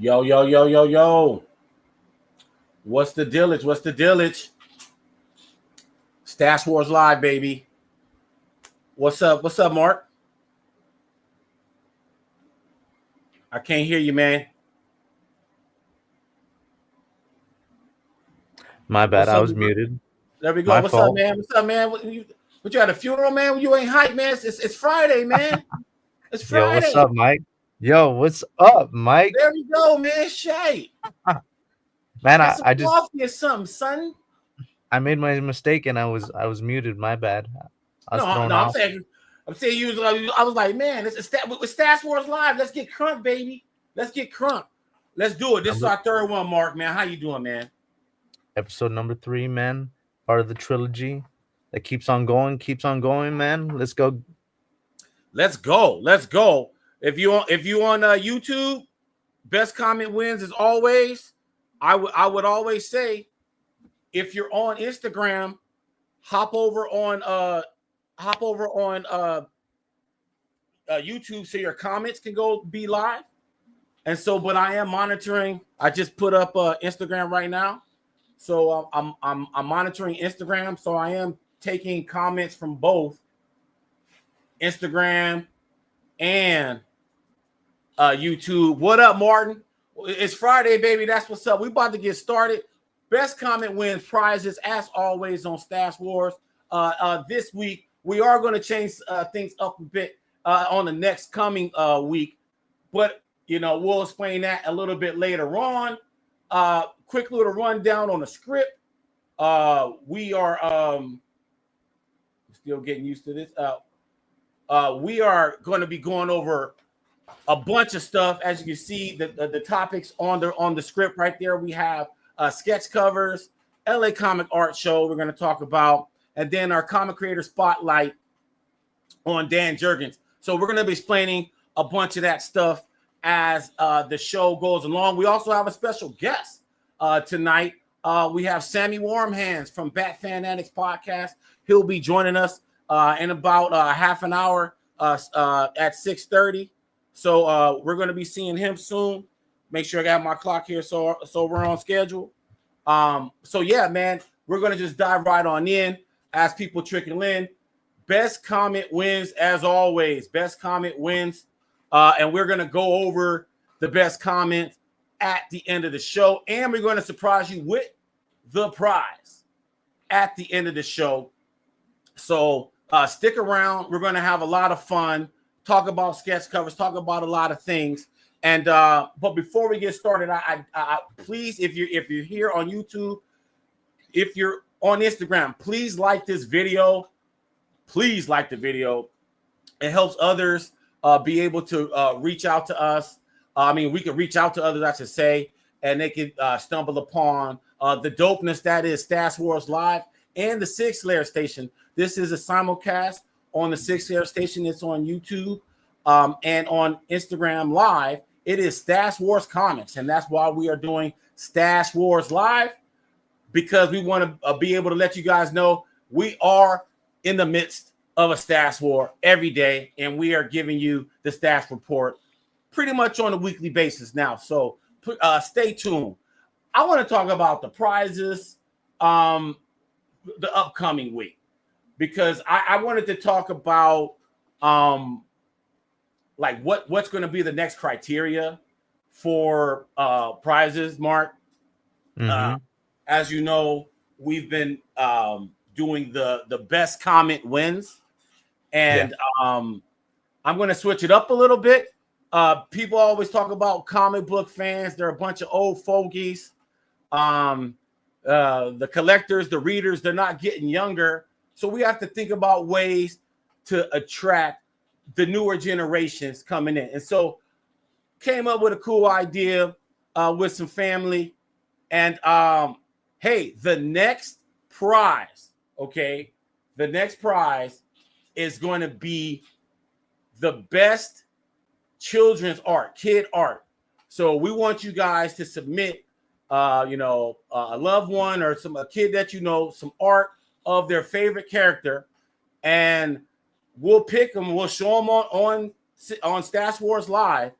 Yo, yo, yo, yo, yo. What's the dealage? What's the dealage? Stash Wars Live, baby. What's up? What's up, Mark? I can't hear you, man. My bad. What's I up? was muted. There we go. My What's up, fault. man? What's up, man? What you at a funeral, man? You ain't hype, man. It's Friday, man. It's Yo, what's Friday. up, Mike? Yo, what's up, Mike? There we go, man. Shay. Man, Get some I just coffee or something, son. I made my mistake and I was muted. My bad. I was No, thrown I'm off. saying you was. I was like, man, with Stash Wars Live. Let's get crunk, baby. Let's get crunk. Let's do it. This is our third one, Mark, man. How you doing, man? Episode number 3, man. Part of the trilogy that keeps on going, man. Let's go. Let's go. Let's go. If you on YouTube, best comment wins as always. I would always say, if you're on Instagram, hop over on YouTube so your comments can go be live. And so, but I am monitoring. I just put up Instagram right now, so I'm monitoring Instagram. So I am taking comments from both Instagram and YouTube. What up, Martin? It's Friday, baby. That's what's up. We about to get started. Best comment wins prizes, as always, on Stash Wars. This week, we are going to change things up a bit on the next coming week. But, you know, we'll explain that a little bit later on. Quick little rundown on the script. We are still getting used to this. We are going to be going over a bunch of stuff. As you can see, the topics on the script right there. We have sketch covers, LA Comic Art Show we're going to talk about, and then our comic creator spotlight on Dan Jurgens. So we're going to be explaining a bunch of that stuff as the show goes along. We also have a special guest tonight. We have Sammy Warmhands from Bat Fanatics Podcast. He'll be joining us in about half an hour at 6:30. So we're going to be seeing him soon. Make sure I got my clock here so we're on schedule. So yeah, man, we're going to just dive right on in as people trickle in. Best comment wins as always. Best comment wins. And we're going to go over the best comment at the end of the show. And we're going to surprise you with the prize at the end of the show. So stick around. We're going to have a lot of fun. Talk about sketch covers, talk about a lot of things. And but before we get started, I please, if you're here on YouTube, if you're on Instagram, please like this video. Please like the video. It helps others be able to reach out to us. I mean, we can reach out to others, I should say, and they can stumble upon the dopeness that is Stash Wars Live and the Six Layer Station. This is a simulcast on the Six Layer Station. It's on YouTube and on Instagram Live. It is Stash Wars Comics, and that's why we are doing Stash Wars Live, because we want to be able to let you guys know we are in the midst of a stash war every day, and we are giving you the stash report pretty much on a weekly basis now. So stay tuned. I want to talk about the prizes the upcoming week, because I wanted to talk about like what's going to be the next criteria for prizes, Mark. Mm-hmm. As you know, we've been doing the best comment wins, and I'm going to switch it up a little bit. People always talk about comic book fans. They're a bunch of old fogies. The collectors, the readers, they're not getting younger. So we have to think about ways to attract the newer generations coming in. And so came up with a cool idea with some family. And hey, the next prize, okay? The next prize is going to be the best children's art, kid art. So we want you guys to submit, a loved one or a kid that you know, some art of their favorite character, and we'll pick them. We'll show them on Stash Wars Live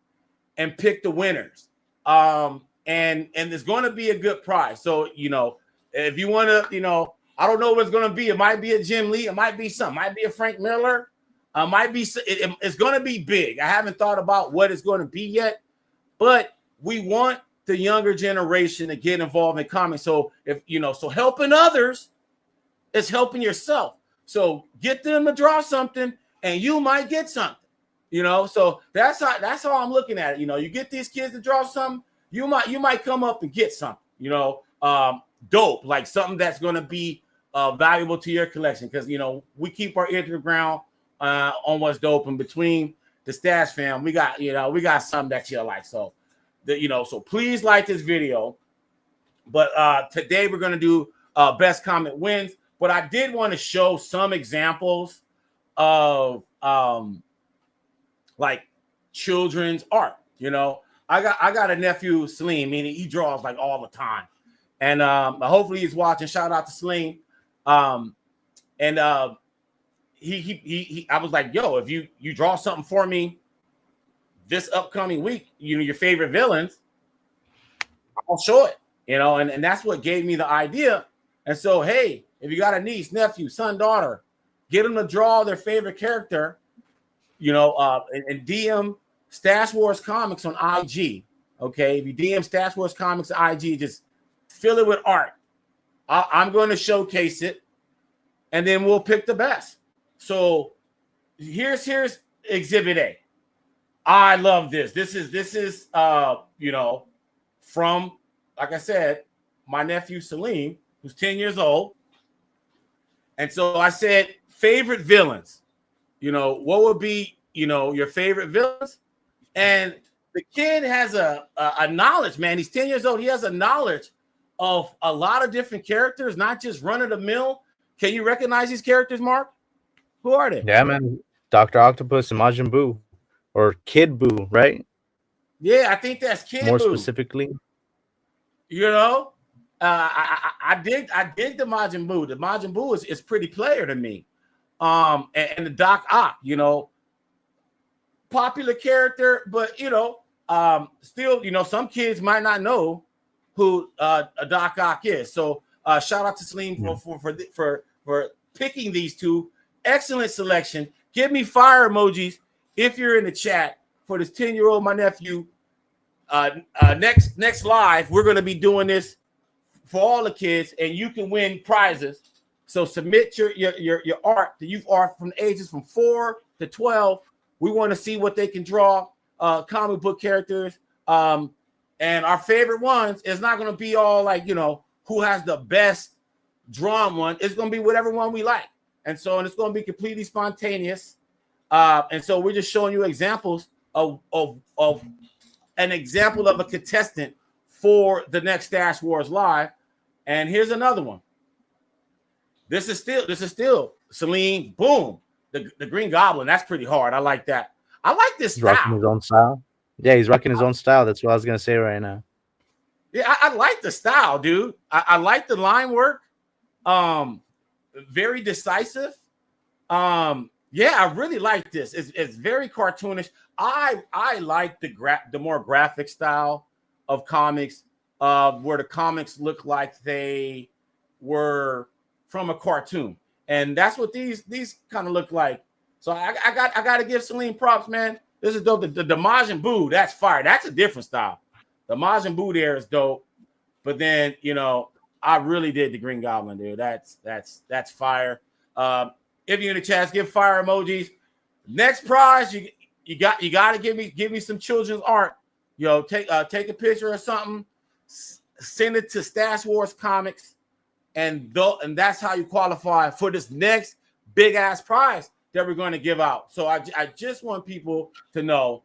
and pick the winners. And it's going to be a good prize. So, if you want to, I don't know what it's going to be. It might be a Jim Lee. It might be something. It might be a Frank Miller. It's going to be big. I haven't thought about what it's going to be yet, but we want the younger generation to get involved in comics. So so helping others is helping yourself. So get them to draw something, and you might get something. So that's how I'm looking at it. You get these kids to draw something, you might come up and get something. Dope, like something that's going to be valuable to your collection, because we keep our ear to the ground on what's dope. And between the Stash fam, we got something that you like. So so please like this video. But today we're going to do best comment wins. But I did want to show some examples of like children's art. I got a nephew, Salim, meaning he draws like all the time. And hopefully he's watching. Shout out to Salim. And he I was like, yo, if you draw something for me this upcoming week, your favorite villains, I'll show it. And that's what gave me the idea. And so, hey, if you got a niece, nephew, son, daughter, get them to draw their favorite character, and DM Stash Wars Comics on IG. Okay, if you DM Stash Wars Comics on IG, just fill it with art. I'm going to showcase it, and then we'll pick the best. So here's Exhibit A. I love this. This is from, like I said, my nephew Salim, who's 10 years old. And so I said, favorite villains. What would be, your favorite villains? And the kid has a knowledge, man. He's 10 years old. He has a knowledge of a lot of different characters, not just run of the mill. Can you recognize these characters, Mark? Who are they? Yeah, man. Dr. Octopus and Majin Buu, or Kid Buu, right? Yeah, I think that's Kid More Buu. specifically. I dig the Majin Buu. The Majin Buu is pretty player to me. And the Doc Ock, popular character, but still, some kids might not know who a Doc Ock is. So shout out to Salim for picking these two. Excellent selection. Give me fire emojis if you're in the chat for this 10-year-old, my nephew. Next live, we're going to be doing this for all the kids, and you can win prizes. So submit your art, the youth art, from ages from 4 to 12. We want to see what they can draw, comic book characters. And our favorite ones is not going to be all like, who has the best drawn one. It's going to be whatever one we like. And it's going to be completely spontaneous. And so we're just showing you examples of an example of a contestant for the next Stash Wars Live. And here's another one. This is still Celine. Boom. The Green Goblin. That's pretty hard. I like that. I like this style. Rocking his own style. Yeah, he's rocking his own style. That's what I was gonna say right now. Yeah, I like the style, dude. I like the line work. Very decisive. Yeah, I really like this. It's very cartoonish. I like the more graphic style of comics, where the comics look like they were from a cartoon, and that's what these kind of look like. So I got to give Celine props, man. This is dope. The Majin Buu, that's fire. That's a different style. The Majin Buu there is dope, but then I really did the Green Goblin, dude. That's fire. If you're in the chat, give fire emojis. Next prize, you got to give me some children's art. Take a picture or something, send it to Stash Wars Comics, and that's how you qualify for this next big ass prize that we're going to give out. So I just want people to know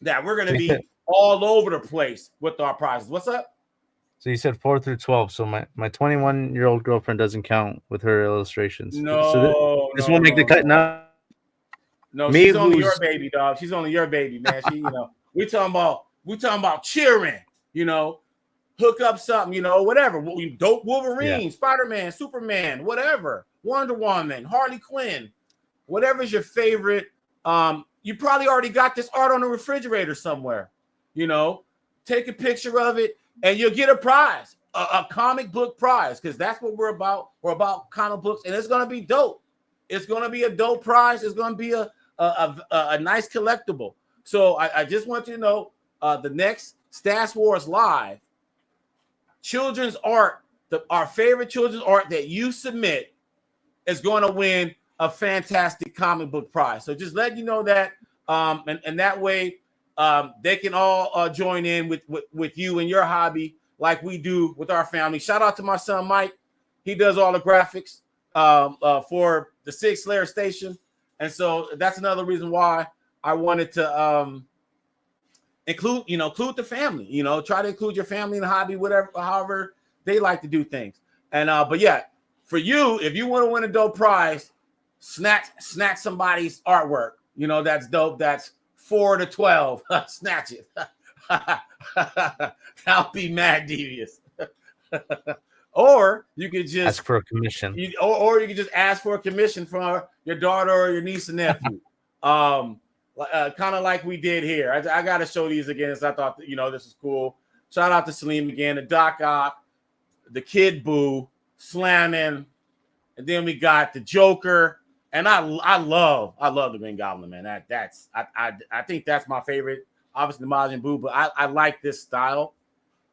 that we're going to be all over the place with our prizes. What's up? So you said 4 through 12. So my 21-year-old girlfriend doesn't count with her illustrations. No, so this won't make the cut now. No, she's only your baby, dog. She's only your baby, man. She, we talking about cheering, hook up something, whatever. Dope Wolverine, Spider-Man, Superman, whatever. Wonder Woman, Harley Quinn, whatever's your favorite. You probably already got this art on the refrigerator somewhere, take a picture of it, and you'll get a prize, a comic book prize, because that's what we're about. We're about comic books, and it's gonna be dope. It's gonna be a dope prize. It's gonna be a nice collectible. So I just want you to know the next Stash Wars Live children's art, our favorite children's art that you submit is going to win a fantastic comic book prize. So just let you know that, and that way they can all join in with you and your hobby like we do with our family. Shout out to my son Mike. He does all the graphics for the Six Layer Station, and so that's another reason why I wanted to include the family. Try to include your family in the hobby, whatever, however they like to do things. And but yeah, for you, if you want to win a dope prize, snatch somebody's artwork. That's dope. That's 4 to 12. Snatch it. That'll be mad devious. Or you could just ask for a commission. Or you could just ask for a commission from your daughter or your niece and nephew. Kind of like we did here. I got to show these again, so I thought this is cool. Shout out to Salim again, the Doc Ock, the Kid Boo, Slamming, and then we got the Joker. And I love the Green Goblin, man. I think that's my favorite. Obviously, the Majin Buu, but I like this style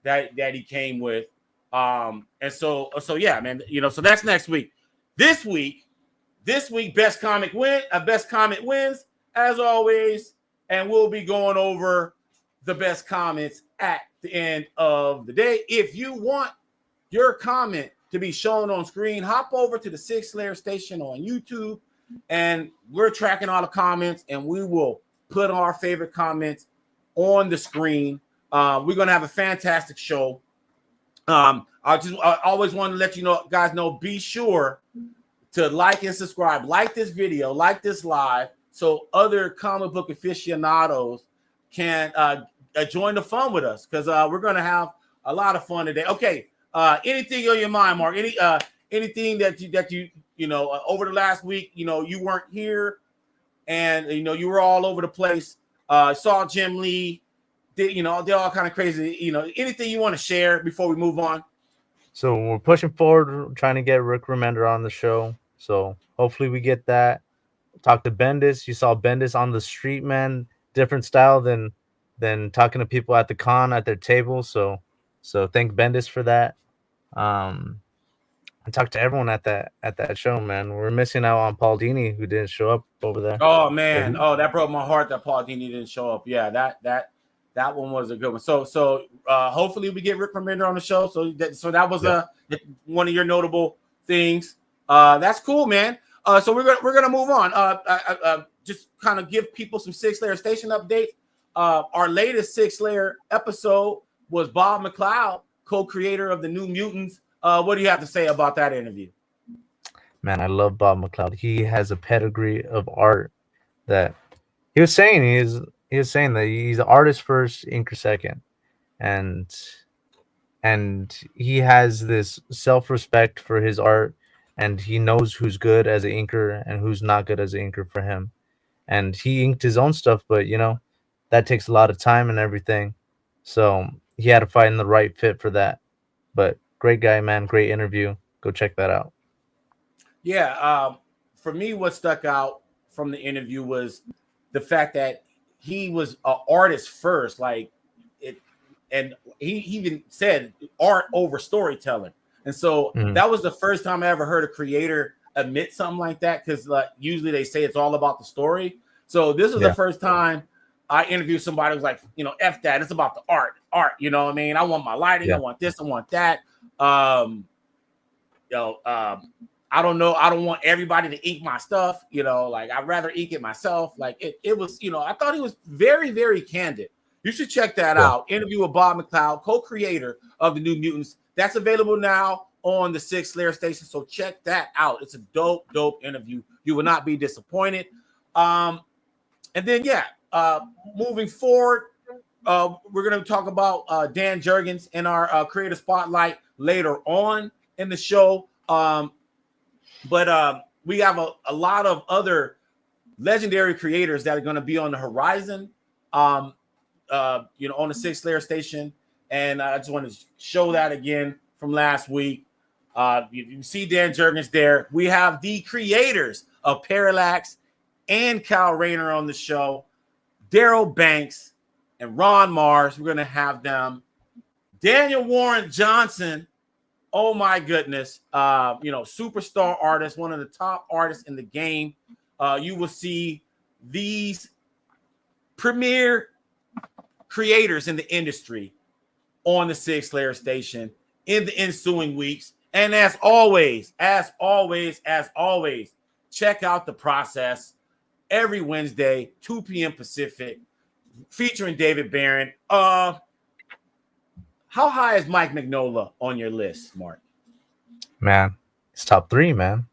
that he came with. And so yeah, man. So that's next week. This week, best comment wins as always, and we'll be going over the best comments at the end of the day. If you want your comment to be shown on screen, hop over to the Six Layer Station on YouTube. And we're tracking all the comments, and we will put our favorite comments on the screen. We're gonna have a fantastic show. I always want to let guys know, be sure to like and subscribe, like this video, like this live, so other comic book aficionados can join the fun with us, because we're gonna have a lot of fun today. Okay, anything on your mind, Mark? Anything that you over the last week, you weren't here, and you were all over the place. Saw Jim Lee, they're all kind of crazy. Anything you want to share before we move on? So we're pushing forward, trying to get Rick Remender on the show. So hopefully we get that. Talk to Bendis. You saw Bendis on the street, man. Different style than talking to people at the con at their table. So thank Bendis for that. I talked to everyone at that show, man. We're missing out on Paul Dini, who didn't show up over there. Oh man, that broke my heart that Paul Dini didn't show up. Yeah, that one was a good one. So hopefully we get Rick Remender on the show. So that was one of your notable things. That's cool, man. So we're gonna move on. Just kind of give people some Six Layer Station updates. Our latest Six Layer episode was Bob McLeod, co-creator of the New Mutants. What do you have to say about that interview? Man, I love Bob McLeod. He has a pedigree of art that he was saying that he's an artist first, inker second, and he has this self-respect for his art, and he knows who's good as an inker and who's not good as an inker for him. And he inked his own stuff, but that takes a lot of time and everything. So he had to find the right fit for that. But great guy, man. Great interview. Go check that out. Yeah. For me, what stuck out from the interview was the fact that he was an artist first, and he even said art over storytelling. And so that was the first time I ever heard a creator admit something like that, because usually they say it's all about the story. So this is the first time I interviewed somebody who's like, F that. It's about the art. You know what I mean? I want my lighting. I want this. I want that. I don't know. I don't want everybody to ink my stuff. I'd rather ink it myself. It was, I thought he was very, very candid. You should check that out. Interview with Bob McLeod, co-creator of the New Mutants. That's available now on the Six Layer Station. So check that out. It's a dope interview. You will not be disappointed. And then, moving forward, we're going to talk about Dan Jurgens in our Creator Spotlight later on in the show. But we have a lot of other legendary creators that are going to be on the horizon. on the 6 Layer Station. And I just want to show that again from last week. You see Dan Jurgens there. We have the creators of Parallax and Kyle Rayner on the show, Daryl Banks and Ron Mars. We're going to have them. Daniel Warren Johnson. Oh my goodness. Superstar artist, one of the top artists in the game. You will see these premier creators in the industry on the 6 Layer Station in the ensuing weeks. And as always, check out The Process every Wednesday, 2 p.m. Pacific, featuring David Barron. How high is Mike Mignola on your list, Mark? Man, it's top 3, man.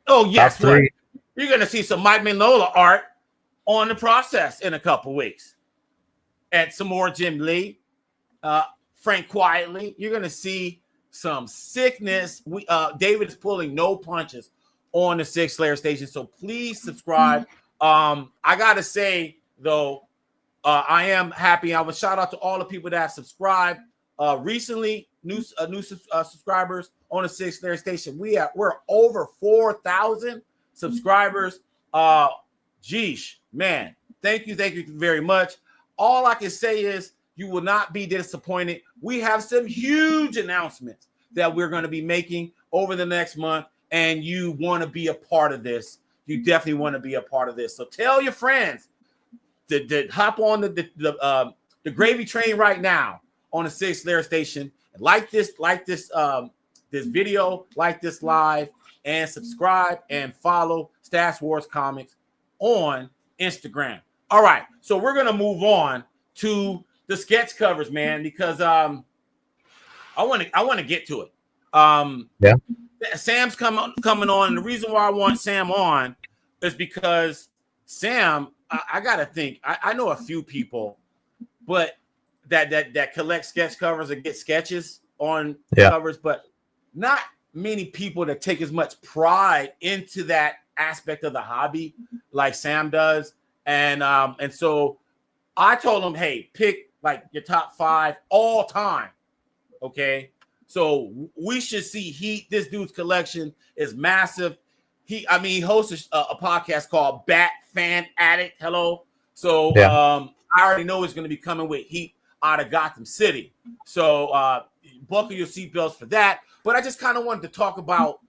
Oh, yes. Top 3. You're going to see some Mike Mignola art on The Process in a couple weeks. And some more Jim Lee, Frank Quietly. You're going to see some sickness. David is pulling no punches on the 6 Layer Station, so please subscribe. I got to say, though, I am happy. I would shout out to all the people that have subscribed. Recently, new subscribers on the 6 Layer Station. We're over 4,000 subscribers. Geesh, man, thank you very much. All I can say is you will not be disappointed. We have some huge announcements that we're going to be making over the next month, and you want to be a part of this. You definitely want to be a part of this. So tell your friends to hop on the gravy train right now on the 6 Layer Station. Like this video, like this live, and subscribe and follow Stash Wars Comics on Instagram. All right, so we're gonna move on to the sketch covers, man, because I want to get to it. Yeah. Sam's coming on, and the reason why I want Sam on is because Sam, I gotta think. I know a few people, but that collect sketch covers and get sketches on covers, but not many people that take as much pride into that aspect of the hobby like Sam does. And so I told him, hey, pick like your top 5 all time. Okay. So we should see Heat. This dude's collection is massive. He hosts a podcast called Bat Fan Addict. Hello. So I already know he's going to be coming with Heat out of Gotham City. So buckle your seatbelts for that. But I just kind of wanted to talk about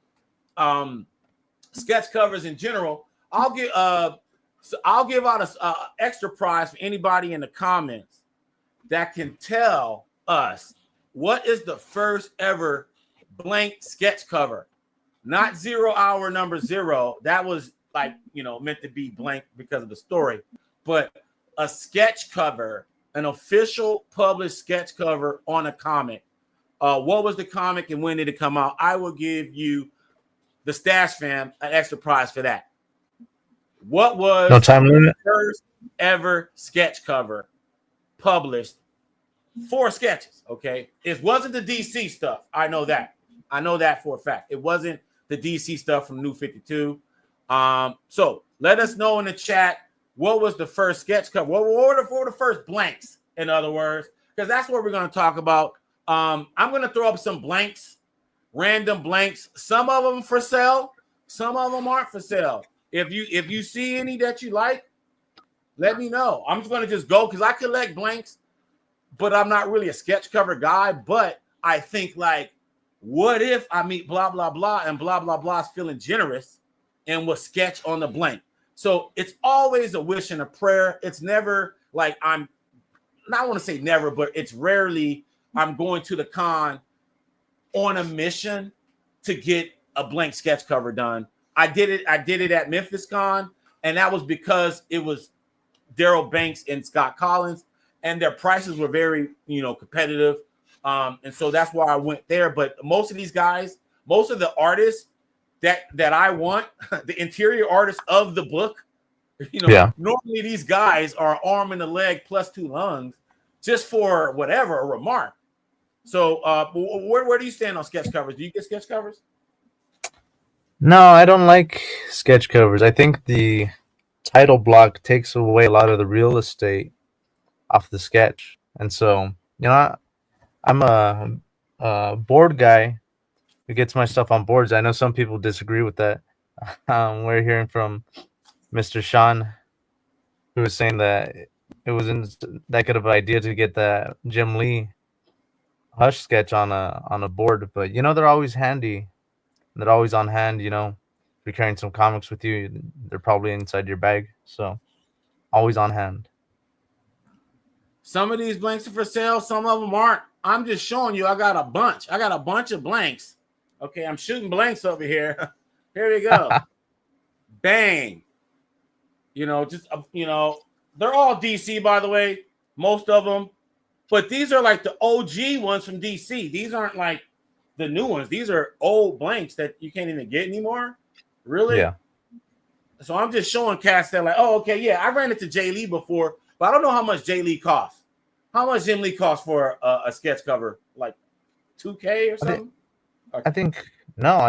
sketch covers in general. I'll give out a extra prize for anybody in the comments that can tell us what is the first ever blank sketch cover. Not 0 hour number 0. That was meant to be blank because of the story. But a sketch cover, an official published sketch cover on a comic. What was the comic and when did it come out? I will give you, the Stash fam, an extra prize for that. What was the first ever sketch cover published for sketches? Okay, it wasn't the DC stuff. I know that for a fact. It wasn't the DC stuff from New 52. So let us know in the chat, what was the first sketch cover? What were the first blanks, in other words? Because that's what we're going to talk about. I'm going to throw up some blanks, random blanks. Some of them for sale, some of them aren't for sale. If you see any that you like, let me know. I'm just going to just go because I collect blanks, but I'm not really a sketch cover guy. But I think, like, what if I meet blah, blah, blah, and blah, blah, blah is feeling generous and will sketch on the blank? So it's always a wish and a prayer. It's never like I want to say never, but it's rarely I'm going to the con on a mission to get a blank sketch cover done. I did it at Memphis Con, and that was because it was Daryl Banks and Scott Collins, and their prices were very, competitive. And so that's why I went there. But most of these guys, most of the artists that I want, the interior artists of the book, normally these guys are arm and a leg plus 2 lungs just for whatever, a remark. So where do you stand on sketch covers? Do you get sketch covers? No, I don't like sketch covers. I think the title block takes away a lot of the real estate off the sketch. And so, I'm a board guy who gets my stuff on boards. I know some people disagree with that. We're hearing from Mr. Sean, who was saying that it wasn't that good of an idea to get that Jim Lee Hush sketch on a board, but they're always handy. They're always on hand. If you're carrying some comics with you, they're probably inside your bag, so always on hand. Some of these blanks are for sale. Some of them aren't. I'm just showing you. I got a bunch. I got a bunch of blanks. Okay, I'm shooting blanks over here. Here we go. Bang. They're all DC, by the way. Most of them. But these are like the OG ones from DC. These aren't like the new ones. These are old blanks that you can't even get anymore. Really? Yeah. So I'm just showing cats that like, oh, okay, yeah, I ran into Jay Lee before, but I don't know how much Jay Lee costs. How much Jim Lee costs for a sketch cover? Like $2K or something? I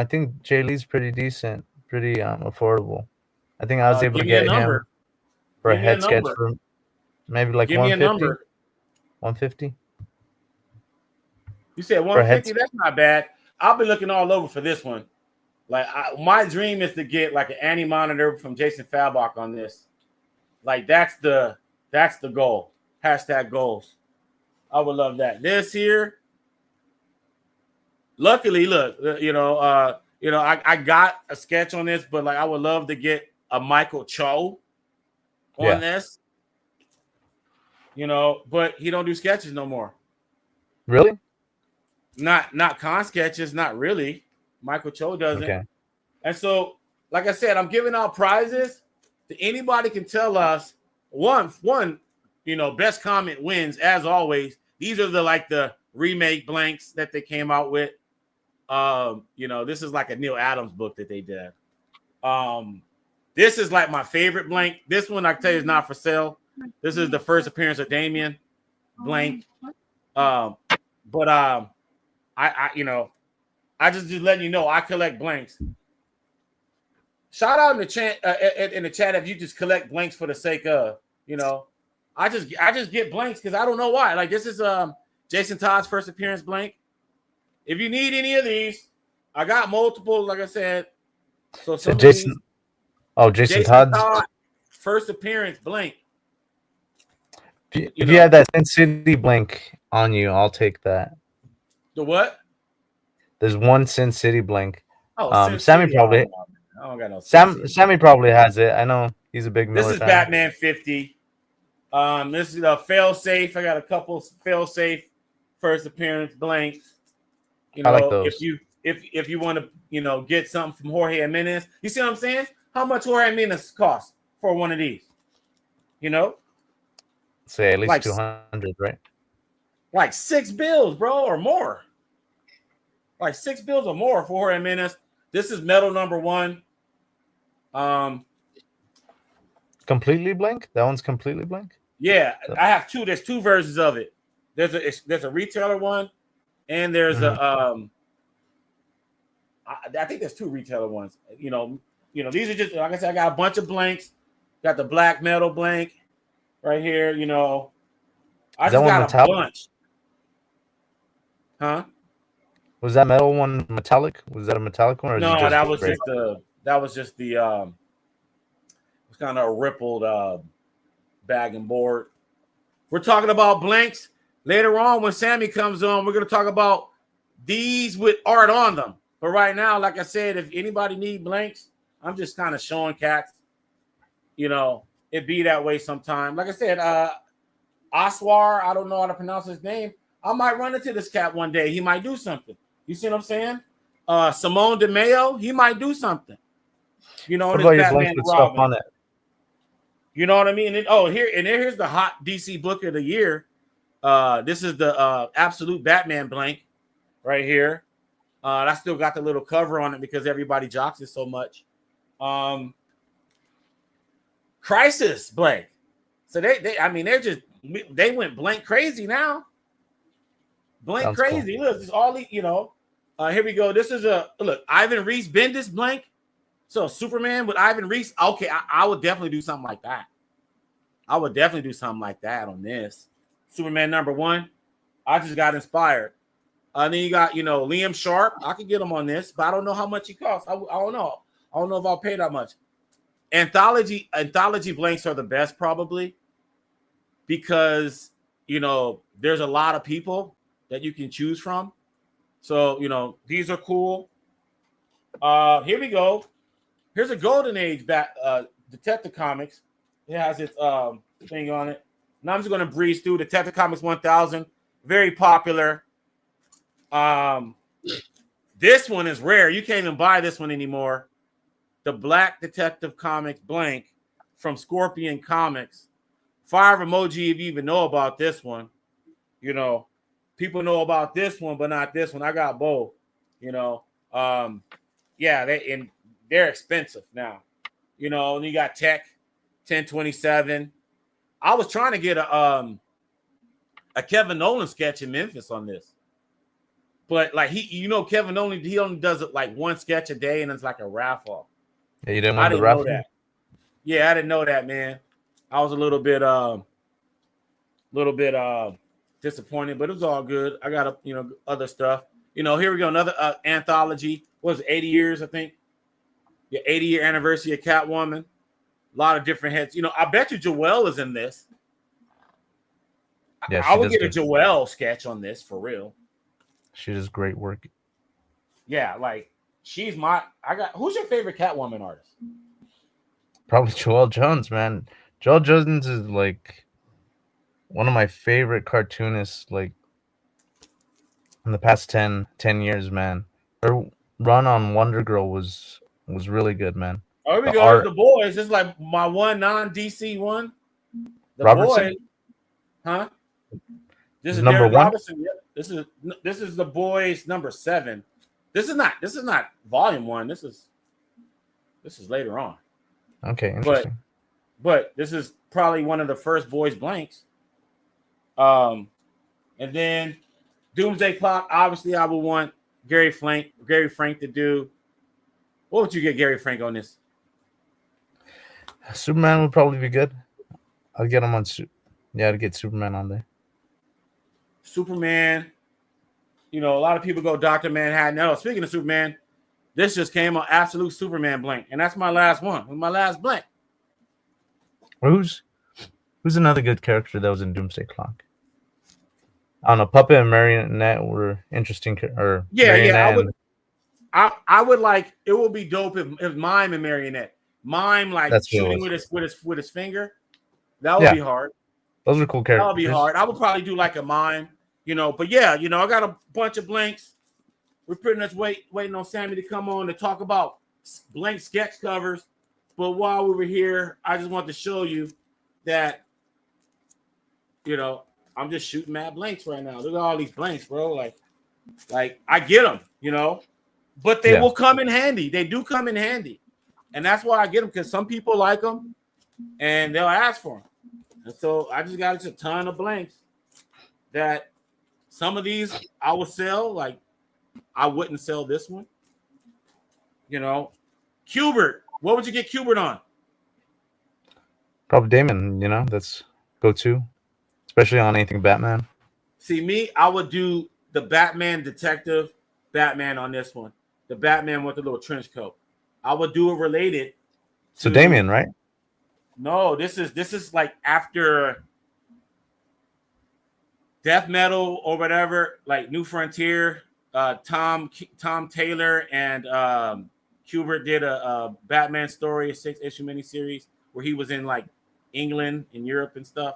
think Jay Lee's pretty decent, pretty affordable. I think I was able to get him for a head sketch for maybe like 150. 150. You said 150? That's not bad. I'll be looking all over for this one. Like my dream is to get like an Annie monitor from Jason Fabok on this. Like that's the goal. Hashtag goals. I would love that. This here. Luckily, look, I got a sketch on this, but like I would love to get a Michael Cho on this. But he don't do sketches no more. Really? Not con sketches, not really. Michael Cho doesn't. Okay. And so, like I said, I'm giving out prizes to anybody can tell us one, best comment wins as always. These are the remake blanks that they came out with. This is like a Neil Adams book that they did. This is like my favorite blank. This one I can tell you is not for sale. This is the first appearance of Damien blank. I just letting you know I collect blanks. Shout out in the chat if you just collect blanks for the sake of, I just get blanks because I don't know why. Like this is Jason Todd's first appearance blank. If you need any of these, I got multiple, like I said. So Jason Todd's first appearance blank. If you had that Sin City blank on you, I'll take that. The what? There's one Sin City blank. Oh, Sammy probably. I don't got no. Sammy probably has it. I know he's a big Miller This is fan. Batman 50. This is a fail safe. I got a couple fail safe first appearance blanks. I like those. If you want to get something from Jorge Jimenez, you see what I'm saying? How much Jorge Jimenez costs for one of these? Say at least like 200, right? Like $6 bro, or more. Like $6 or more for Jorge Jimenez. This is metal number 1. Completely blank? That one's completely blank? Yeah, I have two. There's two versions of it. There's a retailer one, and there's I think there's two retailer ones. These are just, like I said, I got a bunch of blanks. Got the black metal blank right here. I just got a bunch. Huh? Was that metal one metallic? Was that a metallic one? Or no, that was just the it's kind of a rippled bag and board. We're talking about blanks later on when Sammy comes on. We're gonna talk about these with art on them. But right now, like I said, if anybody need blanks, I'm just kind of showing cats. It be that way sometime. Like I said, Aswar, I don't know how to pronounce his name. I might run into this cat one day. He might do something. You see what I'm saying? Simone DeMeo, he might do something. What about your blank with stuff on it? You know what I mean? Here's the hot DC book of the year. This is the Absolute Batman blank right here. I still got the little cover on it because everybody jocks it so much. Crisis blank. So they went blank crazy now. Blank Sounds crazy. Cool. Look, it's all here we go. This is Ivan Reese Bendis blank. So Superman with Ivan Reese. Okay, I would definitely do something like that. I would definitely do something like that on this. Superman #1. I just got inspired. Then you got, Liam Sharp. I could get him on this, but I don't know how much he costs. I don't know. I don't know if I'll pay that much. Anthology blanks are the best probably because, there's a lot of people that you can choose from. So, these are cool. Here we go. Here's a Golden Age Detective Comics. It has its thing on it. Now I'm just going to breeze through Detective Comics 1000. Very popular. This one is rare. You can't even buy this one anymore. The Black Detective Comics blank from Scorpion Comics. Fire emoji if you even know about this one. People know about this one, but not this one. I got both. Yeah, they're expensive now. And you got Tech 1027. I was trying to get a Kevin Nolan sketch in Memphis on this. But like Kevin Nolan, he only does it like one sketch a day, and it's like a raffle. Yeah, you didn't want the raffle? Know that. Yeah, I didn't know that, man. I was a little bit disappointed, but it was all good. I got other stuff. Here we go, another anthology. What was it, 80 years, I think? The 80-year anniversary of Catwoman. A lot of different heads. I bet you Joelle is in this. Yeah, I would get a Joelle sketch on this for real. She does great work. Yeah, like who's your favorite Catwoman artist? Probably Joelle Jones, man. Joelle Jones is like one of my favorite cartoonists, like in the past 10 years, man. Her run on Wonder Girl was really good, man. Oh, here we go. The Boys. This is like my one non-DC one. The Robertson? Boys. Huh? This is number Derek 1. Robertson. Yep. This is The Boys #7. This is not volume 1. This is later on. Okay, interesting. But this is probably one of the first Boys blanks. And then Doomsday Clock. Obviously, I would want Gary Frank to do. What would you get Gary Frank on this? Superman would probably be good. I'll get him on. I'd get Superman on there. Superman. A lot of people go Dr. Manhattan. No, speaking of Superman, this just came on Absolute Superman blank, and that's my last one. My last blank. Who's another good character that was in Doomsday Clock? I don't know. Puppet and Marionette were interesting. I would like. It would be dope if Mime and Marionette. Mime like that's shooting with his finger. That would be hard. Those are cool characters. That would be hard. I would probably do like a Mime. But yeah, I got a bunch of blanks. We're pretty much waiting on Sammy to come on to talk about blank sketch covers. But while we were here, I just want to show you that, I'm just shooting mad blanks right now. Look at all these blanks, bro. Like I get them, but they will come in handy. They do come in handy. And that's why I get them, because some people like them and they'll ask for them. And so I just got a ton of blanks that some of these I will sell. Like I wouldn't sell this one. Kubert. What would you get Kubert on? Probably Damon, that's go-to, especially on anything Batman. See, me, I would do the Batman Detective Batman on this one. The Batman with the little trench coat. I would do it related. So Damien, right? No, this is like after Death Metal or whatever, like New Frontier. Tom Taylor and Kubert did a Batman story, a 6-issue miniseries where he was in like England and Europe and stuff.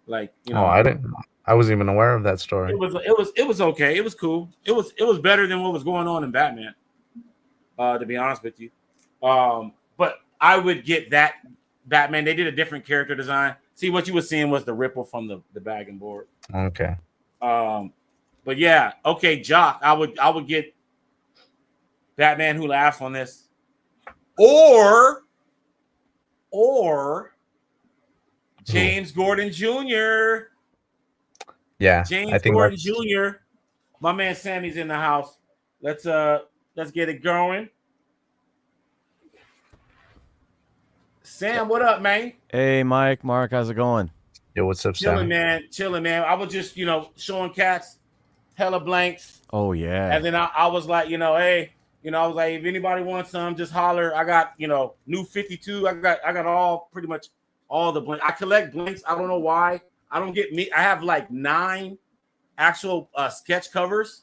Like, I wasn't even aware of that story. It was okay. It was cool. It was better than what was going on in Batman. To be honest with you. But I would get that Batman. They did a different character design. See, what you were seeing was the ripple from the bag and board. Okay. But yeah, okay, Jock. I would get Batman Who Laughs on this. Or James Gordon Jr. Yeah. James Gordon Jr. My man Sammy's in the house. Let's get it going. Sam, what up, man? Hey, Mike, Mark, how's it going? Yo, what's up, Chilling, Sammy? man. Chilling, man. I was just, showing cats hella blanks. Oh yeah. And then I was like, hey, I was like, if anybody wants some, just holler. I got, new 52. I got all pretty much all the blanks. I collect blanks. I don't know why. I don't get me. I have like 9 actual sketch covers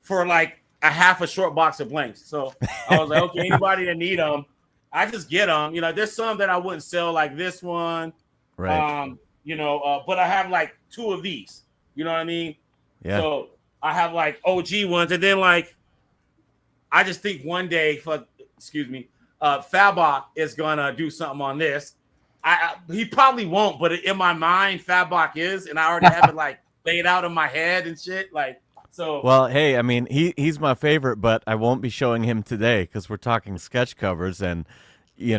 for like a half a short box of blanks. So I was like, okay, anybody that need them, I just get them. There's some that I wouldn't sell, like this one. Right. But I have like 2 of these. You know what I mean? Yeah. So I have like OG ones, and then like I just think one day, Fabok is gonna do something on this. He probably won't, but in my mind, Fabok is, and I already have it like laid out in my head and shit. Like, so. Well, hey, I mean, he's my favorite, but I won't be showing him today because we're talking sketch covers, and he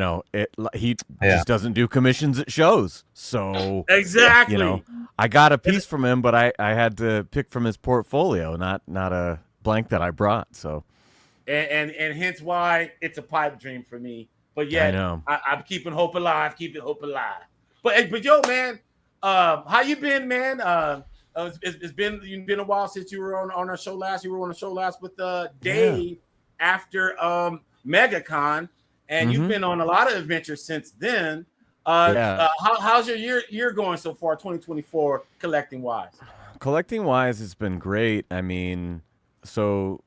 just doesn't do commissions at shows. So Exactly. I got a piece from him, but I had to pick from his portfolio, not a blank that I brought. So and hence why it's a pipe dream for me. But yeah, I know. I'm keeping hope alive. Keeping hope alive. But yo, man, how you been, man? It's been a while since you were on our show last. You were on a show last with Dave after MegaCon, and you've been on a lot of adventures since then. How's your year going so far, 2024, collecting wise? Collecting wise, it's been great. I mean, so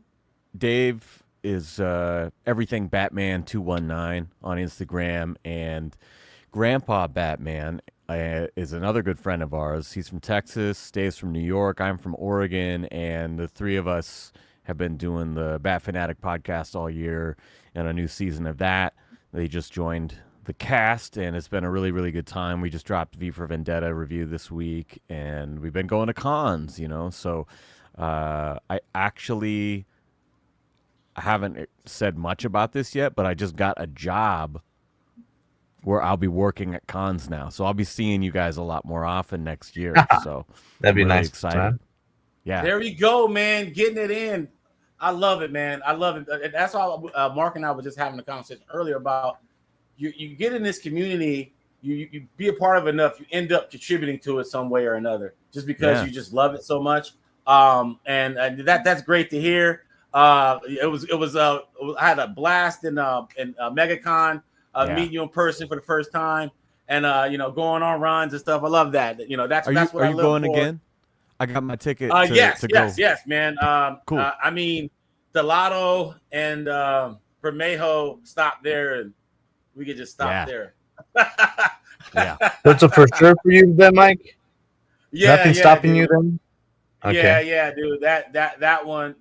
Dave is everything Batman 219 on Instagram, and Grandpa Batman is another good friend of ours. He's from Texas, Dave's from New York, I'm from Oregon, and the 3 of us have been doing the Bat Fanatic podcast all year and a new season of that. They just joined the cast, and it's been a really, really good time. We just dropped V for Vendetta review this week, and we've been going to cons, so I haven't said much about this yet, but I just got a job where I'll be working at cons now. So I'll be seeing you guys a lot more often next year. So That'd be I'm really nice, excited. man. Yeah. There we go, man. Getting it in. I love it, man. I love it. And that's all Mark and I were just having a conversation earlier about you get in this community, you be a part of enough, you end up contributing to it some way or another, just because you just love it so much. And that's great to hear. I had a blast in MegaCon, meeting you in person for the first time, and going on runs and stuff. I love that. That's what I Are you live going for. again? I got my ticket. Yes, man. Cool. I mean, Delato and Bermejo stopped there, and we could just stop there. Yeah. That's a for sure for you then, Mike? Nothing stopping dude. you then? Okay. Yeah, dude. That one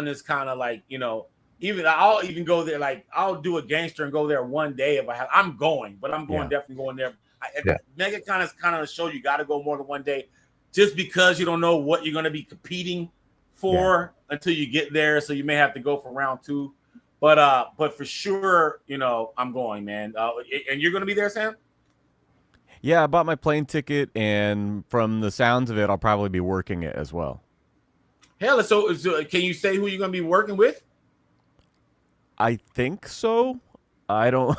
is kind of like, even I'll even go there. Like, I'll do a gangster and go there one day if I have. I'm going, but I'm going definitely going there. MegaCon is kind of a show you got to go more than one day, just because you don't know what you're going to be competing for until you get there. So you may have to go for round 2, but for sure, I'm going, man. And you're going to be there, Sam? Yeah, I bought my plane ticket, and from the sounds of it, I'll probably be working it as well. Hell, so can you say who you're going to be working with? I think so. I don't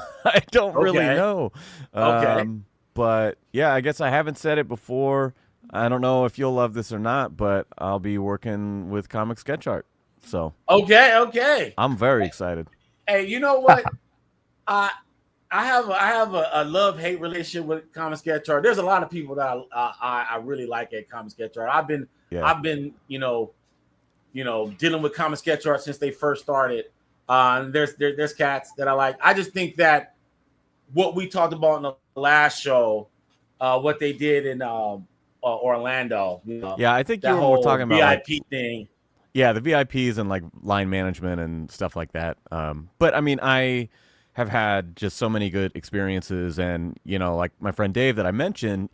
really know. Okay. But yeah, I guess I haven't said it before. I don't know if you'll love this or not, but I'll be working with Comic Sketch Art. So okay. I'm very excited. Hey, you know what? I have a love-hate relationship with Comic Sketch Art. There's a lot of people that I really like at Comic Sketch Art. I've been dealing with Comic Sketch Art since they first started. There's cats that I like. I just think that what we talked about in the last show, what they did in Orlando. Yeah, I think you were more talking about VIP thing. Yeah, the VIPs and like line management and stuff like that. But I mean, I have had just so many good experiences, and like my friend Dave that I mentioned,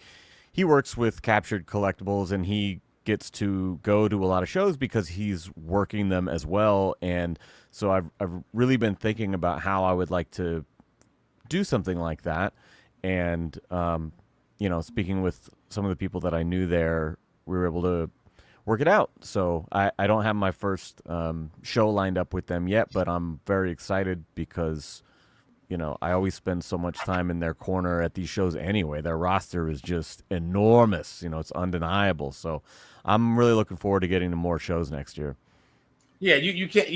he works with Captured Collectibles, and he gets to go to a lot of shows because he's working them as well. And so I've really been thinking about how I would like to do something like that. And speaking with some of the people that I knew there, we were able to work it out. So I don't have my first show lined up with them yet, but I'm very excited because I always spend so much time in their corner at these shows anyway. Their roster is just enormous. It's undeniable. So I'm really looking forward to getting to more shows next year. Yeah, you can't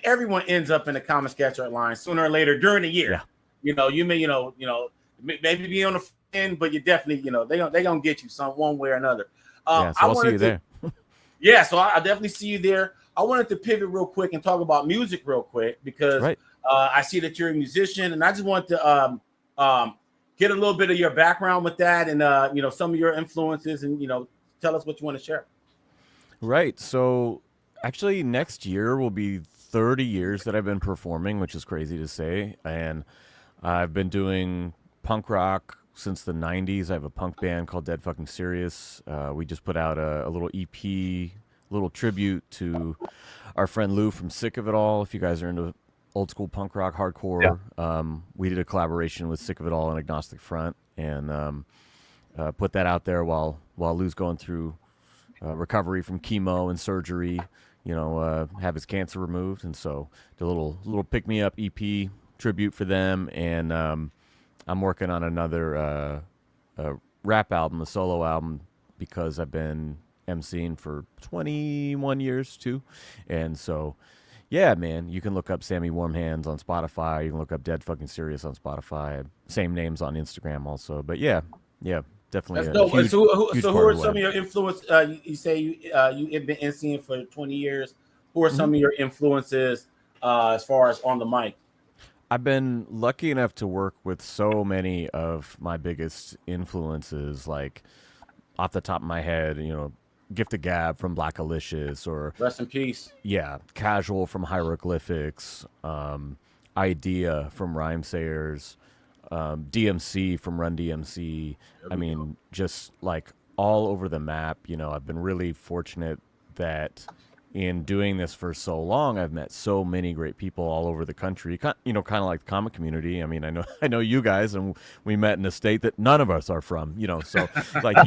everyone ends up in the common sketch art line sooner or later during the year. Yeah. You may maybe be on the end, but you definitely they gonna get you one way or another. So I'll see you there. Yeah, so I definitely see you there. I wanted to pivot real quick and talk about music real quick because I see that you're a musician, and I just want to get a little bit of your background with that, and some of your influences, and tell us what you want to share. Right. So actually, next year will be 30 years that I've been performing, which is crazy to say, and I've been doing punk rock since the 90s. I have a punk band called Dead Fucking Serious. We just put out a little EP, little tribute to our friend Lou from Sick of It All. If you guys are into old school punk rock, hardcore, we did a collaboration with Sick of It All and Agnostic Front, and put that out there while Lou's going through recovery from chemo and surgery, have his cancer removed. And so the little pick me up EP tribute for them. And I'm working on another rap album, a solo album, because I've been emceeing for 21 years too. And so, yeah, man, you can look up Sammy Warmhands on Spotify. You can look up Dead Fucking Serious on Spotify. Same names on Instagram also. But yeah, definitely. That's dope. Huge, so huge who part are of some of your influence? You say you've been emceeing for 20 years. Who are some of your influences as far as on the mic? I've been lucky enough to work with so many of my biggest influences, like off the top of my head, Gift of Gab from Black Alicious, or Rest in Peace. Yeah, Casual from Hieroglyphics, Idea from Rhymesayers, DMC from Run DMC. I mean, just like all over the map. I've been really fortunate that in doing this for so long, I've met so many great people all over the country. Kind of like the comic community. I mean, I know you guys, and we met in a state that none of us are from. So like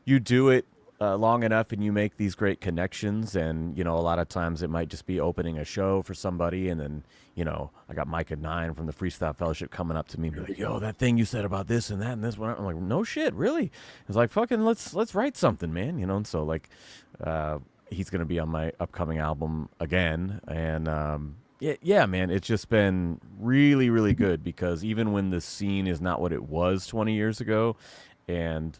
you do it long enough, and you make these great connections. And a lot of times it might just be opening a show for somebody, and then I got Micah 9 from the Freestyle Fellowship coming up to me and be like, "Yo, that thing you said about this and that and this one." I'm like, "No shit, really?" It's like, "Fucking let's write something, man." And so like he's going to be on my upcoming album again. And yeah, man, it's just been really, really good, because even when the scene is not what it was 20 years ago, and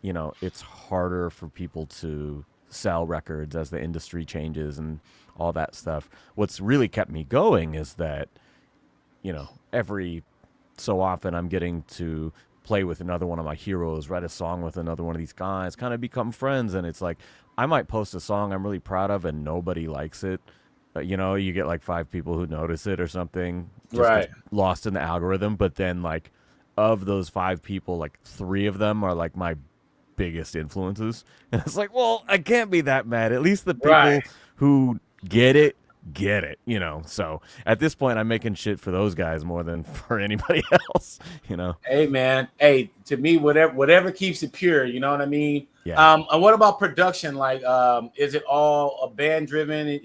it's harder for people to sell records as the industry changes and all that stuff, what's really kept me going is that every so often I'm getting to play with another one of my heroes, write a song with another one of these guys, kind of become friends. And it's like, I might post a song I'm really proud of and nobody likes it. You get like 5 people who notice it or something, just right, lost in the algorithm. But then like of those 5 people, like 3 of them are like my biggest influences. And it's like, well, I can't be that mad. At least the people who get it. So at this point, I'm making shit for those guys more than for anybody else. Hey, man. Hey, to me, whatever keeps it pure. You know what I mean? Yeah. And what about production? Like, is it all a band driven?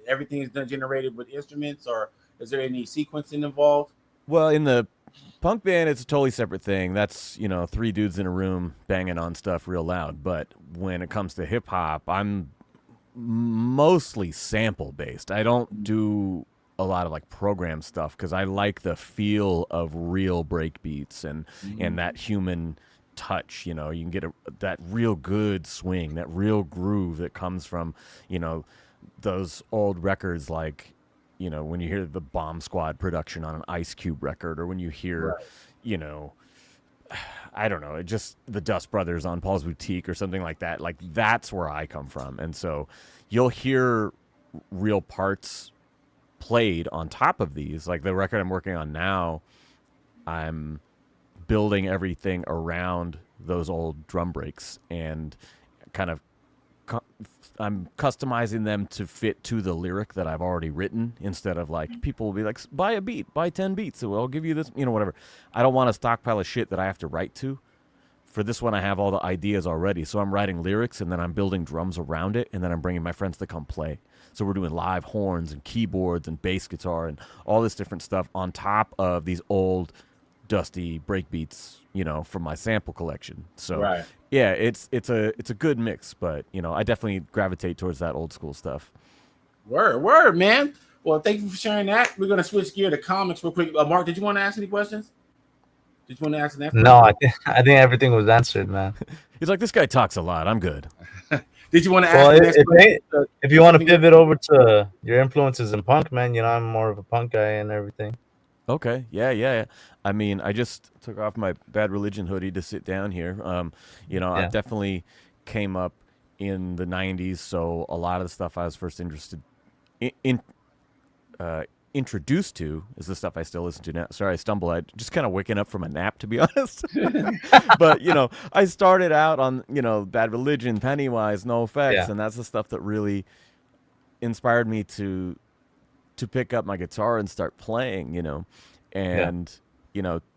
Everything is done generated with instruments, or is there any sequencing involved? Well, in the punk band, it's a totally separate thing. That's 3 dudes in a room banging on stuff real loud. But when it comes to hip hop, I'm mostly sample based. I don't do a lot of like program stuff, because I like the feel of real break beats and that human touch. You can get that real good swing, that real groove that comes from those old records, like when you hear the Bomb Squad production on an Ice Cube record, or when you hear I don't know, just the Dust Brothers on Paul's Boutique or something like that. Like, that's where I come from. And so you'll hear real parts played on top of these. Like the record I'm working on now, I'm building everything around those old drum breaks, and kind of I'm customizing them to fit to the lyric that I've already written, instead of like, people will be like, buy a beat, buy 10 beats, so I'll give you this, whatever. I don't want a stockpile of shit that I have to write to for this one, I have all the ideas already. So I'm writing lyrics, and then I'm building drums around it, and then I'm bringing my friends to come play. So we're doing live horns and keyboards and bass guitar and all this different stuff on top of these old, dusty breakbeats, from my sample collection. So Right. yeah, it's a good mix, but I definitely gravitate towards that old school stuff. Word, man. Well, thank you for sharing that. We're gonna switch gear to comics real quick. Mark, did you want to ask any questions? Did you want to ask that? No, I think everything was answered, man. He's like, this guy talks a lot. I'm good. Did you want to ask Well, the next question? if you want to pivot over to your influences in punk, man, I'm more of a punk guy and everything. Okay. Yeah. I mean, I just took off my Bad Religion hoodie to sit down here. I definitely came up in the 90s, so a lot of the stuff I was first introduced to is the stuff I still listen to now. Sorry, I stumbled. I just kind of waking up from a nap, to be honest. But, I started out on, Bad Religion, Pennywise, NoFX, and that's the stuff that really inspired me to pick up my guitar and start playing, and,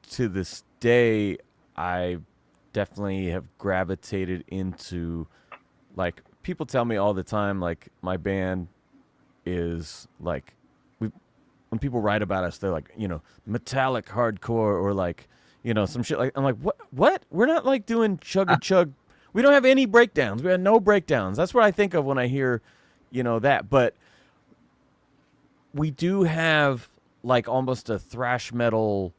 to this day, I definitely have gravitated into, like, people tell me all the time, like, my band is, like, when people write about us, they're like, metallic hardcore or, like, some shit. Like, I'm like, what? We're not, like, doing chug-a-chug. We don't have any breakdowns. We have no breakdowns. That's what I think of when I hear, that. But we do have, like, almost a thrash metal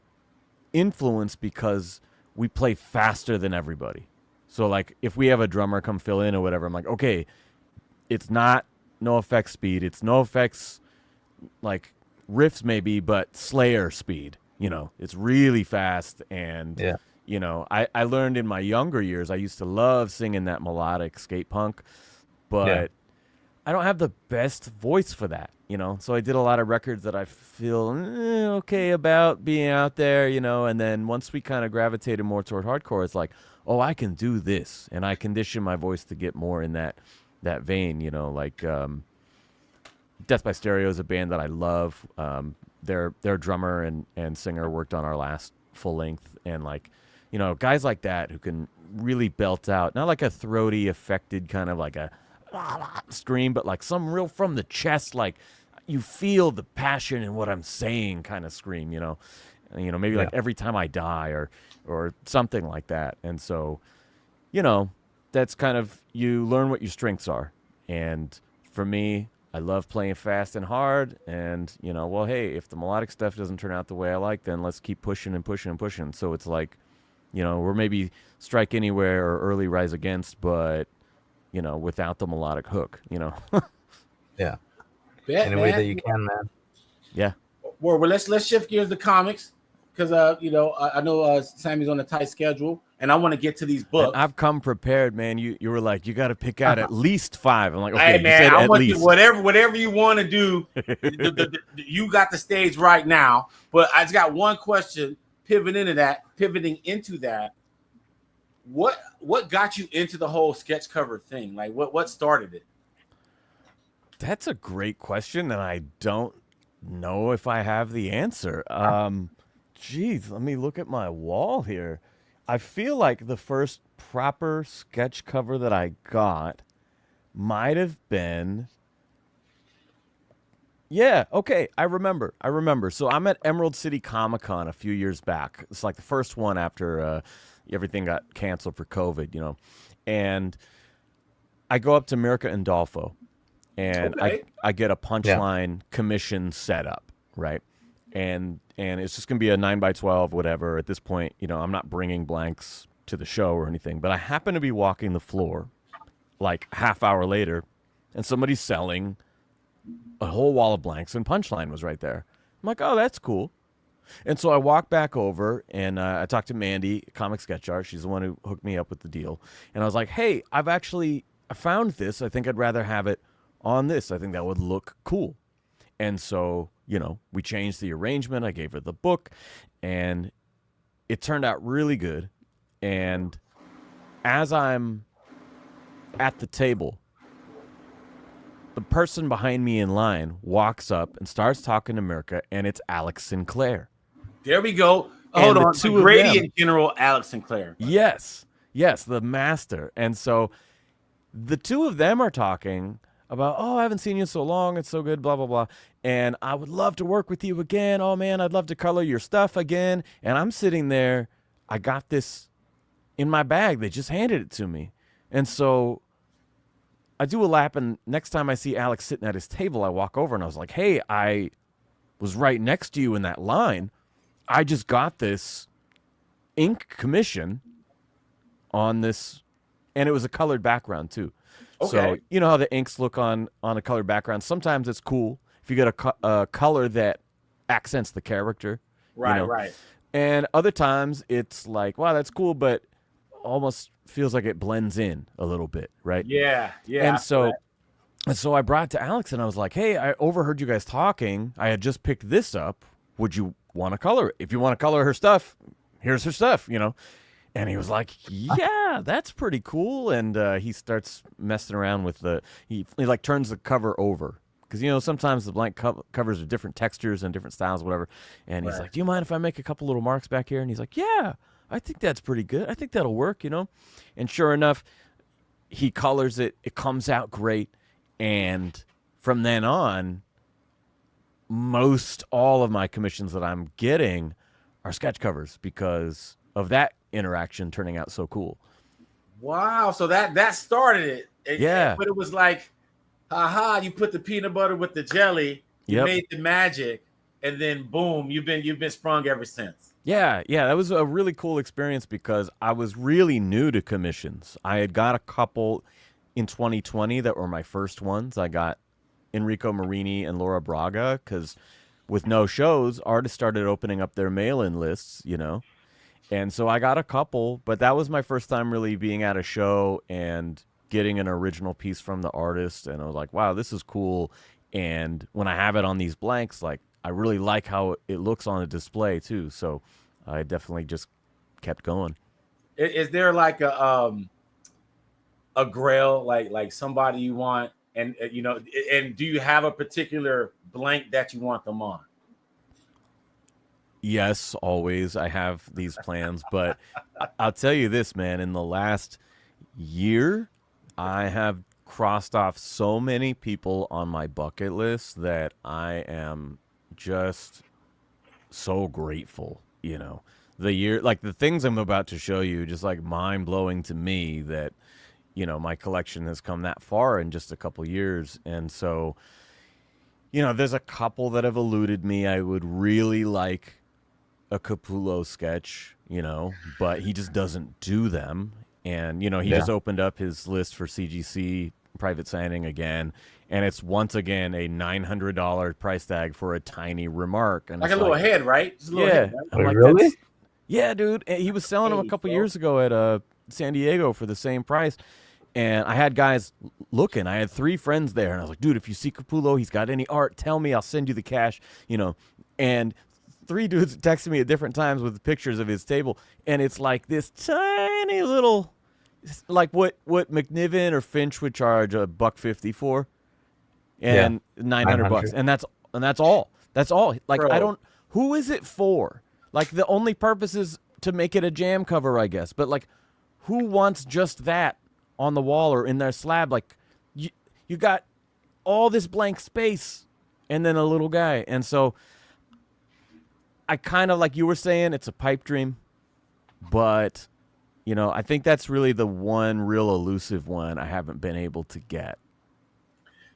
influence because we play faster than everybody. So, like, if we have a drummer come fill in or whatever, I'm like, okay, it's not NoFX speed. It's NoFX, like, riffs maybe, but Slayer speed. It's really fast. And, I learned in my younger years, I used to love singing that melodic skate punk, but I don't have the best voice for that, So I did a lot of records that I feel okay about being out there, and then once we kind of gravitated more toward hardcore, it's like, oh, I can do this, and I condition my voice to get more in that vein, like Death by Stereo is a band that I love. Their drummer and singer worked on our last full length, and, like, guys like that who can really belt out, not like a throaty, affected kind of like a scream, but like some real from the chest, like you feel the passion in what I'm saying kind of scream, maybe like Every Time I Die or something like that. And so, that's kind of, you learn what your strengths are. And for me, I love playing fast and hard, and, well, hey, if the melodic stuff doesn't turn out the way I like, then let's keep pushing and pushing and pushing. So it's like, we're maybe Strike Anywhere or Early Rise Against, but, without the melodic hook, Yeah. Bet, Any way that you can, man. Yeah. Well, let's shift gears to comics because I know Sammy's on a tight schedule, and I want to get to these books. And I've come prepared, man. You were like, you got to pick out at least 5. I'm like, okay, hey, man, you said I at want least. you, whatever you want to do. You got the stage right now, but I just got one question. Pivoting into that. What got you into the whole sketch cover thing? Like, what started it? That's a great question, and I don't know if I have the answer. Geez, let me look at my wall here. I feel like the first proper sketch cover that I got might have been... Yeah, okay, I remember. So I'm at Emerald City Comic Con a few years back. It's like the first one after everything got canceled for COVID, And I go up to Mirka and Dolfo, and I get a punchline commission set up, right? And it's just going to be a 9x12, whatever. At this point, I'm not bringing blanks to the show or anything, but I happen to be walking the floor like half hour later, and somebody's selling a whole wall of blanks, and punchline was right there. I'm like, oh, that's cool. And so I walk back over, and I talked to Mandy, Comic Sketch Art. She's the one who hooked me up with the deal. And I was like, hey, I found this. I think I'd rather have it on this. I think that would look cool. And so, we changed the arrangement. I gave her the book, and it turned out really good. And as I'm at the table, the person behind me in line walks up and starts talking to Mirka, and it's Alex Sinclair. There we go. Hold on. The Gradient General Alex Sinclair. Yes. Yes, the master. And so the two of them are talking about, oh, I haven't seen you in so long. It's so good, blah, blah, blah. And I would love to work with you again. Oh, man, I'd love to color your stuff again. And I'm sitting there. I got this in my bag. They just handed it to me. And so I do a lap, and next time I see Alex sitting at his table, I walk over, and I was like, hey, I was right next to you in that line. I just got this ink commission on this, and it was a colored background too. Okay. So you know how the inks look on a colored background. Sometimes it's cool if you get a color that accents the character. Right, you know? right. And other times it's like, wow, that's cool, but almost feels like it blends in a little bit, right? Yeah, yeah. And so I brought it to Alex, and I was like, hey, I overheard you guys talking. I had just picked this up. Would you want to color it? If you want to color her stuff, here's her stuff, you know? And he was like, yeah, that's pretty cool. And he starts messing around with he like turns the cover over. Because, you know, sometimes the blank covers are different textures and different styles, whatever. And he's like, do you mind if I make a couple little marks back here? And he's like, yeah, I think that's pretty good. I think that'll work, you know? And sure enough, he colors it. It comes out great. And from then on, most all of my commissions that I'm getting are sketch covers because of that interaction turning out so cool. Wow. So that started it. Yeah. But it was like, haha, you put the peanut butter with the jelly, you made the magic, and then boom, you've been sprung ever since. Yeah, that was a really cool experience because I was really new to commissions. I had got a couple in 2020 that were my first ones. I got Enrico Marini and Laura Braga because with no shows, artists started opening up their mail-in lists, you know. And so I got a couple, but that was my first time really being at a show and getting an original piece from the artist. And I was like, wow, this is cool. And when I have it on these blanks, like, I really like how it looks on a display too. So I definitely just kept going. Is there like a grail, like somebody you want, and you know, and do you have a particular blank that you want them on? Yes, always. I have these plans, but I'll tell you this, man, in the last year, I have crossed off so many people on my bucket list that I am just so grateful, you know. The year, like the things I'm about to show you, just like mind blowing to me that, you know, my collection has come that far in just a couple years. And so, you know, there's a couple that have eluded me. I would really like a Capullo sketch, you know, but he just doesn't do them. And, you know, he just opened up his list for CGC private signing again. And it's once again a $900 price tag for a tiny remark. And like a little head, right? Just a little head, right? Wait, like, really? Yeah, dude. He was selling them a couple years ago at San Diego for the same price. And I had guys looking. I had 3 friends there. And I was like, dude, if you see Capullo, he's got any art, tell me. I'll send you the cash, you know. And 3 dudes texted me at different times with pictures of his table. And it's like this tiny little, like what McNiven or Finch would charge $150 for. And $900. And that's all. That's all. Like, bro, who is it for? Like, the only purpose is to make it a jam cover, I guess. But, like, who wants just that on the wall or in their slab? Like, you got all this blank space and then a little guy. And so I kind of, like you were saying, it's a pipe dream. But, you know, I think that's really the one real elusive one I haven't been able to get.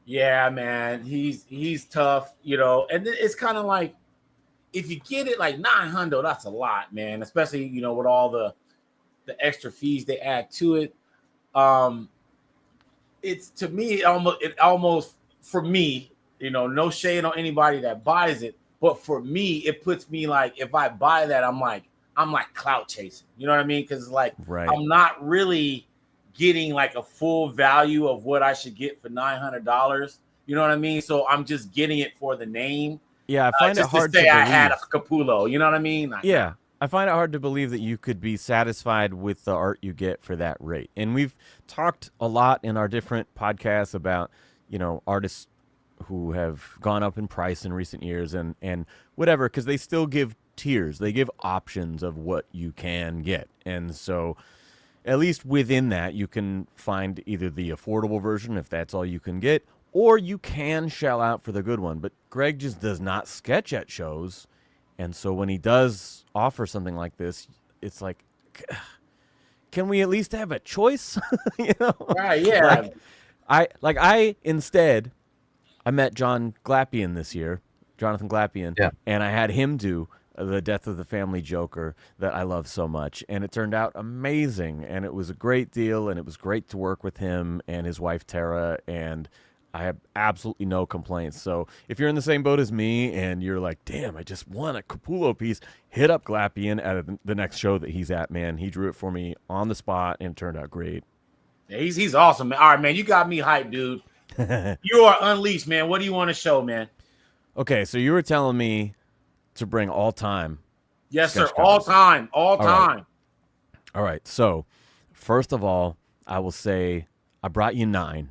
Yeah, man. He's tough, you know. And it's kind of like, if you get it like $900, that's a lot, man. Especially, you know, with all the extra fees they add to it. It's, to me, it almost for me, you know, no shade on anybody that buys it, but for me, it puts me like, if I buy that, I'm like clout chasing. You know what I mean? Because it's like, I'm not really getting like a full value of what I should get for $900. You know what I mean? So I'm just getting it for the name. Yeah, I find it hard to say believe. I had a Capullo. You know what I mean? Like, yeah, I find it hard to believe that you could be satisfied with the art you get for that rate. And we've talked a lot in our different podcasts about, you know, artists who have gone up in price in recent years and whatever, because they still give tiers. They give options of what you can get. And so, at least within that, you can find either the affordable version if that's all you can get, or you can shell out for the good one. But Greg just does not sketch at shows, and so when he does offer something like this, it's like, can we at least have a choice? You know? Right, yeah. I instead, I met John Glapian this year, Jonathan Glapian, Yeah. and I had him do the Death of the Family Joker that I love so much, and it turned out amazing, and it was a great deal, and it was great to work with him and his wife Tara, and I have absolutely no complaints. So if you're in the same boat as me and you're like, damn, I just want a Capullo piece, hit up Glapian at the next show that he's at, man. He drew it for me on the spot, and it turned out great. Yeah, he's awesome, man. All right, man, you got me hyped, dude. You are unleashed, man. What do you want to show, man? Okay, so you were telling me to bring all time. Yes, sir. Sketch All covers. time. All right. time. All right. So, first of all, I will say I brought you 9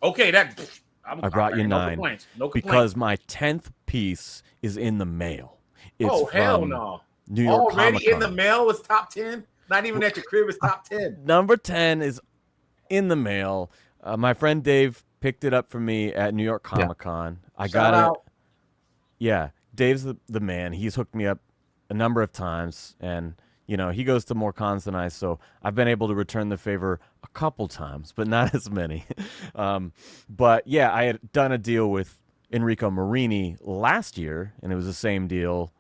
Okay, I brought you 9 complaints. No complaints. because my 10th piece is in the mail. It's hell from no. New York Already in the Comic-Con. mail was top 10? Not even at your crib is top 10. Number 10 is in the mail. My friend Dave picked it up for me at New York Comic-Con. I Shout got out. it. Yeah, Dave's the man. He's hooked me up a number of times, and he goes to more cons than I, so I've been able to return the favor a couple times, but not as many. But yeah, I had done a deal with Enrico Marini last year, and it was the same deal.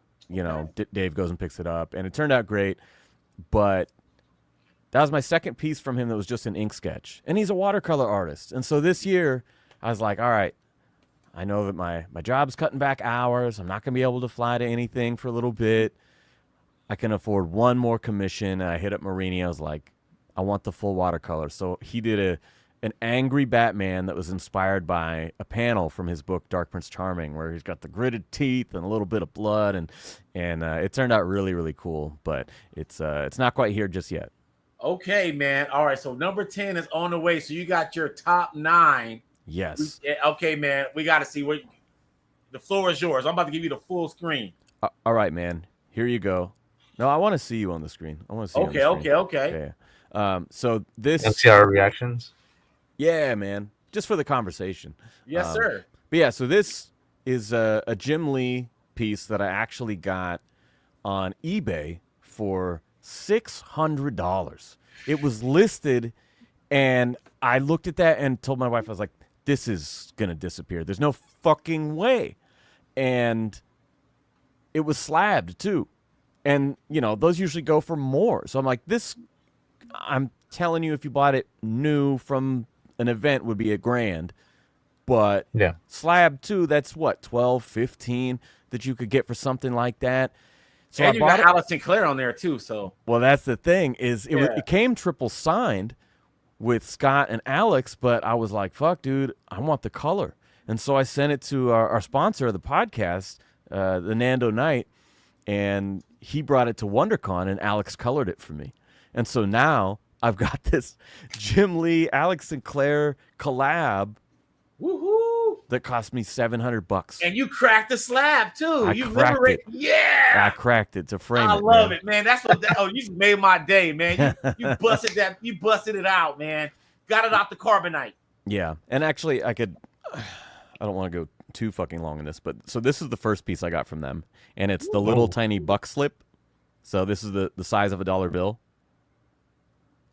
Dave goes and picks it up, and it turned out great. But that was my second piece from him that was just an ink sketch, and he's a watercolor artist. And so this year, I was like, all right, I know that my job's cutting back hours. I'm not going to be able to fly to anything for a little bit. I can afford one more commission. And I hit up Marini. I was like, I want the full watercolor. So he did an angry Batman that was inspired by a panel from his book, Dark Prince Charming, where he's got the gritted teeth and a little bit of blood. And it turned out really, really cool. But it's not quite here just yet. Okay, man. All right, so number 10 is on the way. So you got your top 9. Yes. Okay, man. We got to see what the floor is yours. I'm about to give you the full screen. All right, man. Here you go. No, I want to see you on the screen. I want to see you on the screen. Okay. Yeah. So this. And see our reactions. Yeah, man. Just for the conversation. Yes, sir. But yeah, so this is a Jim Lee piece that I actually got on eBay for $600. It was listed, and I looked at that and told my wife, I was like, this is going to disappear. There's no fucking way. And it was slabbed, too. And, those usually go for more. So I'm like, I'm telling you, if you bought it new from an event, would be $1,000. But Yeah. slab, too, that's what, 12, 15 that you could get for something like that. So And I you bought got it. Alice Sinclair on there, too. So Well, that's the thing, is it came triple signed with Scott and Alex, but I was like, fuck, dude, I want the color. And so I sent it to our sponsor of the podcast, the Nando Knight, and he brought it to WonderCon, and Alex colored it for me. And so now I've got this Jim Lee, Alex Sinclair collab woohoo! that cost me $700. And you cracked the slab, too. I cracked it. Yeah. I cracked it to frame it. I love man. it, man. That's what. You just made my day, man. You busted that. You busted it out, man. Got it out the carbonite. Yeah, and actually, I don't want to go too fucking long in this, but so this is the first piece I got from them, and it's the little tiny buck slip. So this is the size of a dollar bill.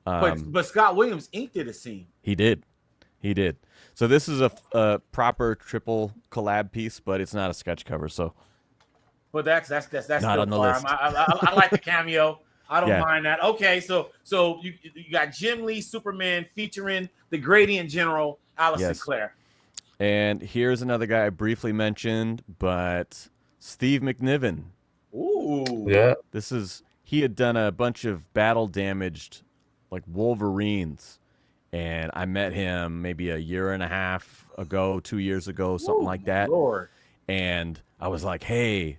But Scott Williams inked it, it seemed. He did. So this is a proper triple collab piece, but it's not a sketch cover. So, But that's Not on the list. I like the cameo. I don't Yeah. mind that. Okay, so you got Jim Lee Superman featuring the Gradient General Alice Yes. Sinclair. and here's another guy I briefly mentioned, but Steve McNiven. Ooh. Yeah. He had done a bunch of battle damaged like Wolverines, and I met him maybe a year and a half ago, 2 years ago, something Ooh, like that. Lord. And I was like, hey,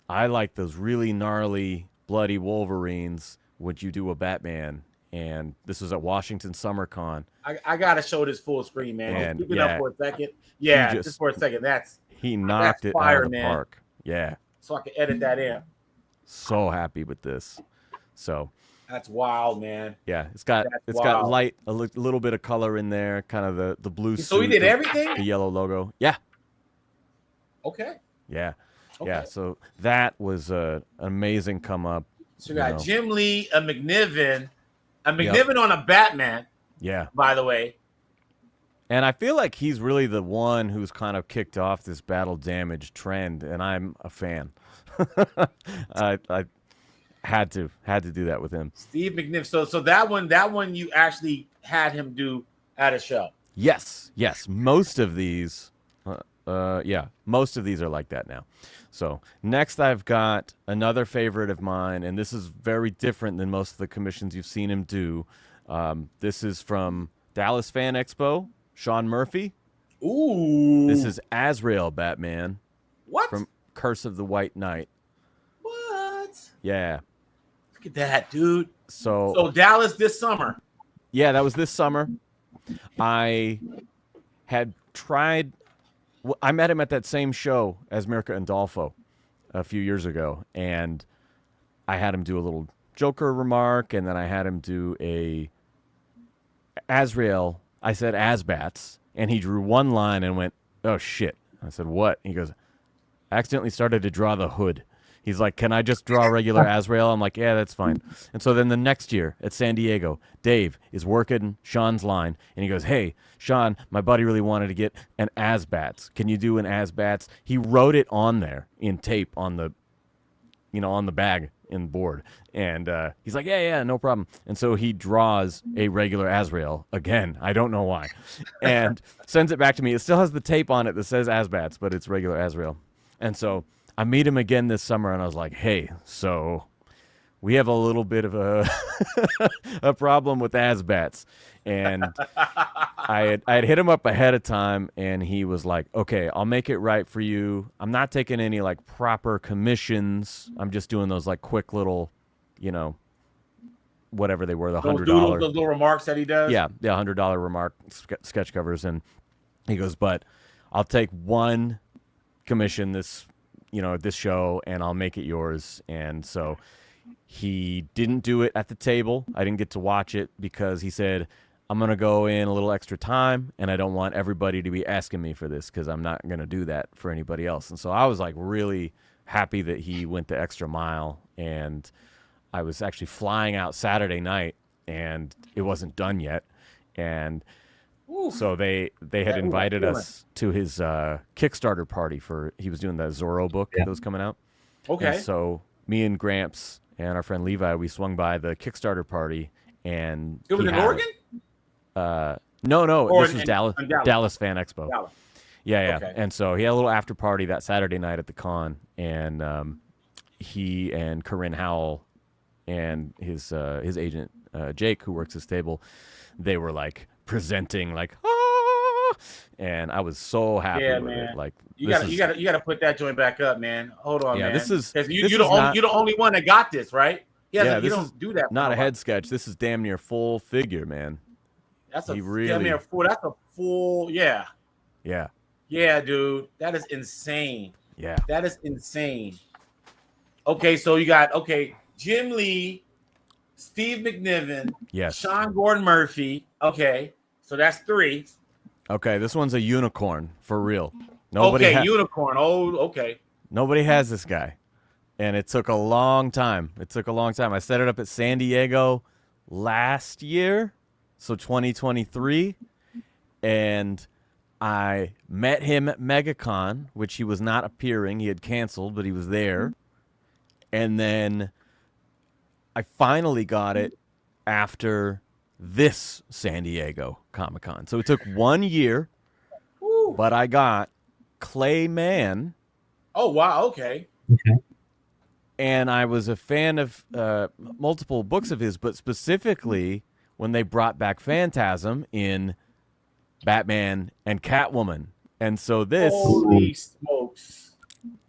I like those really gnarly, bloody Wolverines. Would you do a Batman? And this was at Washington Summer Con. I gotta show this full screen, man. And, Just keep it yeah, up for a second. Yeah, just- just for a second. He knocked it fire, out of the man. park. Yeah. So I can edit that in. So happy with this. So, That's wild, man. Yeah, it's got That's got wild. light, a little bit of color in there, kind of the blue So he suit, did the everything? yellow logo. Yeah, Okay. yeah, Okay. yeah. So that was an amazing come up. So we got Jim Lee, a McNiven Yep. on a Batman, Yeah. by the way. And I feel like he's really the one who's kind of kicked off this battle damage trend, and I'm a fan. I had to do that with him. Steve McNiven. So that one you actually had him do at a show. Yes. Most of these, most of these are like that now. So next, I've got another favorite of mine, and this is very different than most of the commissions you've seen him do. This is from Dallas Fan Expo, Sean Murphy. Ooh. This is Azrael Batman. What? From Curse of the White Knight. What? Yeah. Look at that, dude. So Dallas this summer. Yeah, that was this summer. I had tried. I met him at that same show as Mirka Andolfo a few years ago, and I had him do a little Joker remark, and then I had him do a Azrael. I said Asbats, and he drew one line and went, "Oh shit!" I said, "What?" He goes, "I accidentally started to draw the hood." He's like, "Can I just draw regular Azrael?" I'm like, "Yeah, that's fine." And so then the next year at San Diego, Dave is working Sean's line, and he goes, "Hey, Sean, my buddy really wanted to get an Asbats. Can you do an Asbats?" He wrote it on there in tape on the, on the bag in board, and he's like, "Yeah, no problem." And so he draws a regular Azrael again. I don't know why, and sends it back to me. It still has the tape on it that says Asbats, but it's regular Azrael, and so. I meet him again this summer, and I was like, "Hey, so we have a little bit of a a problem with Asbats," and I had hit him up ahead of time, and he was like, "Okay, I'll make it right for you. I'm not taking any like proper commissions. I'm just doing those like quick little, whatever they were, the $100, those little remarks that he does. Yeah, $100 remark sketch covers." And he goes, "But I'll take one commission this." This show, and I'll make it yours. And so he didn't do it at the table. I didn't get to watch it because he said, "I'm going to go in a little extra time, and I don't want everybody to be asking me for this because I'm not going to do that for anybody else." And so I was like really happy that he went the extra mile. And I was actually flying out Saturday night, and it wasn't done yet. And so they had invited us to his Kickstarter party he was doing the Zorro book that was coming out. Okay. And so me and Gramps and our friend Levi, we swung by the Kickstarter party, and it was in Oregon? No, this was Dallas Fan Expo. Dallas. Yeah. Okay. And so he had a little after party that Saturday night at the con, and he and Corinne Howell and his agent Jake, who works his table, they were like presenting like, and I was so happy with it. Like you gotta put that joint back up, man. Hold on, man. This is you're the only one that got this, right? You don't do that. Not a head sketch. This is damn near full figure, man. That's damn near full. That's a full. Yeah, dude. That is insane. Yeah, that is insane. Okay, so you got Jim Lee, Steve McNiven, yes, Sean Gordon Murphy. Okay, so that's 3. Okay, this one's a unicorn for real. Unicorn. Oh, okay. Nobody has this guy, and it took a long time. I set it up at San Diego last year, so 2023, and I met him at MegaCon, which he was not appearing. He had canceled, but he was there. And then I finally got it after this San Diego Comic-Con. So it took 1 year, but I got Clay Mann. Oh, wow. Okay. And I was a fan of multiple books of his, but specifically when they brought back Phantasm in Batman and Catwoman. And so this... Holy smokes.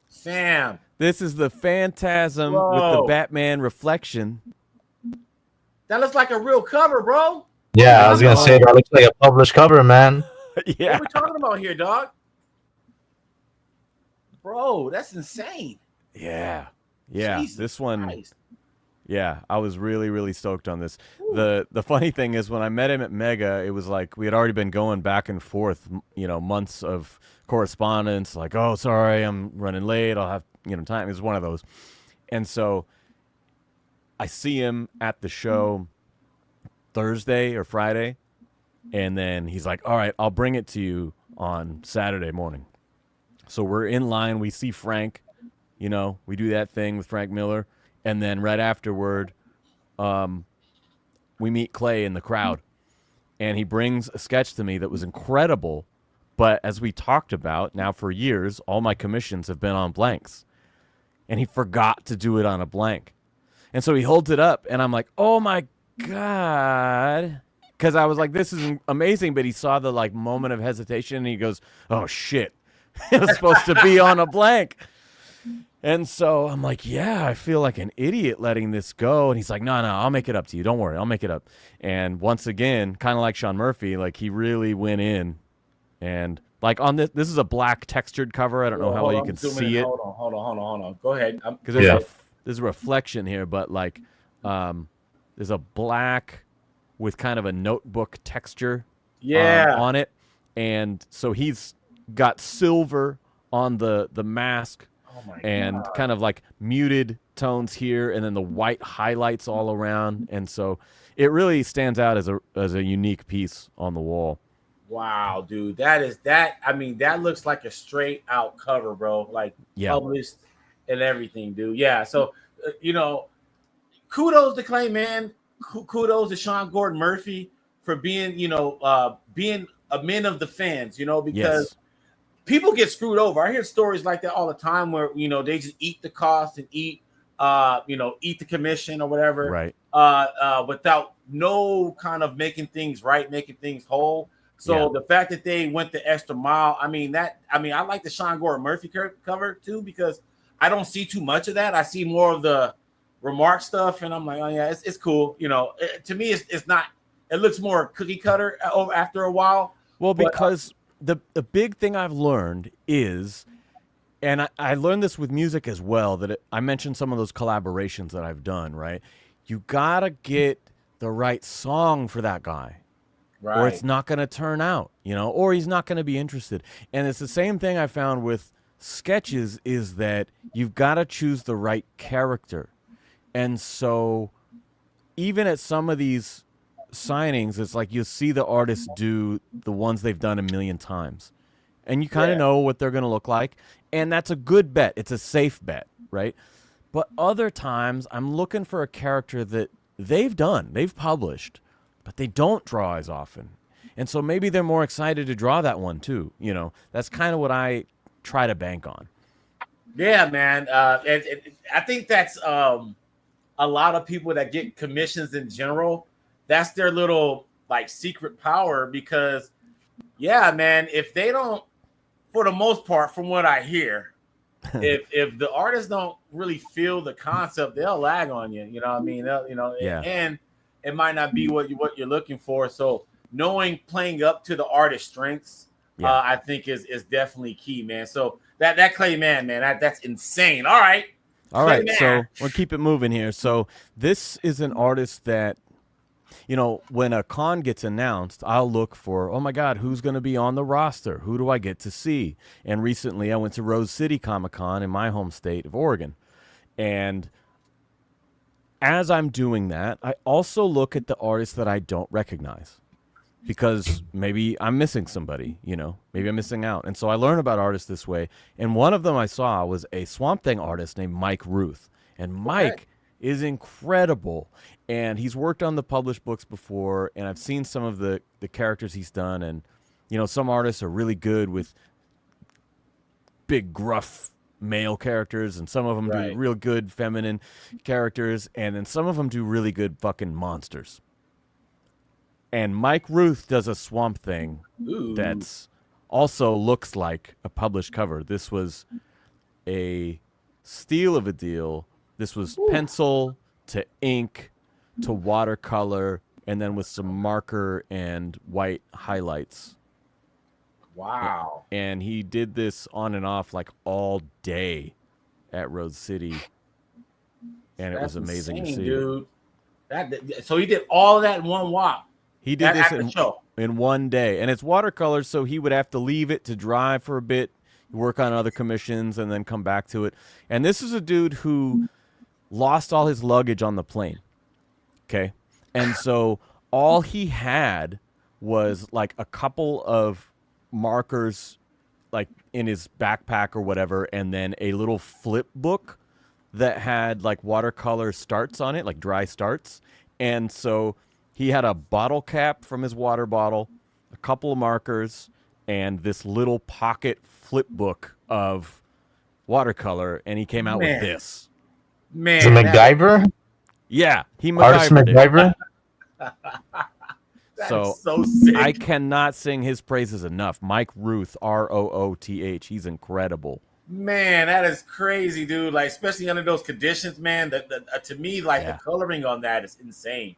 Sam. This is the Phantasm with the Batman reflection. That looks like a real cover, bro. Yeah, I was going to say that looks like a published cover, man. Yeah. What are we talking about here, dog? Bro, that's insane. Yeah. Yeah. Jesus this one. Christ. Yeah, I was really, really stoked on this. The funny thing is, when I met him at Mega, it was like we had already been going back and forth, months of correspondence. Like, oh, sorry, I'm running late. I'll have time. It was one of those, and so I see him at the show Thursday or Friday, and then he's like, all right, I'll bring it to you on Saturday morning. So we're in line. We see Frank. We do that thing with Frank Miller. And then right afterward, we meet Clay in the crowd. And he brings a sketch to me that was incredible. But as we talked about, now for years, all my commissions have been on blanks. And he forgot to do it on a blank. And so he holds it up, and I'm like, oh, my God. Because I was like, this is amazing. But he saw the moment of hesitation, and he goes, oh, shit. It was supposed to be on a blank. And so I'm like, yeah, I feel like an idiot letting this go. And he's like, no, I'll make it up to you. Don't worry, I'll make it up. And once again, kind of like Sean Murphy, he really went in. And on this is a black textured cover. I don't know how well you can see it. Hold on. Go ahead. Because there's a reflection here, but there's a black with kind of a notebook texture on it. And so he's got silver on the mask. And God. Kind of muted tones here, and then the white highlights all around, and so it really stands out as a unique piece on the wall. Wow, dude, that. I mean, that looks like a straight out cover, bro. Published and everything, dude. Yeah. So, kudos to Clay, man. Kudos to Sean Gordon Murphy for being, being a man of the fans. Because. Yes. People get screwed over. I hear stories like that all the time where, they just eat the cost and eat the commission or whatever. Right. Without no kind of making things right, making things whole. So the fact that they went the extra mile, I like the Sean Gordon Murphy cover too, because I don't see too much of that. I see more of the remark stuff, and I'm like, oh yeah, it's cool. To me, it's not. It looks more cookie cutter after a while. Well, because the big thing I've learned is, and I learned this with music as well, that I mentioned some of those collaborations that I've done, right? You got to get the right song for that guy, right? Or it's not going to turn out, or he's not going to be interested. And it's the same thing I found with sketches, is that you've got to choose the right character. And so even at some of these signings, it's you'll see the artists do the ones they've done a million times, and you kind of know what they're going to look like, and that's a good bet. It's a safe bet, right? But other times I'm looking for a character that they've published, but they don't draw as often, and so maybe they're more excited to draw that one too. That's kind of what I try to bank on. Yeah, man. I think that's a lot of people that get commissions in general. That's their little secret power, because man, if they don't, for the most part, from what I hear, if the artists don't really feel the concept, they'll lag on you. You know what I mean? And it might not be what you're looking for. So playing up to the artist's strengths, I think is definitely key, man. So that Clay man, that's insane. All right. So we'll keep it moving here. So this is an artist that, when a con gets announced, I'll look for, oh my God, who's going to be on the roster? Who do I get to see? And recently I went to Rose City Comic-Con in my home state of Oregon. And as I'm doing that, I also look at the artists that I don't recognize, because maybe I'm missing somebody, maybe I'm missing out. And so I learn about artists this way. And one of them I saw was a Swamp Thing artist named Mike Ruth. And Mike is incredible, and he's worked on the published books before, and I've seen some of the characters he's done, and some artists are really good with big gruff male characters, and some of them do real good feminine characters, and then some of them do really good fucking monsters. And Mike Ruth does a Swamp Thing that's also looks like a published cover. This was a steal of a deal. This was pencil to ink to watercolor, and then with some marker and white highlights. Wow. And he did this on and off all day at Rose City. and it was amazing insane, to see. dude. So he did all of that in one walk. He did this show. in one day, and it's watercolors, so he would have to leave it to dry for a bit, work on other commissions, and then come back to it. And this is a dude who lost all his luggage on the plane. Okay, and so all he had was like a couple of markers, like in his backpack or whatever, and then a little flip book that had like watercolor starts on it, like dry starts. And so he had a bottle cap from his water bottle, a couple of markers, and this little pocket flip book of watercolor, and he came out with this. Man, is it MacGyver? Yeah, he Artist MacGyver. So sick. I cannot sing his praises enough. Mike Ruth, Rooth, he's incredible. Man, that is crazy, dude. Like, especially under those conditions, man. To me, like the coloring on that is insane.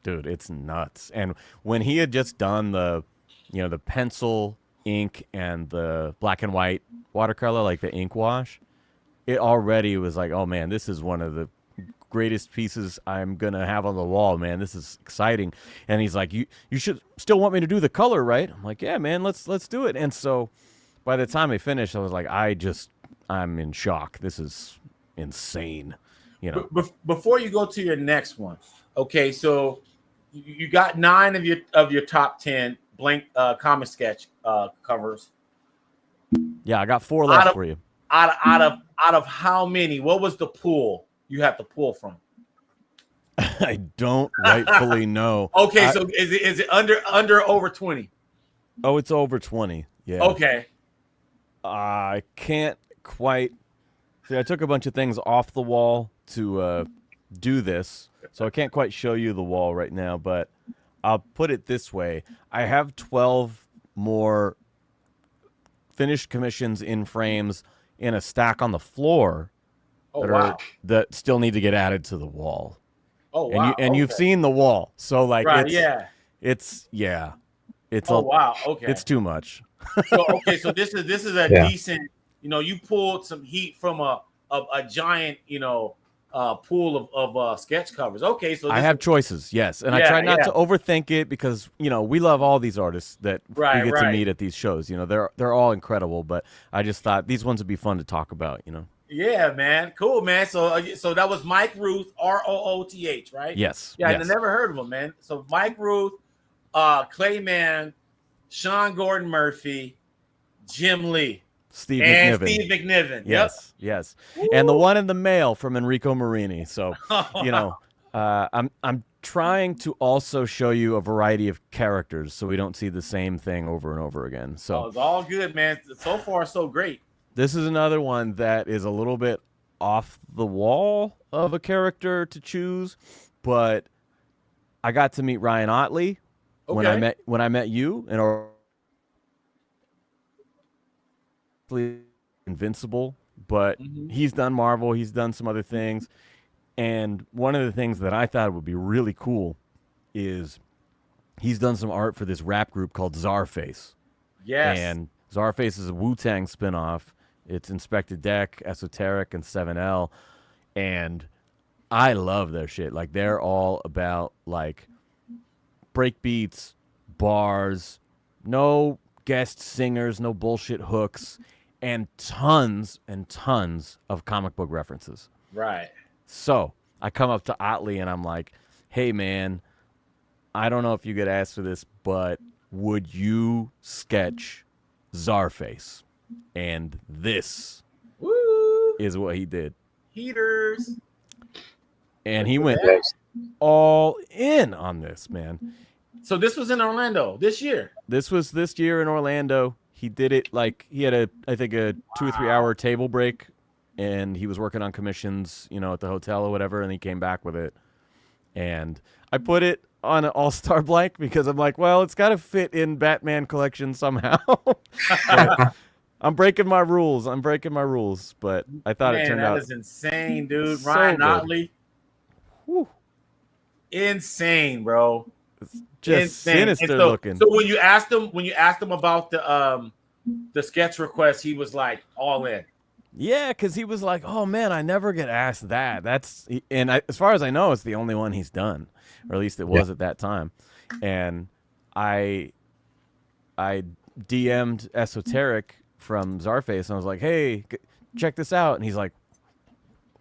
Dude, it's nuts. And when he had just done the pencil, ink, and the black and white watercolor, like the ink wash, it already was like, oh man, this is one of the greatest pieces I'm gonna have on the wall, man. This is exciting. And he's like, you should still want me to do the color, right? I'm like, yeah, man, let's do it. And so by the time I finished, I was like, I'm in shock. This is insane. Before you go to your next one, okay, so you got 9 of your top 10 blank comic sketch covers. Yeah, I got 4 left for you. Out of how many? What was the pool you have to pull from? I don't rightfully know. Okay, so is it under over 20? Oh, it's over 20. Yeah. Okay. I can't quite see. I took a bunch of things off the wall to do this, so I can't quite show you the wall right now. But I'll put it this way: I have 12 more finished commissions in frames in a stack on the floor that still need to get added to the wall. Oh, wow. And you've seen the wall. So like it's oh, wow. Okay. It's too much. So this is a decent, you pulled some heat from a giant, pool of sketch covers. Okay, so I have choices, yes, and I try not to overthink it because we love all these artists that we get to meet at these shows. They're all incredible, but I just thought these ones would be fun to talk about. Yeah, man, cool, man. So that was Mike Ruth, Rooth, right? Yes. Yeah, yes. I never heard of him, man. So Mike Ruth, Clayman, Sean Gordon Murphy, Jim Lee. Steve McNiven. Yes, yep. Yes. Woo! And the one in the mail from Enrico Marini. So, I'm trying to also show you a variety of characters so we don't see the same thing over and over again. So it's all good, man. So far, so great. This is another one that is a little bit off the wall of a character to choose, but I got to meet Ryan Otley when I met you in our Invincible, but he's done Marvel, he's done some other things, and one of the things that I thought would be really cool is he's done some art for this rap group called Czarface. Yes. And Czarface is a Wu-Tang spinoff. It's Inspector Deck, Esoteric, and 7L, and I love their shit. Like, they're all about like break beats, bars, no guest singers, no bullshit hooks, and tons of comic book references. Right. So I come up to Otley and I'm like, hey man, I don't know if you get asked for this, but would you sketch Czarface? And this is what he did. Heaters. And he went all in on this, man. So this was in Orlando this year. This was this year in Orlando. He did it like he had I think a 2 or 3 hour table break, and he was working on commissions, at the hotel or whatever, and he came back with it. And I put it on an all-star blank because I'm like, well, it's got to fit in Batman collection somehow. I'm breaking my rules. But I thought it turned out. That is insane, dude. So Ryan good. Otley. Whew. Insane, bro. It's just sinister looking. So when you asked him about the sketch request, he was like all in. Yeah, because he was like, "Oh man, I never get asked that." As far as I know, it's the only one he's done, or at least it was at that time. And I DM'd Esoteric from Czarface, and I was like, "Hey, check this out." And he's like,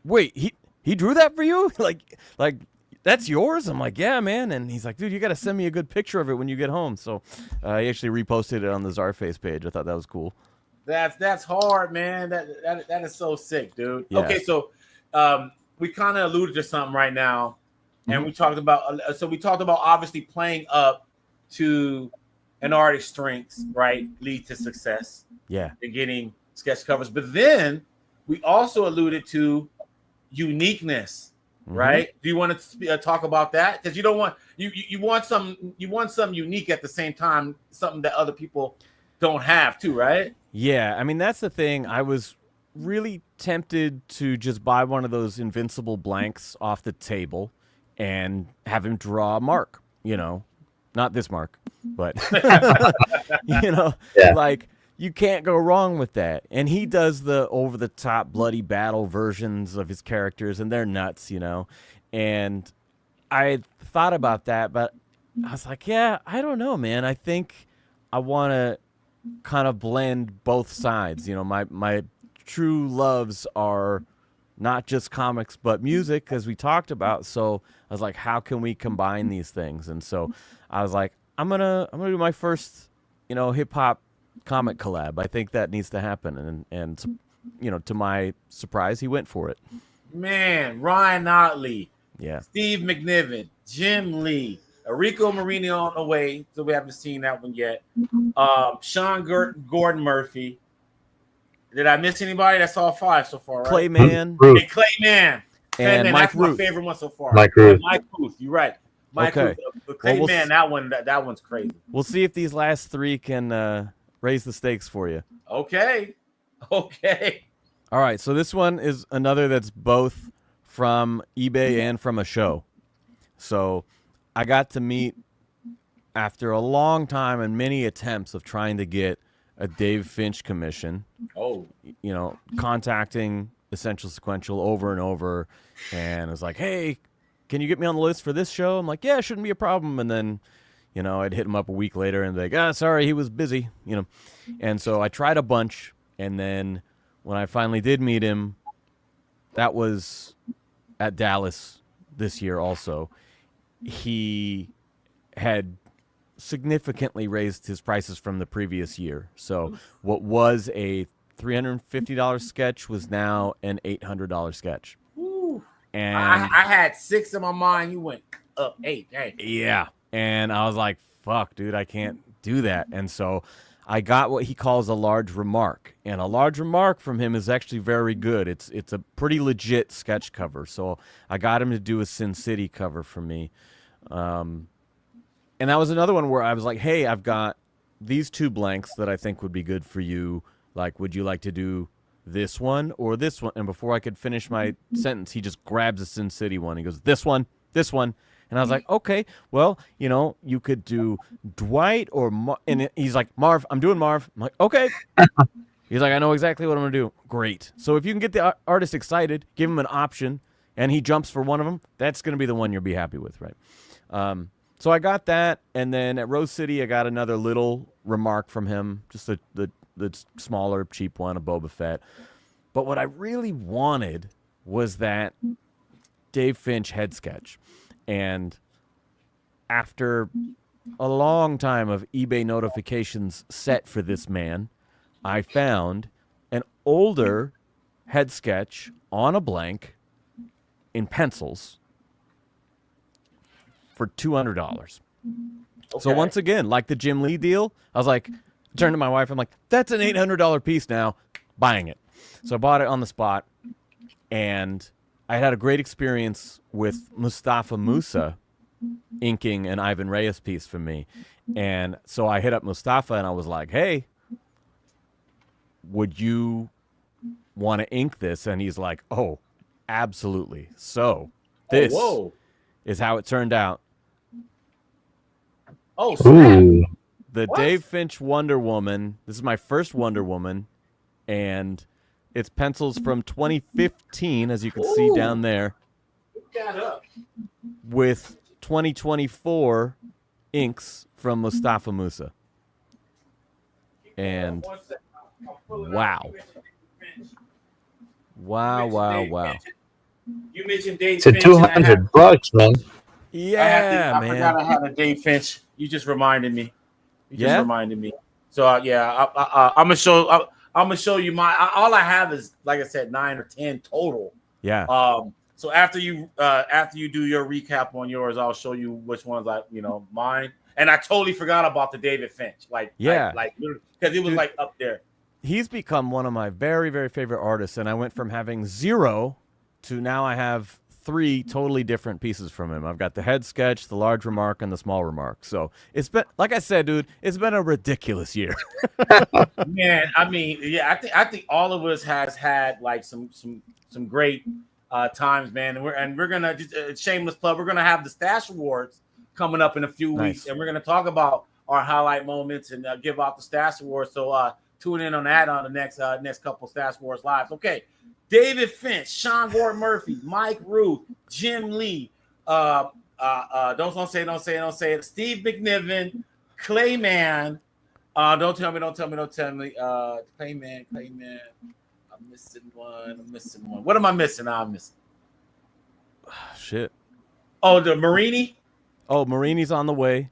"Wait, he drew that for you? like that's yours?" I'm like, "Yeah, man." And he's like, "Dude, you got to send me a good picture of it when you get home." So he actually reposted it on the Czarface page. I thought that was cool. That's hard, man. That is so sick, dude. Yeah. Okay, so we kind of alluded to something right now, and Mhm. we talked about obviously playing up to an artist's strengths, right? Lead to success. Yeah. And getting sketch covers, but then we also alluded to uniqueness, right? Do you want to talk about that? Because you don't want you want some unique at the same time, something that other people don't have too, right? Yeah, I mean, that's the thing. I was really tempted to just buy one of those invincible blanks off the table and have him draw a mark, not this mark, but like you can't go wrong with that. And he does the over the top bloody battle versions of his characters, and they're nuts, and I thought about that, but I was like, yeah, I don't know, man. I think I want to kind of blend both sides. My true loves are not just comics but music, as we talked about. So I was like, how can we combine these things? And so I was like, I'm gonna do my first hip hop comic collab. I think that needs to happen. And to my surprise, he went for it. Man, Ryan Otley, Yeah, Steve McNiven, Jim Lee, Rico Marini on the way, so we haven't seen that one yet. Sean Gordon Murphy. Did I miss anybody? That's all 5 so far, right? Clayman. And Clayman. And Mike that's Ruth. my favorite one so far. Mike Ruth. Mike Ruth. You're right. Mike Okay. Ruth. Clayman, that one's crazy. We'll see if these last 3 can raise the stakes for you. Okay. All right, so this one is another that's both from eBay and from a show. So I got to meet, after a long time and many attempts of trying to get a Dave Finch commission, contacting Essential Sequential over and over, and I was like, hey, can you get me on the list for this show? I'm like, yeah, it shouldn't be a problem. And then, I'd hit him up a week later and be like, sorry, he was busy, And so I tried a bunch, and then when I finally did meet him, that was at Dallas this year also. He had significantly raised his prices from the previous year. So what was a $350 sketch was now an $800 sketch. Ooh. And I had 6 in my mind. You went up 8. Dang. Yeah. And I was like, fuck, dude, I can't do that. And so I got what he calls a large remark. And a large remark from him is actually very good. It's a pretty legit sketch cover. So I got him to do a Sin City cover for me. And that was another one where I was like, hey, I've got these 2 blanks that I think would be good for you. Like, would you like to do this one or this one? And before I could finish my sentence, he just grabs a Sin City one. He goes, this one. And I was like, okay, well, you could do Dwight or and he's like, Marv, I'm doing Marv. I'm like, okay. He's like, I know exactly what I'm going to do. Great. So if you can get the artist excited, give him an option, and he jumps for one of them, that's going to be the one you'll be happy with, right? So I got that, and then at Rose City, I got another little remark from him, just the smaller, cheap one, a Boba Fett. But what I really wanted was that Dave Finch head sketch. And after a long time of eBay notifications set for this man, I found an older head sketch on a blank in pencils for $200. Okay. So once again, like the Jim Lee deal, I was like, turned to my wife, I'm like, that's an $800 piece now, buying it. So I bought it on the spot, and I had a great experience with Mustafa Musa inking an Ivan Reyes piece for me. And so I hit up Mustafa, and I was like, hey, would you want to ink this? And he's like, oh, absolutely. So this is how it turned out. Oh, snap. The Dave Finch Wonder Woman. This is my first Wonder Woman, and It's pencils from 2015, as you can see down there, Look that up. with 2024 inks from Mustafa Musa. And wow. Wow. You mentioned Dave It's a Finch. and I had- $200, man. Yeah, I man. forgot I had a Dave Finch. You just reminded me. So I'm gonna show you my. All I have is, like I said, 9 or 10 total. Yeah. So after you do your recap on yours, I'll show you which ones mine. And I totally forgot about the David Finch. Because it was like up there. He's become one of my very, very favorite artists, and I went from having 0 to now I have 3 totally different pieces from him. I've got the head sketch, the large remark, and the small remark. So it's been, like I said, dude, it's been a ridiculous year. Man, I mean, yeah, I think all of us has had like some great times, man. And we're gonna just shameless plug. We're gonna have the Stash Awards coming up in a few weeks, and we're gonna talk about our highlight moments and give out the Stash Awards. So tune in on that on the next couple Stash Awards lives. Okay. David Finch, Sean Gordon Murphy, Mike Ruth, Jim Lee, don't say it. Steve McNiven, Clayman. Don't tell me. Clayman. I'm missing one. What am I missing? I'm missing. Shit. Oh, the Marini. Oh, Marini's on the way.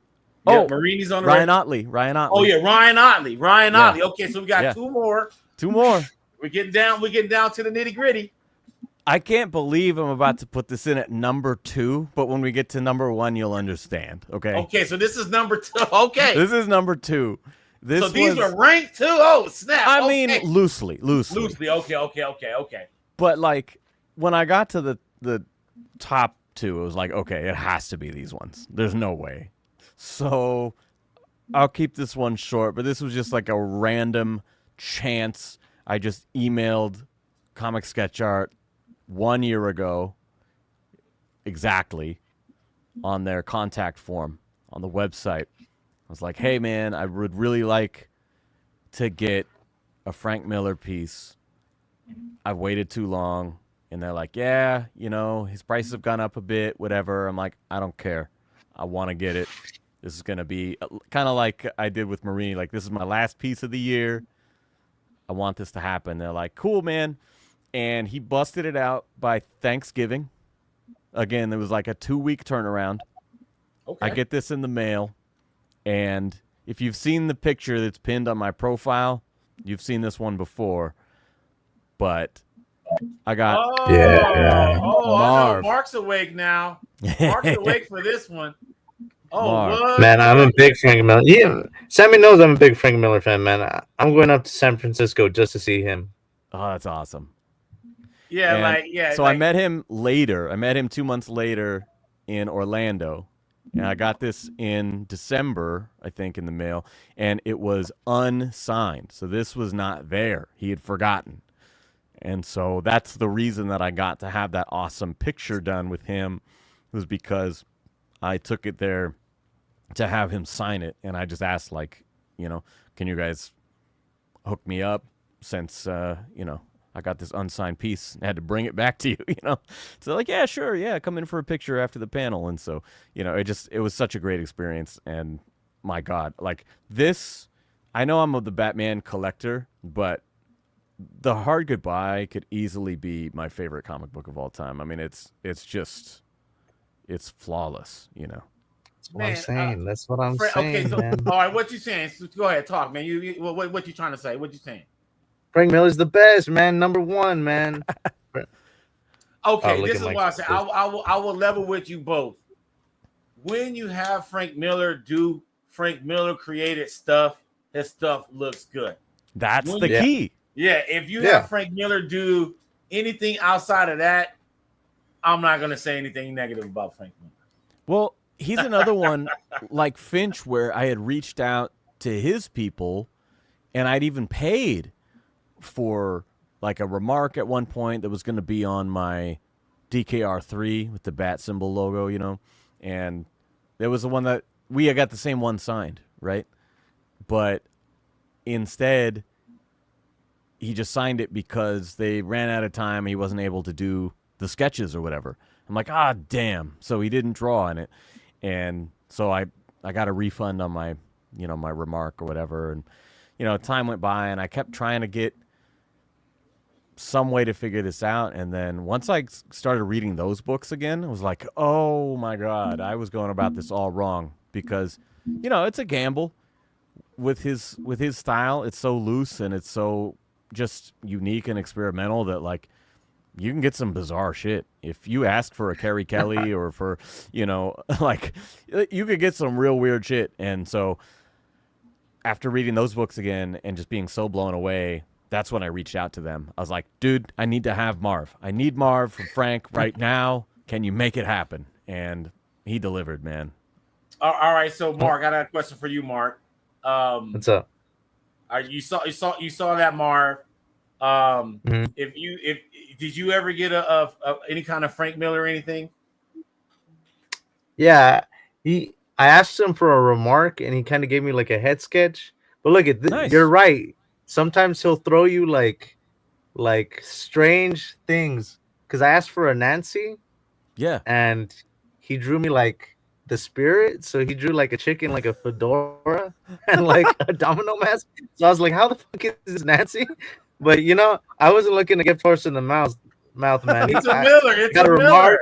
Yeah, Marini's on the Ryan way. Otley. Oh yeah, Ryan Otley. Okay, so we got 2 more. 2 more. We're getting down to the nitty gritty. I can't believe I'm about to put this in at number 2, but when we get to number 1, you'll understand. Okay. Okay, so this is number 2. Okay. This is number 2. So these are ranked too? Oh, snap. I mean, loosely. Okay. But like when I got to the top 2, it was like, okay, it has to be these ones. There's no way. So I'll keep this one short, but this was just like a random chance. I just emailed Comic Sketch Art 1 year ago, exactly, on their contact form on the website. I was like, hey, man, I would really like to get a Frank Miller piece. I've waited too long. And they're like, yeah, his prices have gone up a bit, whatever. I'm like, I don't care. I want to get it. This is going to be kind of like I did with Marini. Like, this is my last piece of the year. I want this to happen. They're like, cool, man. And he busted it out by Thanksgiving. Again, there was like a 2-week turnaround. Okay. I get this in the mail. And if you've seen the picture that's pinned on my profile, you've seen this one before. But I got... Marv. Mark's awake now. Mark's awake for this one. Oh, man, I'm a big Frank Miller. Yeah, Sammy knows I'm a big Frank Miller fan, man. I'm going up to San Francisco just to see him. Oh, that's awesome. Yeah, So I met him later. I met him 2 months later in Orlando. And I got this in December, I think, in the mail. And it was unsigned. So this was not there. He had forgotten. And so that's the reason that I got to have that awesome picture done with him, was because I took it there to have him sign it. And I just asked, like, can you guys hook me up since, I got this unsigned piece and had to bring it back to you, So like, yeah, sure. Yeah. Come in for a picture after the panel. And so, it was such a great experience. And my God, like this, I know I'm of the Batman collector, but The Hard Goodbye could easily be my favorite comic book of all time. I mean, it's flawless, That's what I'm saying. Okay, so, man. all right, what you saying? So go ahead, talk, man. What you trying to say? What you saying? Frank Miller's the best, man. Number 1, man. Okay, this is what I say. I will level with you both. When you have Frank Miller do Frank Miller created stuff, his stuff looks good. That's the key. Yeah, if you have Frank Miller do anything outside of that, I'm not gonna say anything negative about Frank Miller. Well, he's another one like Finch, where I had reached out to his people, and I'd even paid for like a remark at one point that was going to be on my DKR3 with the bat symbol logo, and there was the one that we got the same one signed, right? But instead, he just signed it because they ran out of time. He wasn't able to do the sketches or whatever. I'm like, damn. So he didn't draw on it. And so I got a refund on my, my remark or whatever. And, time went by and I kept trying to get some way to figure this out. And then once I started reading those books again, I was like, oh my God, I was going about this all wrong because, it's a gamble with his style. It's so loose and it's so just unique and experimental that like, you can get some bizarre shit. If you ask for a Carrie Kelly or for, like you could get some real weird shit. And so after reading those books again and just being so blown away, that's when I reached out to them. I was like, dude, I need to have Marv. I need Marv from Frank right now. Can you make it happen? And he delivered, man. All right. So Mark, I got a question for you, Mark. What's up? You saw that, Marv. If did you ever get a any kind of Frank Miller or anything? Yeah, I asked him for a remark, and he kind of gave me like a head sketch. But look at this. Nice. You're right. Sometimes he'll throw you like strange things. Because I asked for a Nancy. Yeah. And he drew me like the spirit. So he drew like a chicken, like a fedora, and like a domino mask. So I was like, how the fuck is this Nancy? But I wasn't looking to give horse in the mouth, man. It's a Miller. It's a Miller.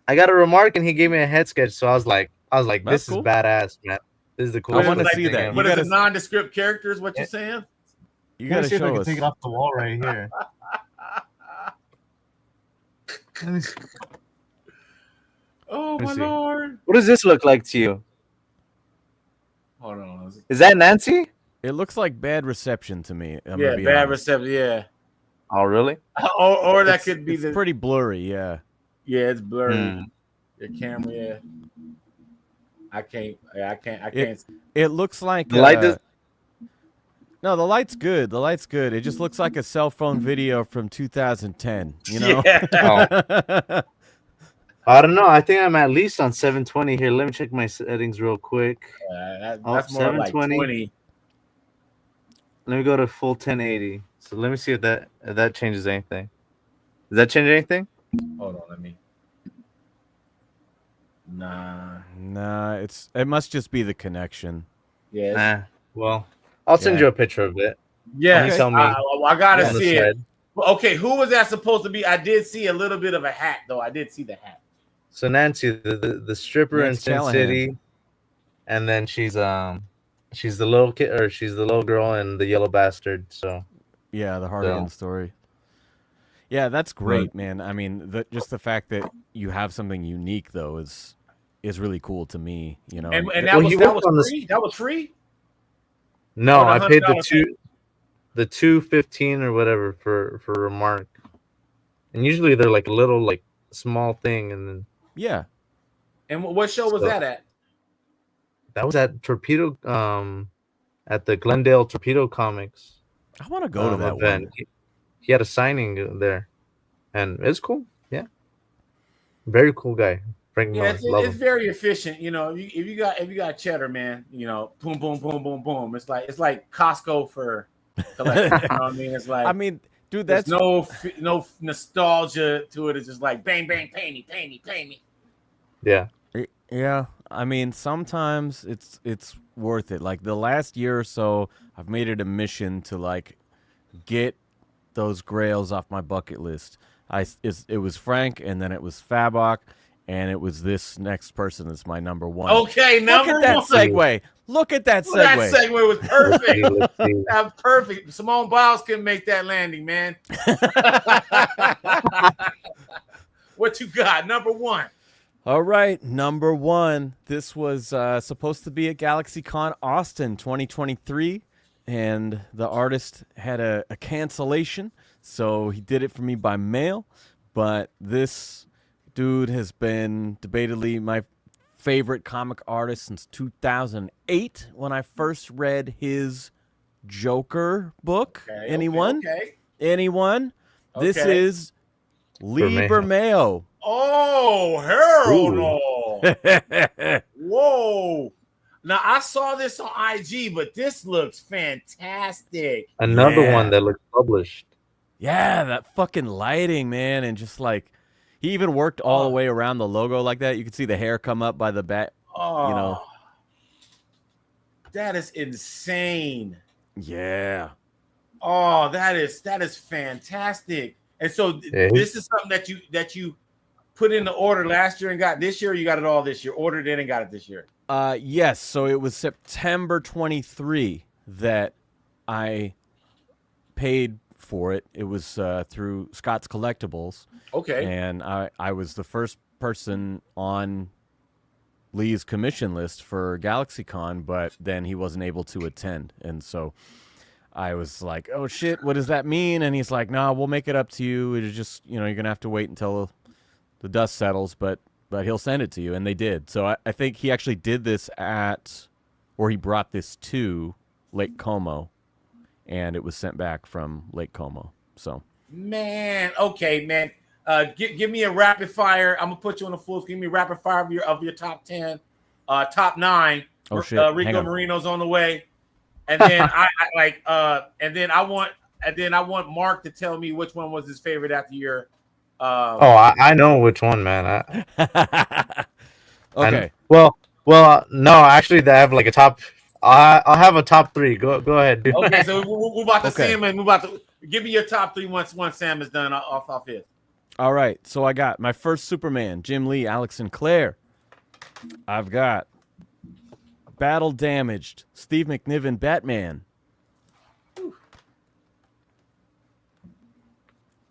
I got a remark, and he gave me a head sketch. So I was like, this cool. is badass, man. This is the coolest. I want to thing see that. ever. What is a nondescript character? Is what you're saying? You got to see if I show can us. take it off the wall right here. Let me see. Oh Let me my see. Lord! What does this look like to you? Hold on. Is that Nancy? It looks like bad reception to me. I'm Yeah, gonna be bad honest. reception. Yeah. Oh, really? Or that could be It's pretty blurry. Yeah. Yeah, it's blurry. Your camera. Yeah. I can't. It looks like The light does- No, the light's good. The light's good. It just looks like a cell phone video from 2010. You know? Yeah. I don't know. I think I'm at least on 720 here. Let me check my settings real quick. That's more like 20. Let me go to full 1080. So let me see if that changes anything. Does that change anything? Hold on, let me. Nah. It must just be the connection. Yeah. Well, I'll send you a picture of it. Yeah. Tell me. I gotta on the see it. side. Okay, who was that supposed to be? I did see a little bit of a hat, though. I did see the hat. So Nancy, the stripper in Nancy Sin Callahan. City, and then she's the little kid, or she's the little girl in the Yellow Bastard. So Yeah, the Hardigan story. Yeah, that's great, man. I mean, just the fact that you have something unique though is really cool to me. You know, And that was free. That was free. No, Or the I paid $100 the $2.15 or whatever for remark, and usually they're like a little like small thing, and then yeah. And what show was that at? that was at Torpedo, at the Glendale Torpedo Comics. I want to go to that event. one. He had a signing there, and it's cool. Yeah, very cool guy. Frank Miller, love it's him. very efficient. You know, if you got cheddar, man, you know, boom, boom, boom, boom, boom. It's like Costco for collectors. You know what I mean? It's like, I mean, dude, there's that's no nostalgia to it. It's just like bang, bang, pay me. Yeah. Yeah, I mean, sometimes it's worth it. Like the last year or so, I've made it a mission to like get those grails off my bucket list. It was Frank, and then it was Fabok, and it was this next person that's my number one. Okay, Look at that segue. Look at that segue. That segue was perfect. Let's see. That's perfect. Simone Biles couldn't make that landing, man. What you got? Number one. All right, number one. This was supposed to be at GalaxyCon Austin 2023, and the artist had a cancellation, so he did it for me by mail. But this dude has been debatably my favorite comic artist since 2008 when I first read his Joker book. Okay, Anyone? Okay. Anyone? This Okay. is Lee Bermejo. Oh, hell no. Whoa. Now I saw this on IG, but this looks fantastic. Another Yeah. one that looks published. Yeah, that fucking lighting, man, and just like he even worked all the way around the logo like that. You could see the hair come up by the back. Oh, that is insane. Yeah. Oh, that is fantastic. And so this is something that you put in the order last year and got this year. Or you got it all this year. Ordered it and got it this year. Yes. So it was September 23 that I paid for it. It was through Scott's Collectibles. Okay. And I was the first person on Lee's commission list for GalaxyCon, but then he wasn't able to attend. And so I was like, oh shit, what does that mean? And he's like, no, we'll make it up to you. It's just, you're going to have to wait until the dust settles, but he'll send it to you. And they did. So I think he actually did this he brought this to Lake Como, and it was sent back from Lake Como. So, man, okay, man. Give me a rapid fire. I'm gonna put you on the full. Give me a rapid fire of your top 10, top 9. Oh shit, Rico Marino's on the way, and then I want Mark to tell me which one was his favorite after your. I know which one, man. Okay. Well, no, actually, they have like a top. I'll have a top 3. Go ahead, dude. Okay, so we're about to see him, and we're about to give me your top 3 once Sam is done off his. All right, so I got my first Superman, Jim Lee, Alex Sinclair. I've got Battle Damaged, Steve McNiven, Batman.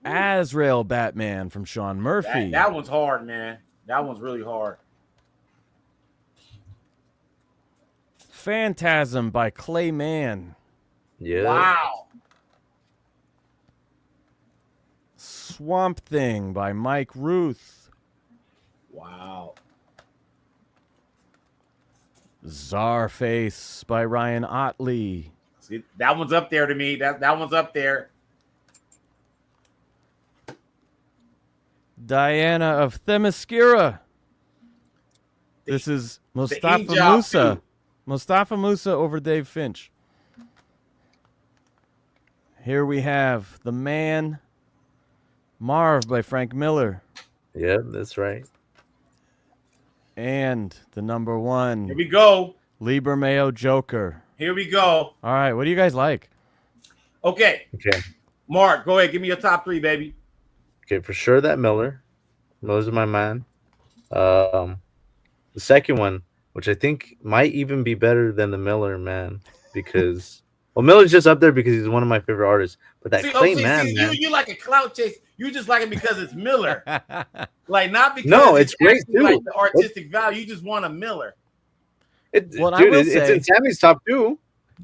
Azrael Batman from Sean Murphy. That one's hard, man. That one's really hard. Phantasm by Clay Mann. Yeah. Wow. Swamp Thing by Mike Ruth. Wow. Czarface by Ryan Otley. See, that one's up there to me. That one's up there. Diana of Themyscira. This is Mustafa Musa. Mustafa Musa over Dave Finch. Here we have The Man, Marv by Frank Miller. Yeah, that's right. And the number 1. Here we go. Lee Bermeo Joker. Here we go. All right, what do you guys like? Okay. Mark, go ahead. Give me your top 3, baby. Okay, for sure that Miller. Miller's my man. The second one, which I think might even be better than the Miller, man, because Miller's just up there because he's one of my favorite artists. But that Clay Mann, man, you like a clout chase. You just like it because it's Miller, like not because it's great too. Like the artistic value. You just want a Miller. It's in Sammy's top 2.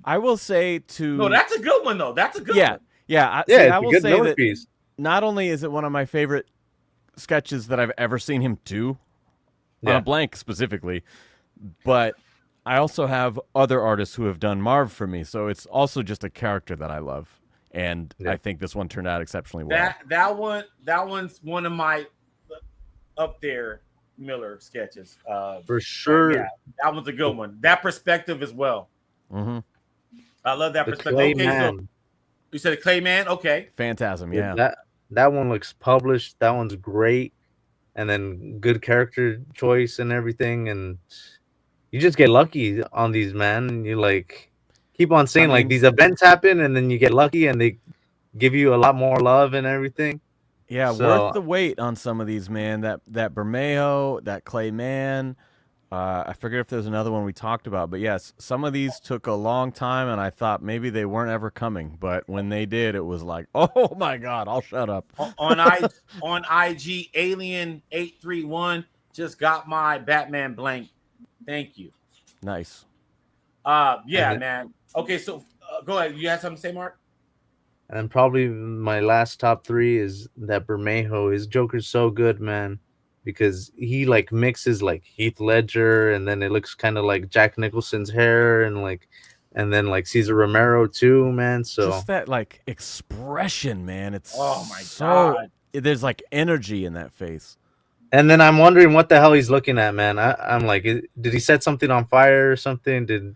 I will say No, that's a good one though. That's a good one. Yeah. It's I a will good say Miller that piece. not only is it one of my favorite sketches that I've ever seen him do, on a blank specifically, but I also have other artists who have done Marv for me, so it's also just a character that I love, and I think this one turned out exceptionally well. That one's one of my up there Miller sketches. For sure. Yeah, that one's a good one. That perspective as well. Mm-hmm. I love that perspective. Clay Okay, Man. so you said a Clay Man? Okay. Phantasm, yeah. That one looks published. That one's great. And then good character choice and everything. And you just get lucky on these, man. And you like keep on saying like these events happen and then you get lucky and they give you a lot more love and everything. Yeah, worth the wait on some of these, man. That Bermejo, that Clay Mann. I forget if there's another one we talked about, but yes, some of these took a long time, and I thought maybe they weren't ever coming. But when they did, it was like, oh my God, I'll shut up. On IG, Alien831 just got my Batman blank. Thank you. Nice. Man. Okay, so go ahead. You had something to say, Mark? And probably my last top 3 is that Bermejo. His Joker's so good, man. Because he like mixes like Heath Ledger and then it looks kind of like Jack Nicholson's hair and then like Cesar Romero too, man. So just that like expression, man. It's God. There's like energy in that face. And then I'm wondering what the hell he's looking at, man. I'm like, did he set something on fire or something?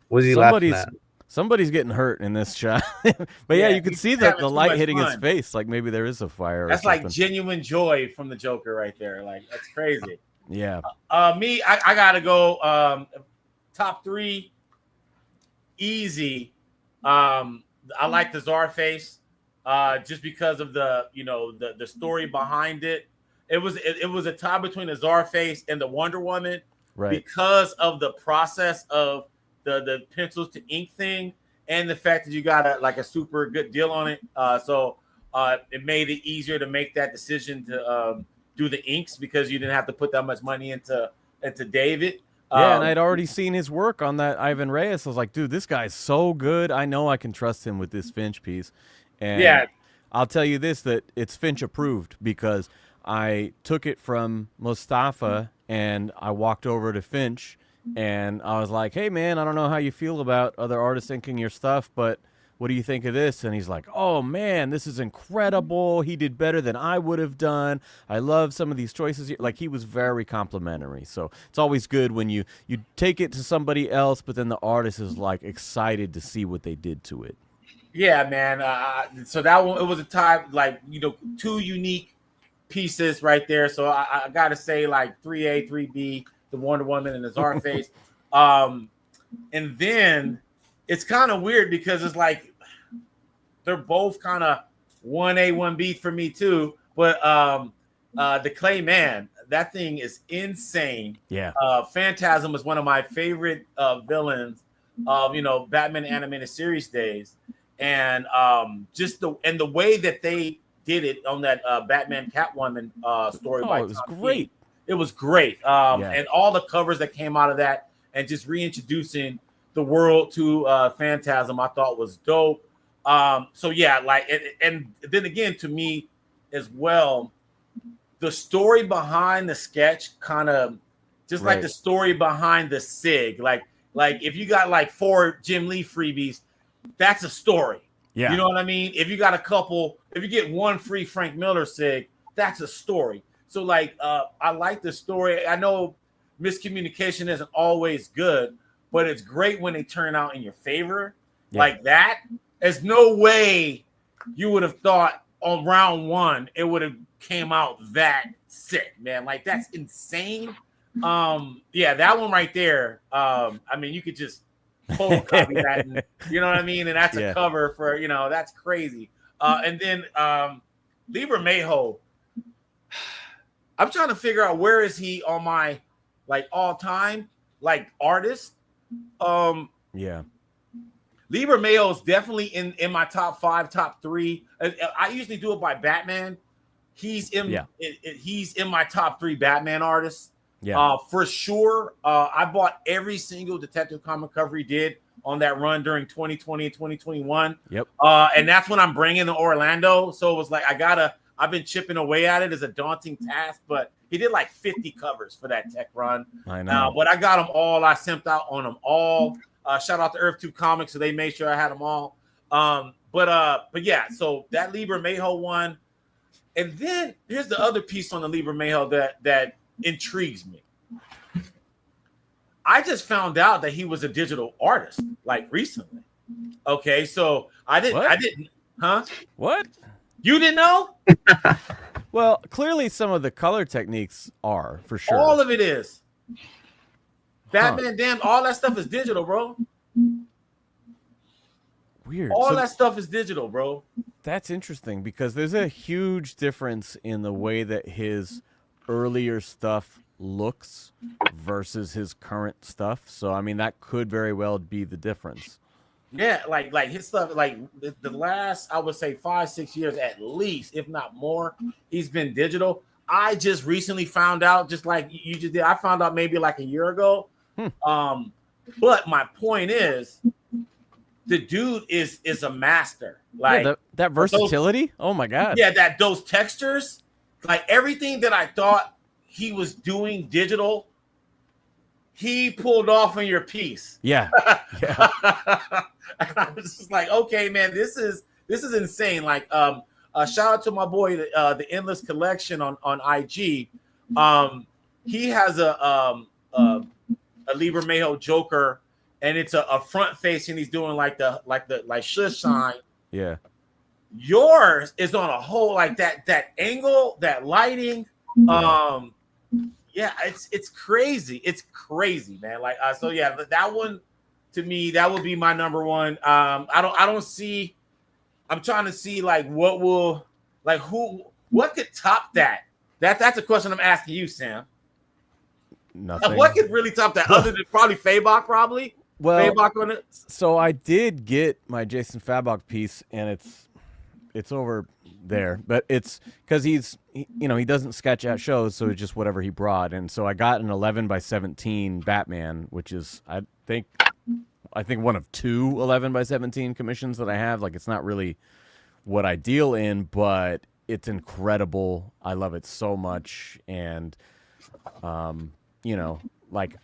Was he laughing Somebody's at? somebody's getting hurt in this shot. But yeah, Yeah, you can he's see just having the too light much hitting his fun. face. Like maybe there is a fire or That's like something. genuine joy from the Joker right there. Like that's crazy. Yeah. I gotta go. Top three, easy. I like the Czar face, just because of the story behind it. It was a tie between the Czar face and the Wonder Woman Right. because of the process of the pencils to ink thing and the fact that you got a super good deal on it. So it made it easier to make that decision to do the inks because you didn't have to put that much money into David. Yeah, and I'd already seen his work on that Ivan Reyes. I was like, dude, this guy's so good. I know I can trust him with this Finch piece. And Yeah. I'll tell you this, that it's Finch approved because I took it from Mustafa and I walked over to Finch and I was like, hey, man, I don't know how you feel about other artists inking your stuff, but what do you think of this? And he's like, oh, man, this is incredible. He did better than I would have done. I love some of these choices. Like, he was very complimentary. So it's always good when you take it to somebody else, but then the artist is, like, excited to see what they did to it. Yeah, man. So that one, it was a tie, like, two unique pieces right there. So I got to say, like, 3A, 3B, the Wonder Woman and the Czar face. And then it's kind of weird because it's like they're both kind of 1A, 1B for me too. But the Clay Man, that thing is insane. Yeah. Phantasm is one of my favorite villains of Batman animated series days, and just the way that they did it on that Batman Catwoman story. Oh, by it was Tom great. King. It was great. And all the covers that came out of that, and just reintroducing the world to Phantasm, I thought was dope. So yeah, like, and then again, to me as well, the story behind the sketch kind of just like the story behind the SIG. Like if you got like 4 Jim Lee freebies, that's a story. Yeah. You know what I mean? If you got a couple, if you get 1 free Frank Miller SIG, that's a story. So like, I like the story. I know miscommunication isn't always good, but it's great when they turn out in your favor. Yeah. Like that. There's no way you would have thought on round 1 it would have came out that sick, man. Like that's insane. Yeah, that one right there. I mean, you could just photocopy that, and, you know what I mean? And that's a cover for, that's crazy. And then Libra Mayho. I'm trying to figure out where is he on my like all time like artist. Yeah. Libra Mayo is definitely in my top 5, top 3. I usually do it by Batman. He's in he's in my top 3 Batman artists. Yeah. For sure. I bought every single Detective comic cover he did on that run during 2020 and 2021. Yep. And that's when I'm bringing the Orlando. So it was like I've been chipping away at it. It's a daunting task, but he did like 50 covers for that tech run. I know. But I got them all. I simped out on them all. Shout out to Earth 2 Comics, so they made sure I had them all. But yeah, so that Libra Mayho one. And then here's the other piece on the Libra Mayho that intrigues me. I just found out that he was a digital artist like recently. Okay, so I didn't, huh? What? You didn't know? Well, clearly some of the color techniques are, for sure. All of it is. Batman, damn, all that stuff is digital, bro. Weird. All that stuff is digital, bro. That's interesting because there's a huge difference in the way that his earlier stuff looks versus his current stuff. So, I mean, that could very well be the difference. Yeah, like his stuff, like the last, I would say 5-6 years at least, if not more, he's been digital. I just recently found out, just like you just did. I found out maybe like a year ago. But my point is, the dude is a master. Like that versatility. Oh my god. Yeah, those textures, like everything that I thought he was doing digital, he pulled off in your piece. Yeah. And I was just like, okay, man, this is insane. Like, shout out to my boy, the Endless Collection on IG. He has a Liber Mayo Joker, and it's a front face, and he's doing like shush sign. Yeah. Yours is on a whole like that angle, that lighting. Yeah, it's crazy. It's crazy, man. Like so yeah, that one to me, that would be my number one. I don't see. I'm trying to see like what could top that. That's a question I'm asking you, Sam. Nothing. What could really top that other than probably Fabok, probably? Well, Fabok on it. So I did get my Jason Fabok piece, and it's over there, but it's because he doesn't sketch at shows, so it's just whatever he brought. And so I got an 11x17 Batman, which is I think one of 2 11x17 commissions that I have. Like, it's not really what I deal in, but it's incredible. I love it so much, and like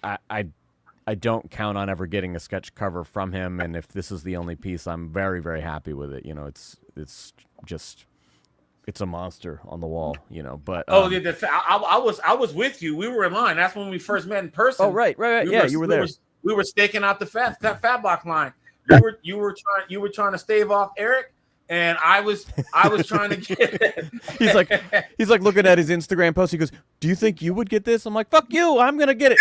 I don't count on ever getting a sketch cover from him, and if this is the only piece, I'm very, very happy with it. It's a monster on the wall, But I was with you. We were in line. That's when we first met in person. Oh, right. You were there. We were staking out the Fabok line. You were trying to stave off Eric, and I was trying to get. He's like looking at his Instagram post. He goes, "Do you think you would get this?" I'm like, "Fuck you! I'm gonna get it."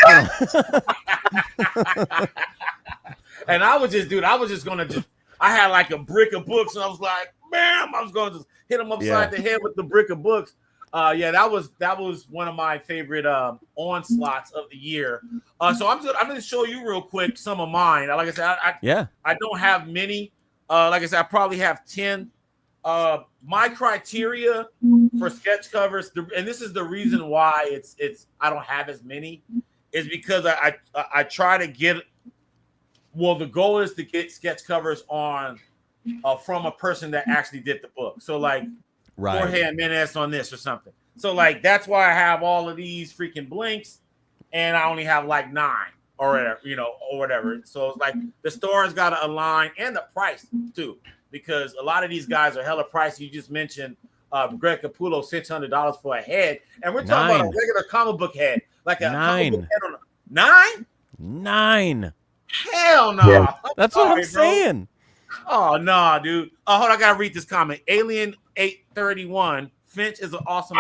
And I was just gonna I had like a brick of books, and I was like, bam! I was gonna just hit him upside the head with the brick of books. That was one of my favorite onslaughts of the year. So I'm going to show you real quick some of mine. Like I said, I don't have many. Like I said, I probably have 10. My criteria for sketch covers, and this is the reason why it's I don't have as many, is because I try to get. Well, the goal is to get sketch covers on from a person that actually did the book. So like. Right. Jorge Jimenez on this or something. So like that's why I have all of these freaking blinks, and I only have like 9 or whatever, or whatever. So it's like the stars got to align, and the price too, because a lot of these guys are hella pricey. You just mentioned Greg Capullo, $600 for a head, and we're talking about a regular comic book head, like a 9. comic book head on 9. Hell no. Yeah. That's what I'm saying. Oh no, dude. Hold on, I gotta read this comment. Alien 831. Finch is an awesome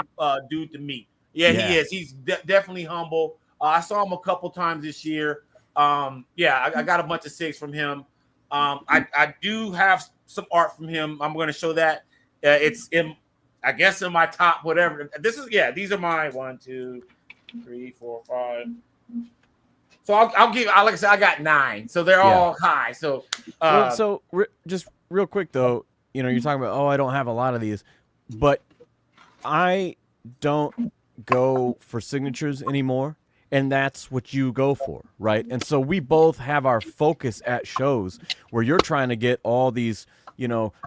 dude to meet. Yeah, he is. He's definitely humble. I saw him a couple times this year. I got a bunch of 6 from him. I do have some art from him. I'm going to show that. It's in my top whatever. These are my 1, 2, 3, 4, 5. So I'll give. Like I said, I got 9, so they're all high. So, just real quick though, you're talking about, I don't have a lot of these, but I don't go for signatures anymore, and that's what you go for, right? And so we both have our focus at shows where you're trying to get all these,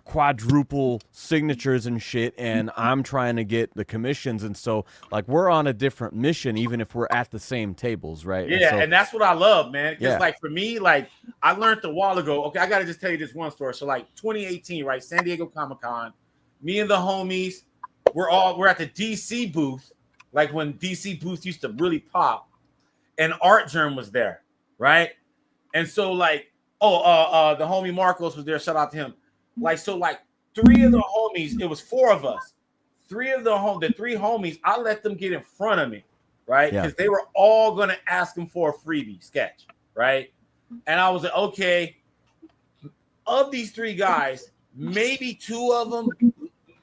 quadruple signatures and shit, and I'm trying to get the commissions, and so like we're on a different mission, even if we're at the same tables, right? Yeah, and that's what I love, man. Because like for me, like I learned a while ago. Okay, I gotta just tell you this one story. So like 2018, right? San Diego Comic-Con, me and the homies, we're at the DC booth, like when DC booth used to really pop, and Art Germ was there, right? And so like, the homie Marcos was there. Shout out to him. Like, so like 3 of the homies, it was 4 of us. 3 of the 3 homies, I let them get in front of me, right? Because they were all going to ask him for a freebie sketch, right? And I was like, okay, of these 3 guys, maybe 2 of them,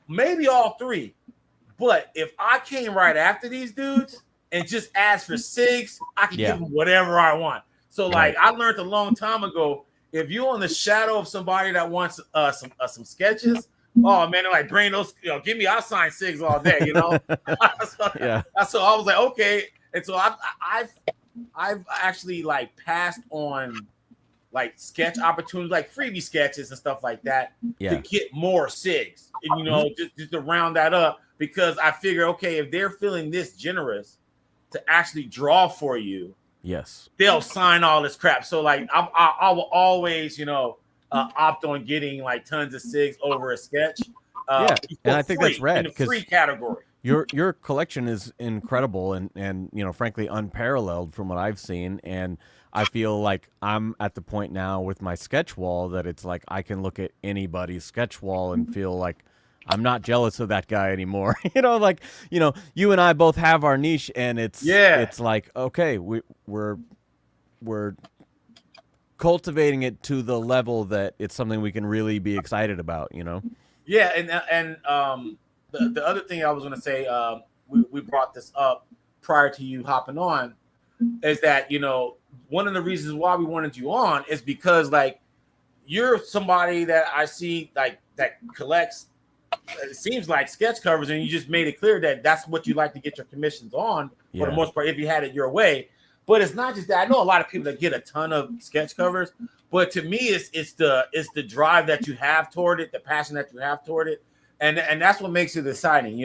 maybe all 3. But if I came right after these dudes and just asked for 6, I could give them whatever I want. So like I learned a long time ago, if you're in the shadow of somebody that wants some sketches, oh man, they're like, bring those, give me, I'll sign 6 all day, So I was like, okay. And so I've actually like passed on like sketch opportunities, like freebie sketches and stuff like that, to get more SIGs, and, just to round that up, because I figure, okay, if they're feeling this generous to actually draw for you, they'll sign all this crap. So like I will always, opt on getting like tons of SIGs over a sketch. And I think that's rad, in the free category. Your collection is incredible and frankly unparalleled from what I've seen, and I feel like I'm at the point now with my sketch wall that it's like I can look at anybody's sketch wall and feel like I'm not jealous of that guy anymore. You and I both have our niche, and it's like, okay, we're cultivating it to the level that it's something we can really be excited about. Yeah, and the other thing I was going to say, we brought this up prior to you hopping on, is that one of the reasons why we wanted you on is because like you're somebody that I see like that collects, it seems like, sketch covers, and you just made it clear that that's what you like to get your commissions on for the most part if you had it your way. But it's not just that. I know a lot of people that get a ton of sketch covers, but to me, it's the drive that you have toward it, the passion that you have toward it, and that's what makes it exciting.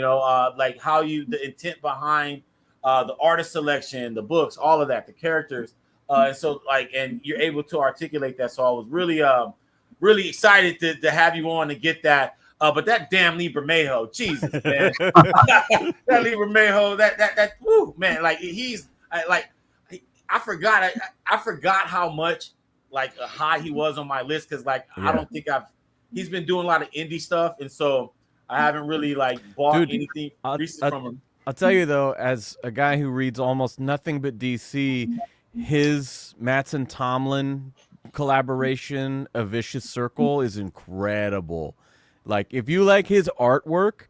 Like how the intent behind the artist selection, the books, all of that, the characters, and so like, and you're able to articulate that. So I was really excited to have you on to get that. But that damn Lee Bermejo, Jesus, man, that Lee Bermejo, that woo, man, like I forgot how much like a high he was on my list, because like I don't think he's been doing a lot of indie stuff, and so I haven't really like bought anything recent from him. I'll tell you though, as a guy who reads almost nothing but DC, his Mattson Tomlin collaboration, A Vicious Circle, is incredible. Like, if you like his artwork,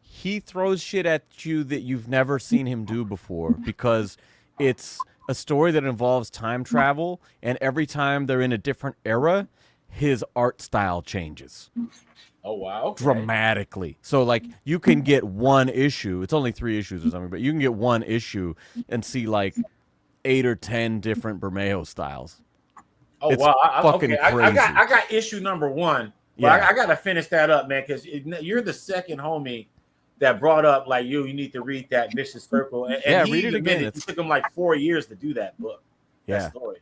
he throws shit at you that you've never seen him do before, because it's a story that involves time travel, and every time they're in a different era, his art style changes. Oh, wow. Okay. Dramatically. So, like, you can get one issue. It's only 3 issues or something, but you can get one issue and see, like, 8 or 10 different Bermejo styles. Oh, it's wow. fucking crazy. I got issue number 1. But I got to finish that up, man, because you're the second homie that brought up, like, you need to read that Vicious Circle. And read it again. It took him like 4 years to do that book, that story.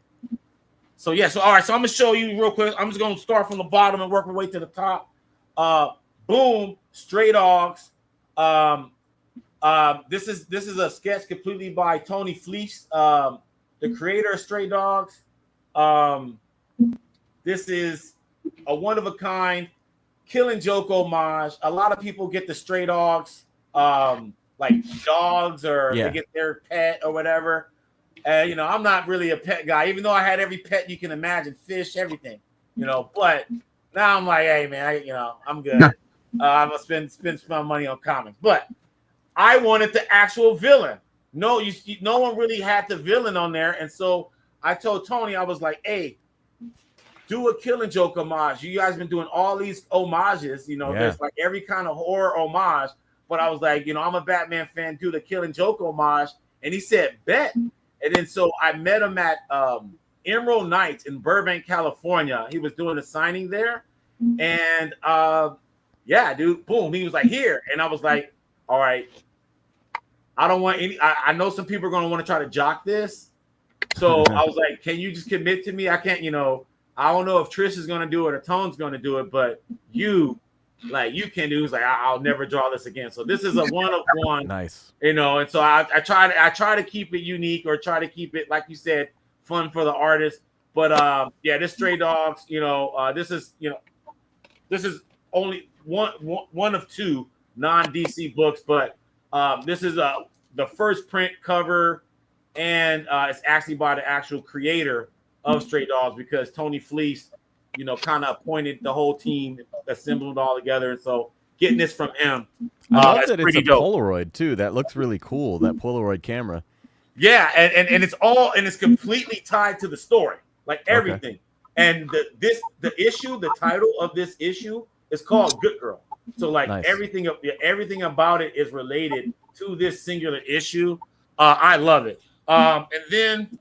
So, all right. So I'm going to show you real quick. I'm just going to start from the bottom and work my way to the top. Boom, Stray Dogs. This is a sketch completely by Tony Fleece, the creator of Stray Dogs. This is a one-of-a-kind Killing Joke homage. A lot of people get the Stray Dogs like dogs, or they get their pet or whatever. I'm not really a pet guy, even though I had every pet you can imagine, fish, everything. But now I'm like, hey man, I'm good. I'm gonna spend my money on comics. But I wanted the actual villain. No one really had the villain on there, and so I told Tony, I was like, hey, do a Killing Joke homage. You guys been doing all these homages. There's like every kind of horror homage. But I was like, I'm a Batman fan. Do the Killing Joke homage. And he said, bet. And then so I met him at Emerald Nights in Burbank, California. He was doing a signing there. And dude, boom. He was like, here. And I was like, all right. I don't want any. I know some people are going to want to try to jock this. So I was like, can you just commit to me? I can't, I don't know if Trish is going to do it or Tone's going to do it, but you can do. It's like, I'll never draw this again. So this is a one-of-one. Nice. And so I try to keep it unique, or try to keep it, like you said, fun for the artist. But this Stray Dogs, this is only one of 2 non-DC books, but this is the first print cover, and it's actually by the actual creator of Stray Dogs, because Tony Fleece, kind of appointed the whole team, assembled it all together. And so getting this from him, I love that it's a dope. Polaroid too. That looks really cool. That Polaroid camera. Yeah, and it's completely tied to the story, like everything. Okay. And the title of this issue is called Good Girl. So like everything about it is related to this singular issue. I love it. And then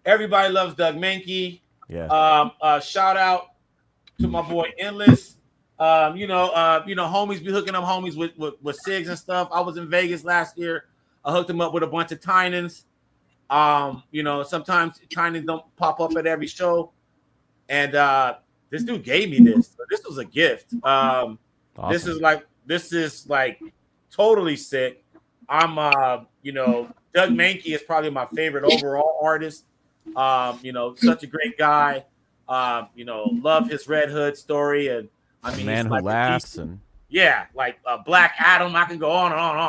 everybody loves Doug Mankey. Yeah. Shout out to my boy Endless. Homies be hooking up homies with SIGs and stuff. I was in Vegas last year. I hooked him up with a bunch of Tynans. Sometimes Tynans don't pop up at every show. And this dude gave me this. So this was a gift. Awesome. This is like totally sick. I'm Doug Mankey is probably my favorite overall artist. Such a great guy. Love his Red Hood story, and I The mean, Man he's Who like Laughs and like Black Adam. I can go on and on and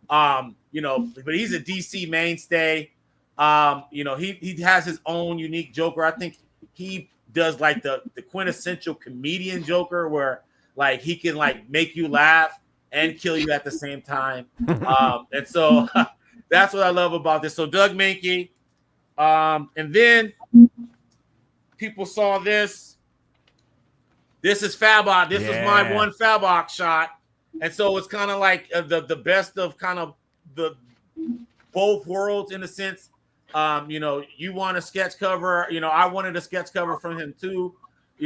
on. But he's a DC mainstay. He has his own unique Joker. I think he does like the quintessential comedian Joker, where like he can like make you laugh and kill you at the same time. And so that's what I love about this. So Doug Mankey, and then people saw this. This is Fabok. This is my one Fabok shot. And so it's kind of like the best of kind of the both worlds in a sense. You want a sketch cover. I wanted a sketch cover from him too.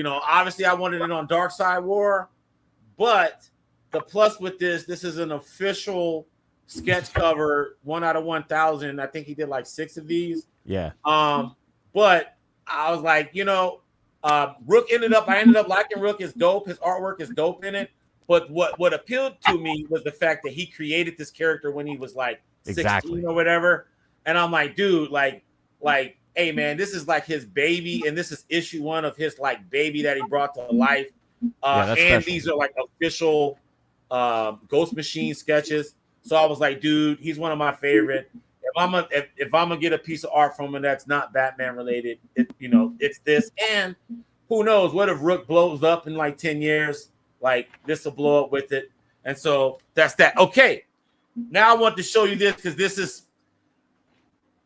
Obviously I wanted it on Dark Side War, but the plus with this is an official sketch cover, 1 out of 1,000. I think he did like 6 of these. Yeah. But I was like, Rook I ended up liking Rook. Is dope. His artwork is dope in it. But what appealed to me was the fact that he created this character when he was like 16 or whatever. And I'm like, dude, like, hey man, this is like his baby, and this is issue 1 of his like baby that he brought to life. And special. These are like official Ghost Machine sketches. So I was like, dude, he's one of my favorite. If I'm gonna get a piece of art from him that's not Batman related, it's this. And who knows? What if Rook blows up in like 10 years? Like this will blow up with it. And so that's that. Okay, now I want to show you this because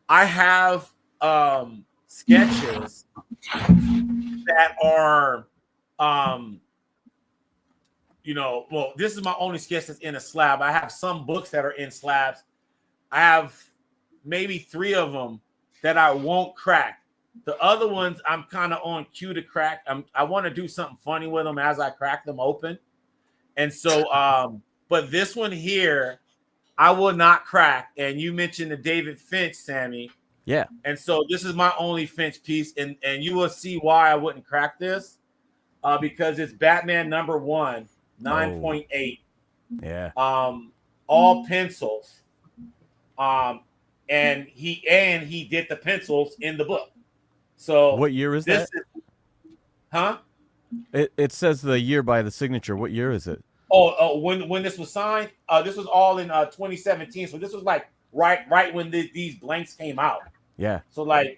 I have sketches that are this is my only sketch that's in a slab. I have some books that are in slabs. I have maybe 3 of them that I won't crack. The other ones I'm kind of on cue to crack. I want to do something funny with them as I crack them open. And so, but this one here, I will not crack. And you mentioned the David Finch, Sammy. Yeah. And so this is my only Finch piece. And you will see why I wouldn't crack this. Because it's Batman #1, 9.8. Yeah. All pencils. And he did the pencils in the book. So what year is that? It says the year by the signature. What year is it? When this was signed, this was all in 2017. So this was like right when these blanks came out. Yeah. So like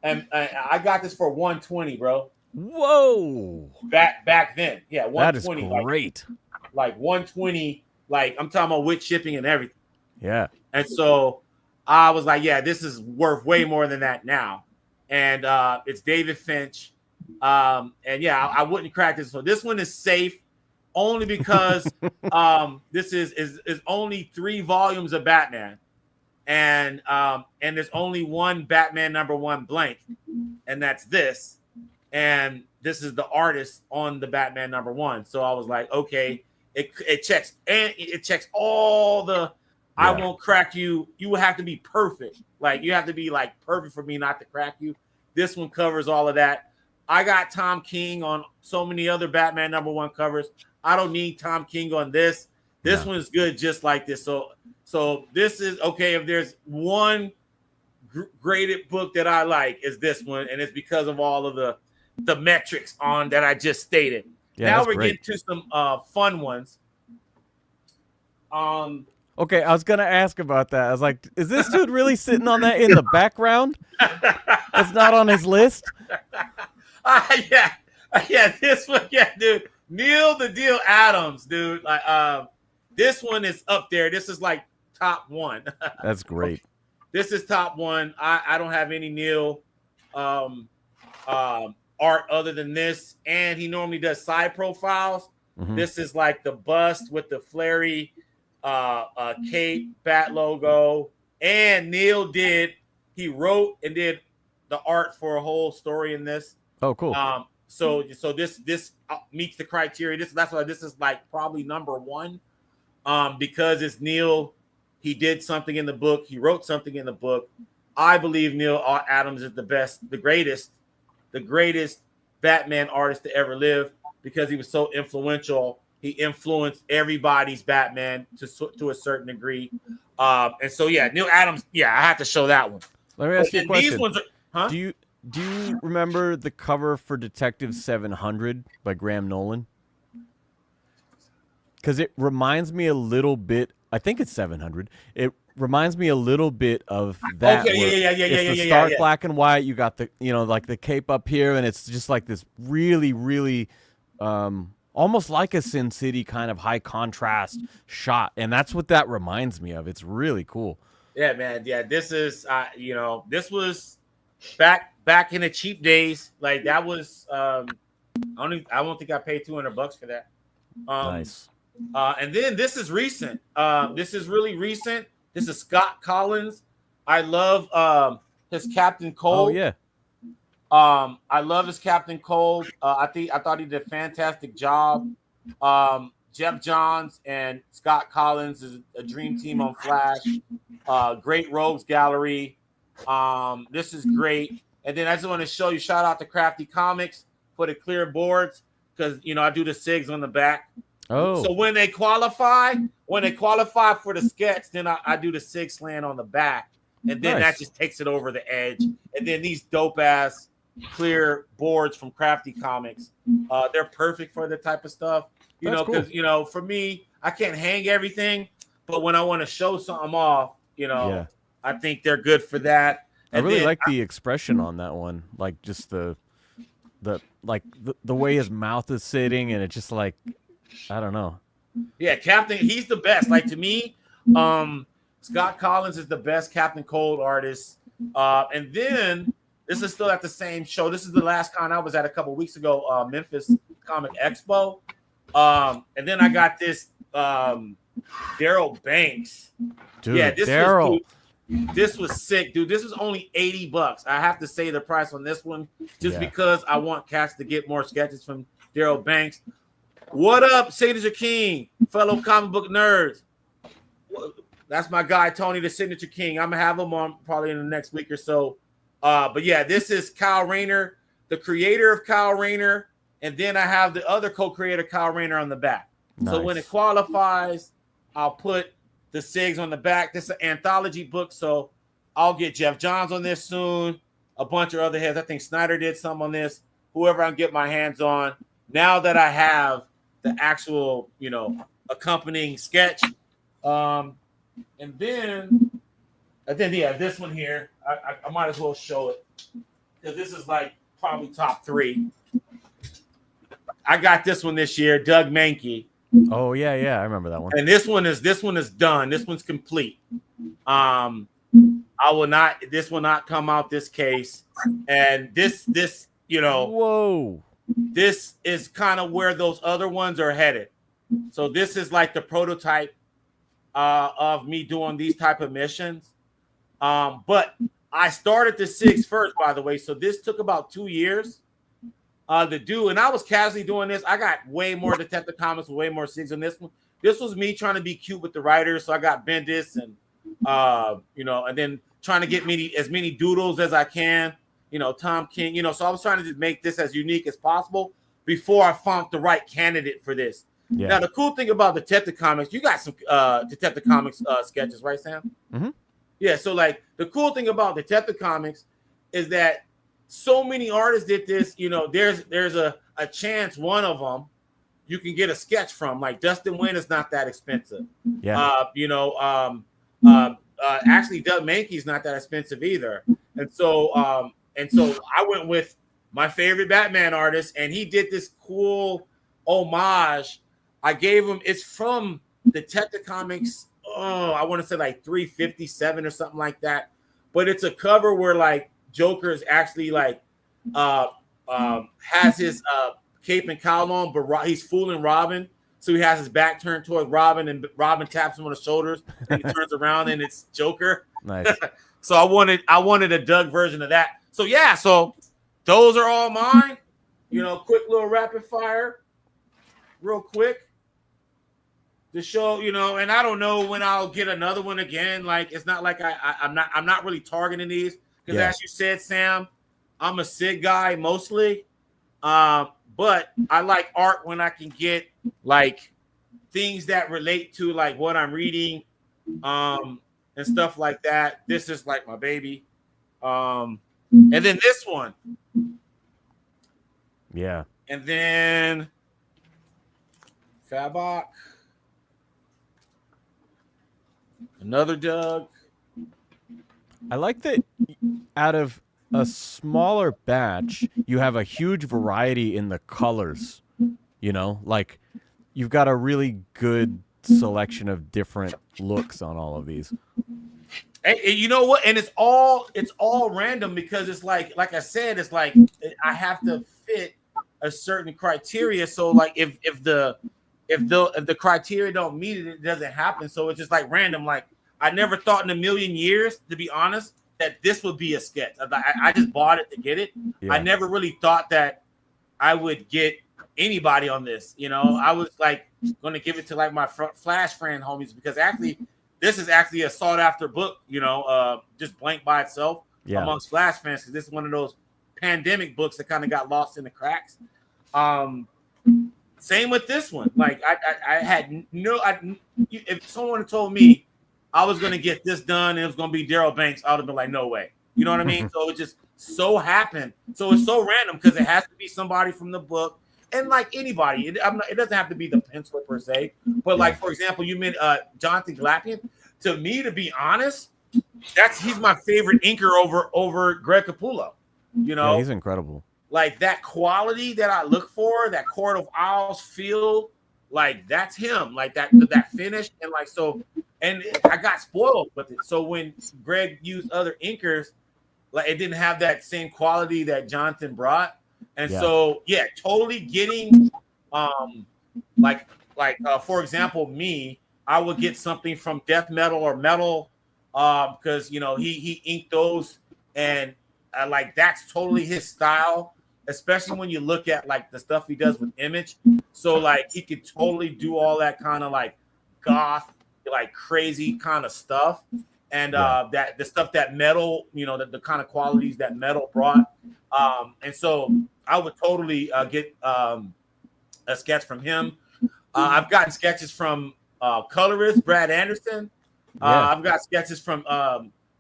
and I got this for 120, bro. Whoa. Back then. Yeah, 120. That is great. Like 120, like I'm talking about with shipping and everything. Yeah. And so I was like, yeah, this is worth way more than that now. And it's David Finch. And yeah, I wouldn't crack this. So this one is safe only because this is only 3 volumes of Batman. And there's only one Batman #1 blank, and that's this. And this is the artist on the Batman #1. So I was like, okay, it checks all the I won't crack you. You will have to be perfect. Like you have to be like perfect for me not to crack you. This one covers all of that. I got Tom King on so many other Batman #1 covers. I don't need Tom King on this. This one's good just like this. So this is okay. If there's one graded book that I like, is this one, and it's because of all of the metrics on that I just stated. Yeah, now we're great. getting to some fun ones. Okay, I was gonna ask about that. I was like, is this dude really sitting on that in the background? It's not on his list. Yeah, this one, yeah, dude. Neil the Deal Adams, dude. Like, this one is up there. This is like top 1. That's great. This is top 1. I don't have any Neil art other than this, and he normally does side profiles. Mm-hmm. This is like the bust with the flary cape, bat logo, and Neil wrote and did the art for a whole story in this. Oh, cool. So this meets the criteria. That's why this is like probably #1, because it's Neil. He did something in the book. He wrote something in the book. I believe Neil Adams is the best, the greatest Batman artist to ever live, because he was so influential He influenced everybody's Batman to a certain degree. And so yeah, Neil Adams. Yeah, I have to show that one. Let me ask you a question. These ones are, huh? Do you remember the cover for Detective 700 by Graham Nolan? Because it reminds me a little bit. I think it's 700. It reminds me a little bit of that. Okay, yeah. It's the stark black and white. You got the, like the cape up here, and it's just like this really, really, almost like a Sin City kind of high contrast shot, and that's what that reminds me of. It's really cool. Yeah, man. Yeah, this is, this was back in the cheap days. Like that was, I don't think I paid $200 for that. Nice. And then this is recent. This is really recent. This is Scott Collins. I love his Captain Cold. Oh yeah. I love his Captain Cold. I thought he did a fantastic job. Jeff Johns and Scott Collins is a dream team on Flash. Great rogues gallery. This is great. And then I just want to show you, shout out to Crafty Comics for the clear boards, because I do the SIGs on the back. Oh, so when they qualify for the sketch, then I do the SIG slant on the back, and then that just takes it over the edge. And then these dope ass clear boards from Crafty Comics, they're perfect for the type of stuff. Because cool. For me, I can't hang everything, but when I want to show something off, I think they're good for that. And I really like the expression on that one, like just the way his mouth is sitting, and it's just like, I don't know. Yeah, Captain, he's the best. Like to me, Scott Collins is the best Captain Cold artist. And then this is still at the same show. This is the last con I was at a couple weeks ago, Memphis Comic Expo. And then I got this Daryl Banks. Dude, yeah, Daryl. This was sick, dude. This was only $80. I have to say the price on this one just because I want cats to get more sketches from Daryl Banks. What up, Signature King, fellow comic book nerds? That's my guy, Tony, the Signature King. I'm going to have him on probably in the next week or so. But yeah, this is Kyle Rayner, the creator of Kyle Rayner. And then I have the other co-creator, Kyle Rayner, on the back. Nice. So when it qualifies, I'll put the SIGs on the back. This is an anthology book, so I'll get Jeff Johns on this soon. A bunch of other heads. I think Snyder did some on this. Whoever I can get my hands on. Now that I have the actual, accompanying sketch. And then this one here, I might as well show it because this is like probably top 3. I got this one this year, Doug Mankey. Oh yeah, I remember that one. And this one is done. This one's complete. This will not come out this case. And this whoa. This is kind of where those other ones are headed. So this is like the prototype of me doing these type of missions. But I started the SIGs first, by the way. So this took about 2 years to do. And I was casually doing this. I got way more Detective Comics, way more SIGs on this one. This was me trying to be cute with the writers. So I got Bendis and, and then trying to get as many doodles as I can. Tom King, so I was trying to just make this as unique as possible before I found the right candidate for this. Yeah. Now, the cool thing about Detective Comics, you got some Detective Comics sketches, right, Sam? Mm-hmm. Yeah, so like the cool thing about Detective Comics is that so many artists did this, there's a chance one of them you can get a sketch from. Like Dustin Wynn is not that expensive. Yeah. Actually Doug Mankey's not that expensive either. And so I went with my favorite Batman artist, and he did this cool homage. I gave him, it's from Detective Comics. Oh, I want to say like 357 or something like that. But it's a cover where like Joker is actually like has his cape and cowl on, but he's fooling Robin. So he has his back turned toward Robin, and Robin taps him on the shoulders, and he turns around, and it's Joker. Nice. So I wanted a Doug version of that. So yeah, so those are all mine. Quick little rapid fire, real quick. The show, and I don't know when I'll get another one again. Like it's not like I'm not really targeting these because as you said, Sam, I'm a SIG guy mostly. But but I like art when I can get like things that relate to like what I'm reading, and stuff like that. This is like my baby. And then this one. Yeah. And then Fabok. Another Doug. I like that out of a smaller batch, you have a huge variety in the colors. You know, like you've got a really good selection of different looks on all of these. And you know what? And it's all random because it's like I said, it's like I have to fit a certain criteria. So like if the criteria don't meet it, it doesn't happen. So it's just like random. Like I never thought in a million years, to be honest, that this would be a sketch. I just bought it to get it. Yeah. I never really thought that I would get anybody on this. You know, I was like going to give it to like my Flash friend homies because actually this is actually a sought after book, you know, just blank by itself amongst Flash fans because this is one of those pandemic books that kind of got lost in the cracks. Same with this one. Like I had if someone had told me I was going to get this done and it was going to be Daryl Banks, I would have been like, no way. You know what I mean? So it just so happened. So it's so random because it has to be somebody from the book. And like anybody, it doesn't have to be the penciler per se. But like, for example, you meant Jonathan Glapion. To me, to be honest, he's my favorite inker over Greg Capullo. You know, yeah, he's incredible. Like that quality that I look for, that Court of Owls feel, like that's him. Like that finish and like so. And I got spoiled with it. So when Greg used other inkers, like it didn't have that same quality that Jonathan brought. And so, yeah, totally getting, for example, me, I would get something from Death Metal or Metal, because you know he inked those, and like that's totally his style. Especially when you look at like the stuff he does with Image, so like he could totally do all that kind of like goth, like crazy kind of stuff, and that the stuff that Metal, you know, the kind of qualities that Metal brought, and so I would totally get a sketch from him. I've gotten sketches from colorist Brad Anderson. I've got sketches from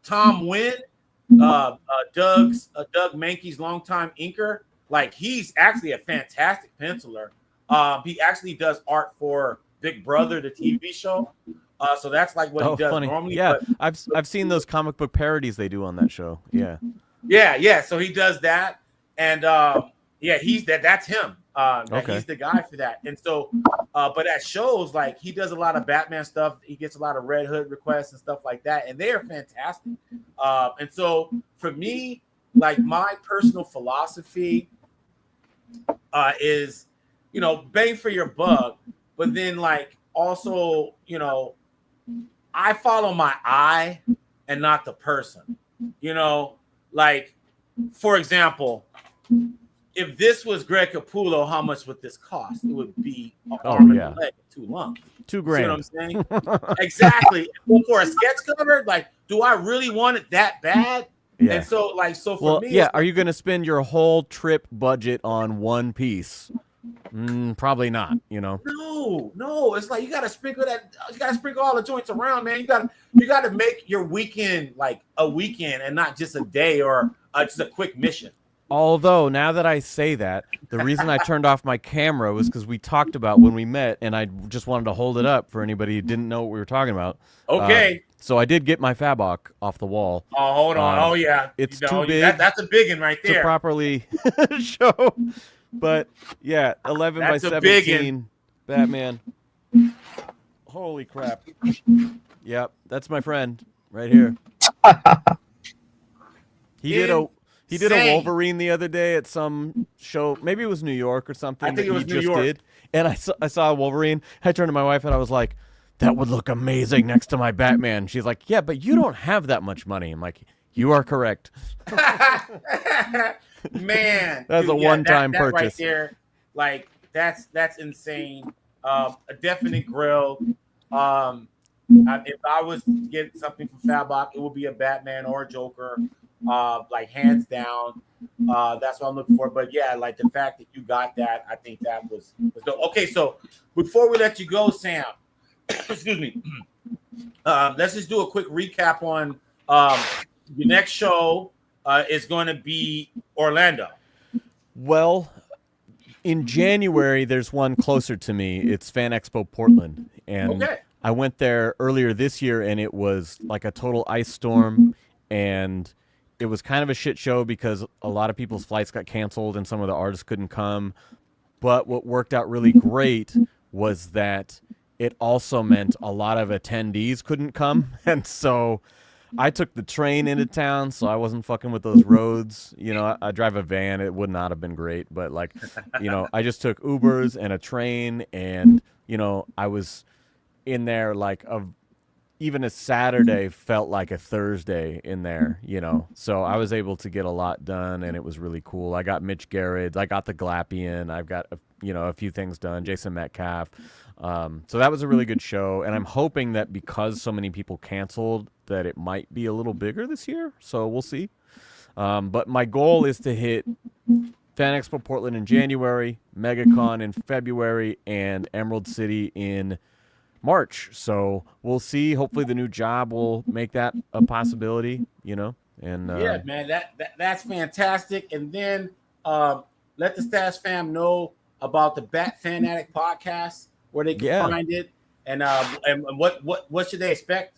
Tom Wynn, Doug Mankey's longtime inker. Like he's actually a fantastic penciler. He actually does art for Big Brother, the TV show. So that's like what he does normally. Yeah, but I've seen those comic book parodies they do on that show. Yeah. So he does that, and he's that's him. He's the guy for that. And so, but at shows, like he does a lot of Batman stuff. He gets a lot of Red Hood requests and stuff like that, and they are fantastic. And so for me, like my personal philosophy is, you know, bang for your buck, but then like also, you know, I follow my eye and not the person. You know, like for example, if this was Greg Capullo, how much would this cost? It would be an arm and a leg, 2 lumps. $2,000. See what I'm saying? Exactly. Well, for a sketch cover, like, do I really want it that bad? Yeah. And so, like, for me, are you going to spend your whole trip budget on one piece? Probably not. You know. No. It's like you got to sprinkle that. You got to sprinkle all the joints around, man. You got to make your weekend like a weekend and not just a day or just a quick mission. Although, now that I say that, the reason I turned off my camera was because we talked about when we met, and I just wanted to hold it up for anybody who didn't know what we were talking about. Okay. So I did get my Fabok off the wall. Oh, hold on. It's too big. That's a big one right there. To properly show. But, yeah, 11 by 17 Batman. Holy crap. Yep, that's my friend right here. He did a Wolverine the other day at some show. Maybe it was New York or something. I think it was New York. And I saw a Wolverine. I turned to my wife and I was like, that would look amazing next to my Batman. She's like, yeah, but you don't have that much money. I'm like, you are correct. Man. That's a one-time purchase. Right there, like, that's insane. A definite grill. If I was to get something from Fabok, it would be a Batman or a Joker like hands down. That's what I'm looking for. But yeah, like the fact that you got that, I think that was dope. Okay, so before we let you go, Sam, excuse me, let's just do a quick recap on your next show. Is going to be Orlando. Well, in January, there's one closer to me. It's Fan Expo Portland, and Okay. I went there earlier this year, and it was like a total ice storm, and it was kind of a shit show because a lot of people's flights got canceled and some of the artists couldn't come. But what worked out really great was that it also meant a lot of attendees couldn't come, and so I took the train into town, so I wasn't fucking with those roads. You know, I drive a van. It would not have been great, but like, you know, I just took Ubers and a train, and you know, I was in there like even a Saturday felt like a Thursday in there, you know. So I was able to get a lot done, and it was really cool. I got Mitch Gerrits, I got the Glapian, I've got a few things done. Jason Metcalf. So that was a really good show, and I'm hoping that because so many people canceled, that it might be a little bigger this year. So we'll see. But my goal is to hit Fan Expo Portland in January, MegaCon in February, and Emerald City in March. So we'll see. Hopefully the new job will make that a possibility, you know. And yeah, man, that's fantastic. And then let the Stats fam know about the Bat Fanatic podcast, where they can find it, and what should they expect?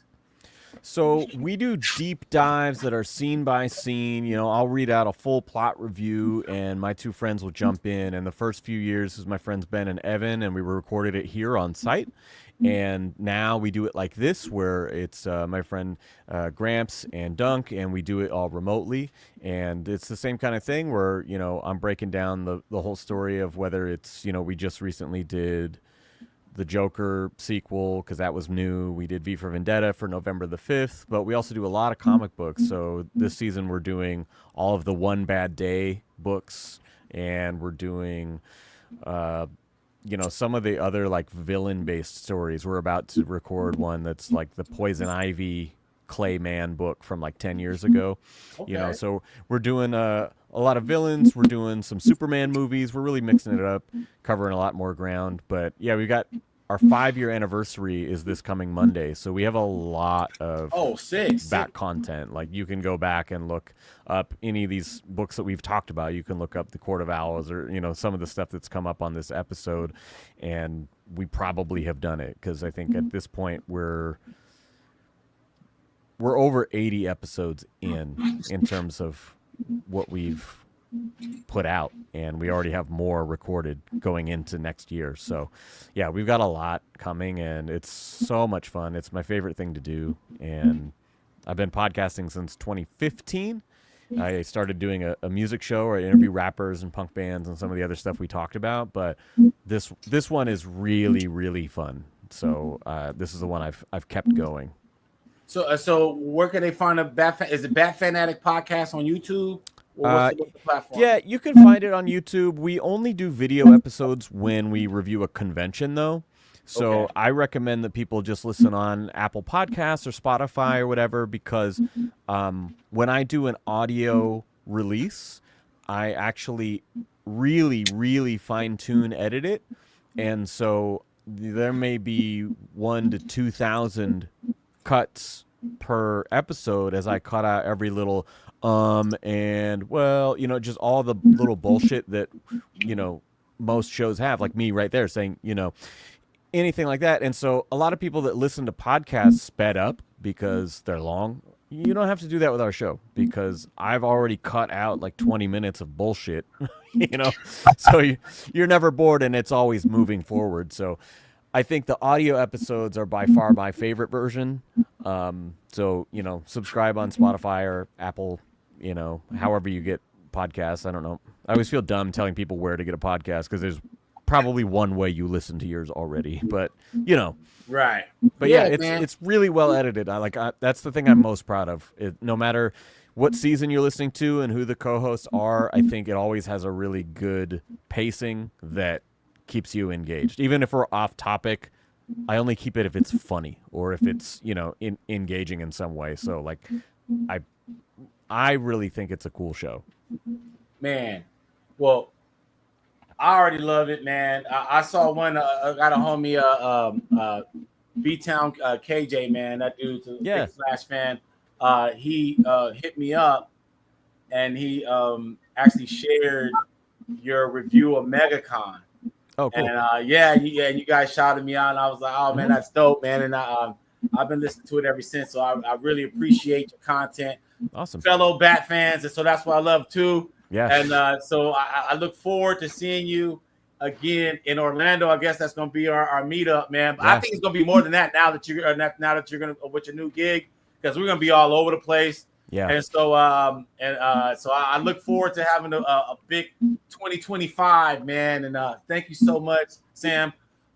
So we do deep dives that are scene by scene. You know, I'll read out a full plot review, and my two friends will jump in. And the first few years is my friends Ben and Evan, and we recorded it here on site. And now we do it like this, where it's my friend Gramps and Dunk, and we do it all remotely. And it's the same kind of thing where, you know, I'm breaking down the whole story of whether it's, you know, we just recently did the Joker sequel because that was new. We did V for Vendetta for November the 5th, but we also do a lot of comic books. So this season we're doing all of the One Bad Day books, and we're doing you know, some of the other like villain-based stories. We're about to record one that's like the Poison Ivy Clayman book from like 10 years ago. Okay. You know, so we're doing a lot of villains. We're doing some Superman movies. We're really mixing it up, covering a lot more ground. But yeah, we got our 5-year anniversary is this coming Monday, so we have a lot of back content. Like you can go back and look up any of these books that we've talked about. You can look up the Court of Owls, or you know, some of the stuff that's come up on this episode, and we probably have done it because I think at this point we're over 80 episodes in terms of what we've put out, and we already have more recorded going into next year. So yeah, we've got a lot coming, and it's so much fun. It's my favorite thing to do, and I've been podcasting since 2015. I started doing a music show where I interview rappers and punk bands and some of the other stuff we talked about, but this one is really, really fun. So this is the one I've kept going. So where can they find is it Bat Fanatic podcast on YouTube? What's the platform? Yeah, you can find it on YouTube. We only do video episodes when we review a convention, though. So I recommend that people just listen on Apple Podcasts or Spotify or whatever, because when I do an audio release, I actually really, really fine-tune edit it. And so there may be 1,000 to 2,000 cuts per episode as I cut out every little and well, you know, just all the little bullshit that, you know, most shows have, like me right there saying, you know, anything like that. And so a lot of people that listen to podcasts sped up because they're long. You don't have to do that with our show because I've already cut out like 20 minutes of bullshit, you know, so you're never bored and it's always moving forward. So I think the audio episodes are by far my favorite version. So, you know, subscribe on Spotify or Apple, you know, however you get podcasts. I don't know. I always feel dumb telling people where to get a podcast because there's probably one way you listen to yours already, but you know. Right. But yeah, it's really well edited. That's the thing I'm most proud of. No matter what season you're listening to and who the co-hosts are, I think it always has a really good pacing that keeps you engaged. Even if we're off topic, I only keep it if it's funny or if it's, you know, engaging in some way. So like I really think it's a cool show. Man, well, I already love it, man. I saw one. I got a homie, B Town KJ, man. That dude's a Yeah. big Flash fan. He hit me up, and he actually shared your review of MegaCon. Oh, cool. And and you guys shouted me out, and I was like, "Oh man, that's dope, man!" And I've been listening to it ever since. So I really appreciate your content, Awesome. fellow Bat fans, and so that's what I love too. Yeah. And so I look forward to seeing you again in Orlando. I guess that's going to be our meetup, man. But I think it's going to be more than that now that you're going to with your new gig, because we're going to be all over the place. Yeah. And so I look forward to having a big 2025, man. And thank you so much, Sam.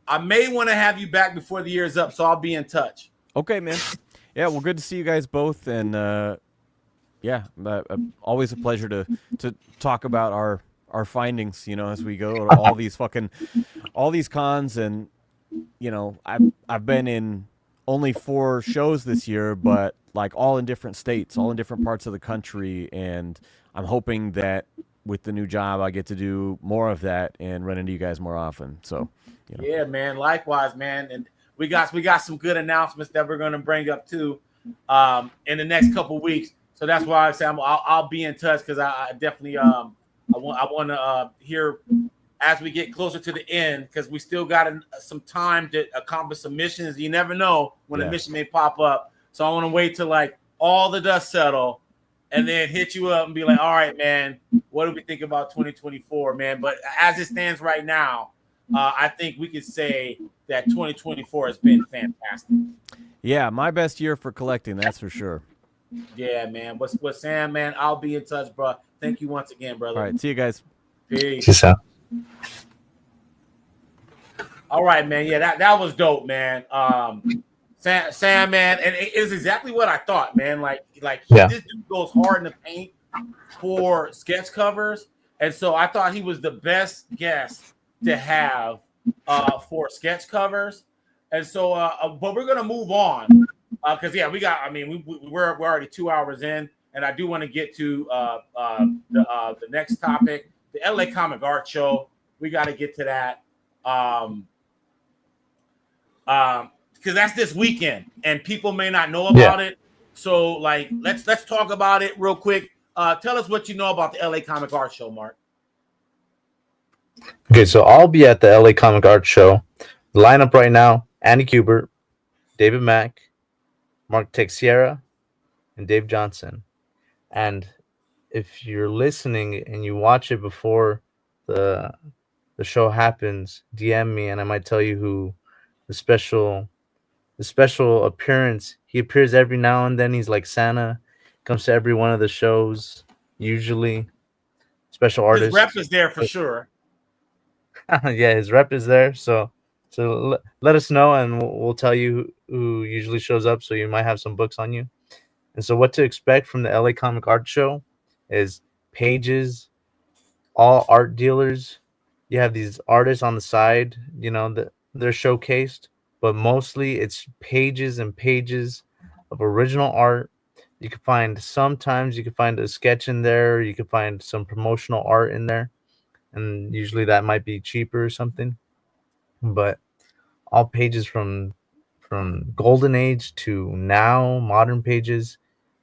I may want to have you back before the year's up, so I'll be in touch. Okay, man. Yeah, well, good to see you guys both, and always a pleasure to talk about our findings, as we go to all these cons. And I've been in only 4 shows this year, but like all in different states, all in different parts of the country, and I'm hoping that with the new job I get to do more of that and run into you guys more often. So yeah, man, likewise, man. And we got some good announcements that we're going to bring up too in the next couple weeks. So that's why I say I'll be in touch, because I definitely I want to hear as we get closer to the end, because we still got some time to accomplish some missions. You never know when a mission may pop up. So I want to wait till like all the dust settle, and then hit you up and be like, all right, man, what do we think about 2024, man? But as it stands right now, I think we could say that 2024 has been fantastic. Yeah, my best year for collecting, that's for sure. Yeah, man. What's Sam, man? I'll be in touch, bro. Thank you once again, brother. All right, see you guys. Peace. Peace out. All right, man. Yeah, that was dope, man. Sam, man, and it is exactly what I thought, man. This dude goes hard in the paint for sketch covers, and so I thought he was the best guest to have for sketch covers. And so, but we're gonna move on because we're already 2 hours in, and I do want to get to the next topic, the LA Comic Art Show. We got to get to that. Because that's this weekend, and people may not know about it. So, let's talk about it real quick. Tell us what you know about the LA Comic Art Show, Mark. Okay, so I'll be at the LA Comic Art Show. The lineup right now: Andy Kubert, David Mack, Mark Teixeira, and Dave Johnson. And if you're listening and you watch it before the show happens, DM me and I might tell you who the special appearance. He appears every now and then. He's like Santa, comes to every one of the shows. Usually, special artist. His rep is there for sure. Yeah, his rep is there. So let us know, and we'll tell you who usually shows up. So you might have some books on you. And so what to expect from the LA Comic Art Show is pages, all art dealers. You have these artists on the side. They're showcased. But mostly it's pages and pages of original art. Sometimes you can find a sketch in there. You can find some promotional art in there. And usually that might be cheaper or something. But all pages from Golden Age to now, modern pages,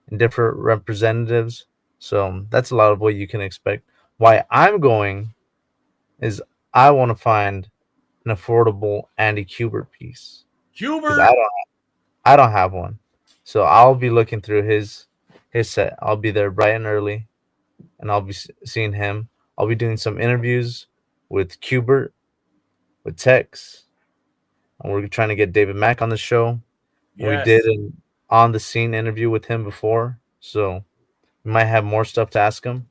and different representatives. So that's a lot of what you can expect. Why I'm going is I want to find an affordable Andy Kubert piece. Kubert? I don't have one. So I'll be looking through his set. I'll be there bright and early, and I'll be seeing him. I'll be doing some interviews with Kubert, with Tex, and we're trying to get David Mack on the show. Yes. We did an on the scene interview with him before, so we might have more stuff to ask him.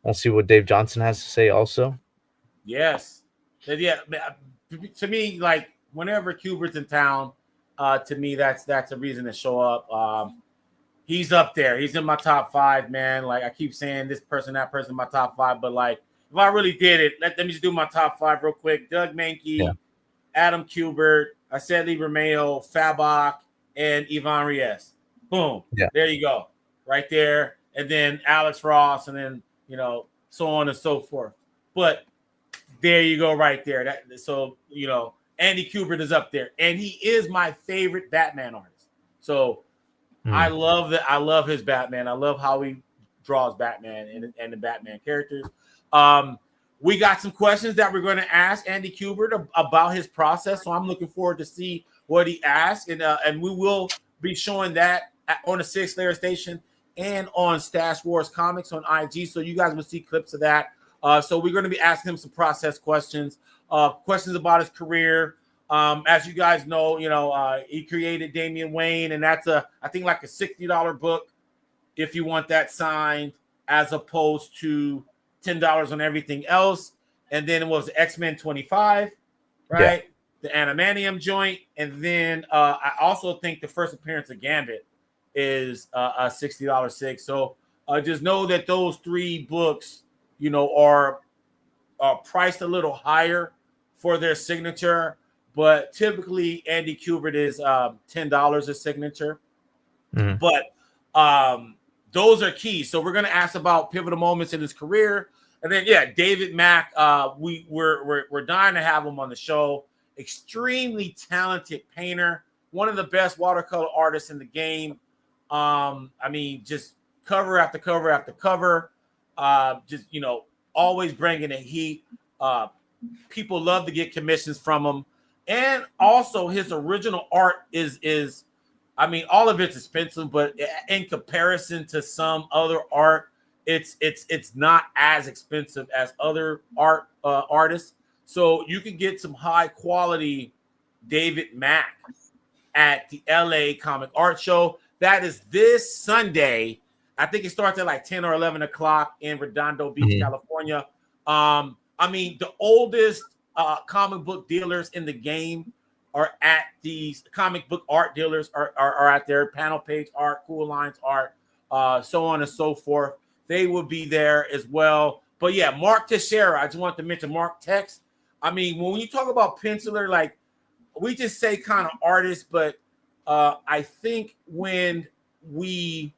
We'll see what Dave Johnson has to say also. Yes. Yeah, to me, like whenever Kubert's in town, to me that's a reason to show up. He's up there. He's in my top 5, man. Like I keep saying, this person, that person, in my top 5. But like, if I really did it, let me just do my top 5 real quick. Doug Mankey, Adam Kubert, Aceli Romeo, Fabok, and Ivan Reyes. Boom. Yeah. There you go. Right there. and then Alex Ross, and then so on and so forth. But there you go, right there. So Andy Kubert is up there, and he is my favorite Batman artist. So I love that. I love his Batman. I love how he draws Batman and the Batman characters. We got some questions that we're going to ask Andy Kubert about his process. So I'm looking forward to see what he asks, and we will be showing that on the 6 Layer Station and on Stash Wars Comics on IG. So you guys will see clips of that. So we're going to be asking him some process questions, questions about his career. As you guys know, he created Damian Wayne, and that's I think like a $60 book if you want that signed, as opposed to $10 on everything else. And then it was X-Men 25, right? Yeah. The Animanium joint, and then I also think the first appearance of Gambit is a $60 sig. So just know that those 3 books, are priced a little higher for their signature, but typically Andy Kubert is $10 a signature. But those are key. So we're going to ask about pivotal moments in his career, and then David Mack. We're dying to have him on the show. Extremely talented painter, one of the best watercolor artists in the game. Just cover after cover after cover. Always bringing the heat. People love to get commissions from him, and also his original art is all of it's expensive, but in comparison to some other art, it's not as expensive as other artists. So you can get some high quality David Mack at the LA Comic Art Show. That is this Sunday. I think it starts at like 10 or 11 o'clock in Redondo Beach, California. The oldest comic book dealers in the game are at these comic book art dealers are at their Panel Page Art, Cool Lines Art, so on and so forth. They will be there as well. But Mark Teixeira, I just want to mention Mark Tex. When you talk about penciler, like we just say kind of artist, but I think when we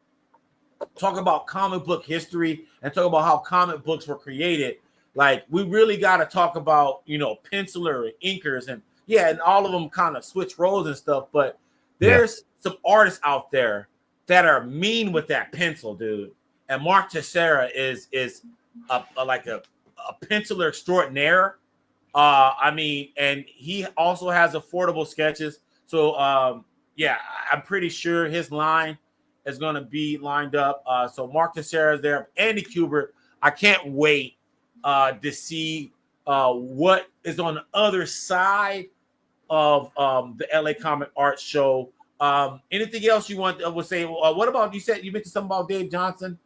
talk about comic book history and talk about how comic books were created, like we really got to talk about, penciler and inkers and all of them kind of switch roles and stuff. But there's some artists out there that are mean with that pencil, dude. And Mark Teixeira is a penciler extraordinaire. And he also has affordable sketches. So, I'm pretty sure his line is going to be lined up. So Mark Teixeira is there. Andy Kubert, I can't wait to see what is on the other side of the LA Comic Art Show. Anything else you want to say? What about, you mentioned something about Dave Johnson?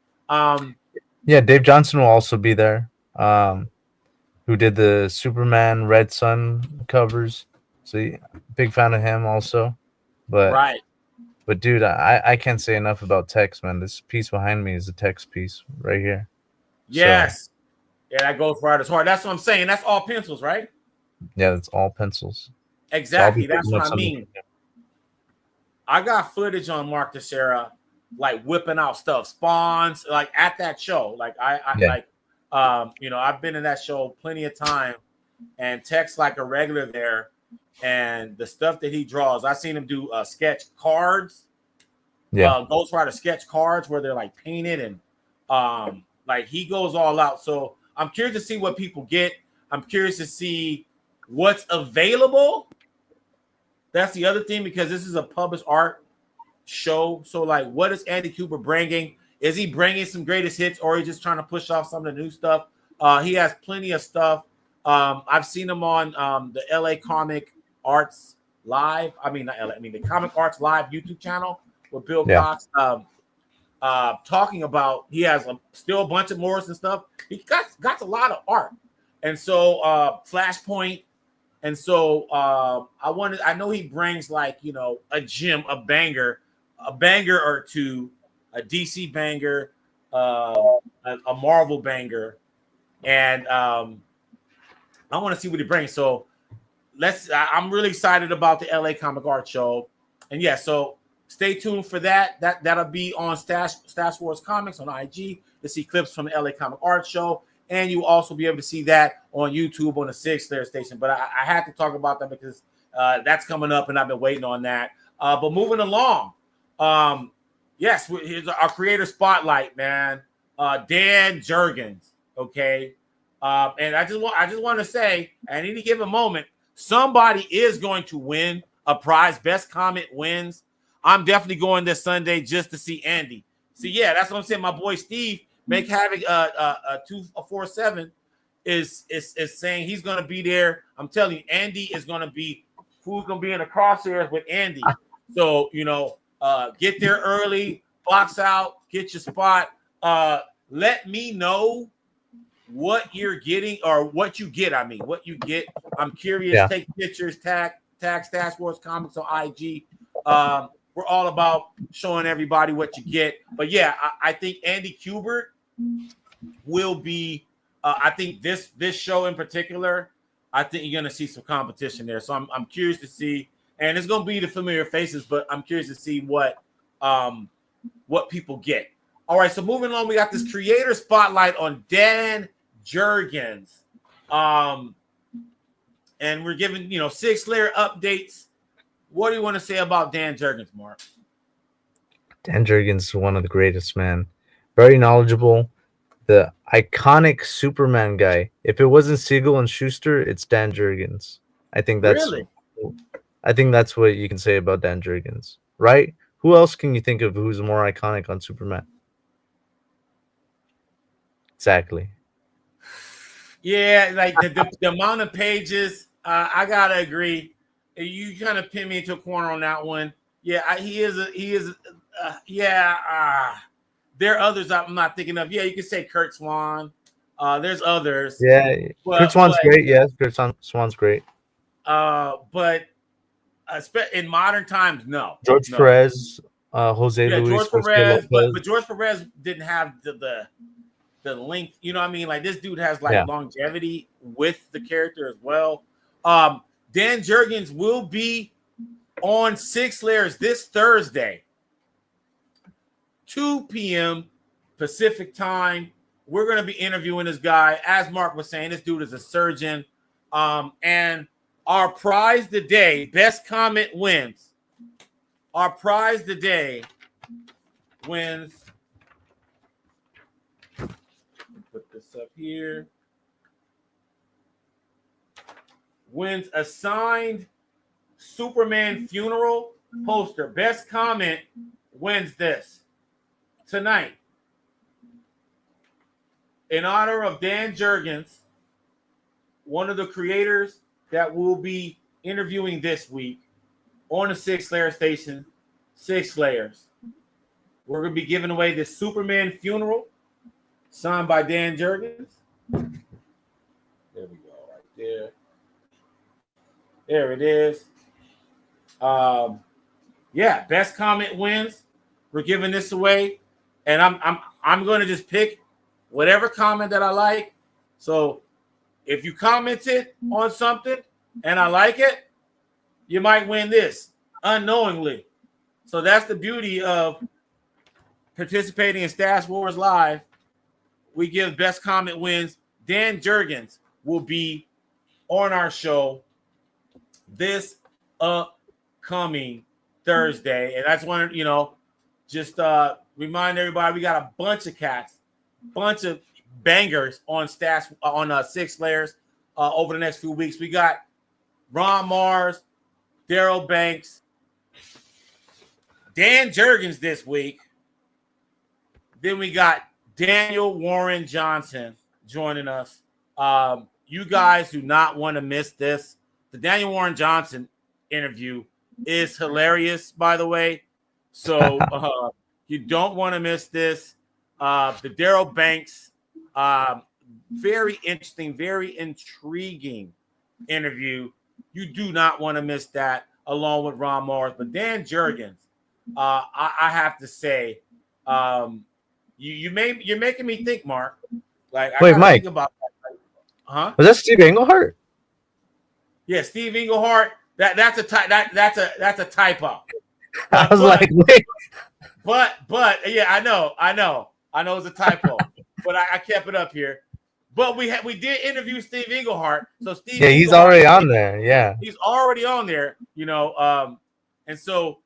Dave Johnson will also be there. Who did the Superman Red Sun covers. So big fan of him also. But dude, I can't say enough about text, man. This piece behind me is a text piece right here. Yes. So, that goes right as hard. That's what I'm saying. That's all pencils, right? Yeah, it's all pencils. Exactly. That's what I mean. I got footage on Mark Teixeira, like whipping out stuff, spawns, like at that show. Like I've been in that show plenty of time, and Tech's like a regular there. And the stuff that he draws, I've seen him do sketch cards. Ghost Rider sketch cards where they're like painted, and like he goes all out. So I'm curious to see what people get. I'm curious to see what's available. That's the other thing, because this is a published art show. So like, what is Andy Kubert bringing? Is he bringing some greatest hits, or is he just trying to push off some of the new stuff? He has plenty of stuff. I've seen him on the LA Comic Arts Live. The Comic Arts Live YouTube channel with Bill Cox talking about, he has still a bunch of Morris and stuff. He got a lot of art. And so Flashpoint. And so I know he brings like, a gem, a banger or two, a DC banger, a Marvel banger. And I want to see what he brings. So I'm really excited about the LA Comic Art Show. And so stay tuned for that. That'll be on Stash Wars Comics on IG to see clips from the LA Comic Art Show. And you will also be able to see that on YouTube on the 6 Layer Station. But I had to talk about that because that's coming up, and I've been waiting on that. But moving along, yes, here's our creator spotlight, man. Dan Jurgens, okay. And I just want to say, at any given moment, somebody is going to win a prize. Best comment wins. I'm definitely going this Sunday just to see Andy. See, yeah, that's what I'm saying. My boy Steve Make Havoc 247 is saying he's gonna be there. I'm telling you, Andy is gonna be who's gonna be in the crosshairs with Andy. So get there early, box out, get your spot. Let me know what you're getting or what you get. I mean, what you get. I'm curious. Yeah. Take pictures, tag Stash Wars Comics on IG. We're all about showing everybody what you get. But yeah, I think Andy Kubert will be. I think this show in particular, I think you're gonna see some competition there. So I'm curious to see, and it's gonna be the familiar faces, but I'm curious to see what people get. All right, so moving on, we got this creator spotlight on Dan Jurgens, and we're giving 6 Layer updates. What do you want to say about Dan Jurgens, Mark? Dan Jurgens is one of the greatest, man. Very knowledgeable. The iconic Superman guy. If it wasn't Siegel and Schuster, it's Dan Jurgens. I think that's what you can say about Dan Jurgens, right? Who else can you think of who's more iconic on Superman? Exactly. Yeah, like the amount of pages, I gotta agree. You kind of pin me into a corner on that one. Yeah, he is. There are others I'm not thinking of. Yeah, you can say Kurt Swan. There's others. Yeah, Kurt Swan's great. Yes, Kurt Swan's great. But in modern times, no. George Perez, Jose Luis. George Perez, but George Perez didn't have the length. You know what I mean? Like this dude has longevity with the character as well. Dan Jurgens will be on 6 Layers this Thursday, 2 p.m. Pacific time. We're going to be interviewing this guy. As Mark was saying, this dude is a surgeon. And our prize today, best comment wins. Our prize today wins. Put this up here. Wins a signed Superman funeral poster. Best comment wins this tonight. In honor of Dan Jurgens, one of the creators that we'll be interviewing this week on the 6 Layer Station, 6 Layers. We're going to be giving away this Superman funeral signed by Dan Jurgens. There we go, right there. There it is. Best comment wins. We're giving this away, and I'm going to just pick whatever comment that I like. So if you commented on something and I like it, you might win this unknowingly. So that's the beauty of participating in Stash Wars Live. We give best comment wins. Dan Jurgens will be on our show this upcoming Thursday. And I just want to, just remind everybody we got a bunch of cats, bunch of bangers on 6 Layers over the next few weeks. We got Ron Mars, Daryl Banks, Dan Jurgens this week. Then we got Daniel Warren Johnson joining us. You guys do not want to miss this. The Daniel Warren Johnson interview is hilarious, by the way. So you don't want to miss this. The Daryl Banks, very interesting, very intriguing interview. You do not want to miss that, along with Ron Mars. But Dan Jurgens, I have to say, you're making me think, Mark. Like, wait, Mike, think about that. Huh? Was that Steve Englehart? Yeah, Steve Englehart. That's a typo. I was but like, wait. but yeah, I know it's a typo, but I kept it up here. But we did interview Steve Englehart, so Steve Yeah, he's Englehart already on there. Yeah. he's already on there, and so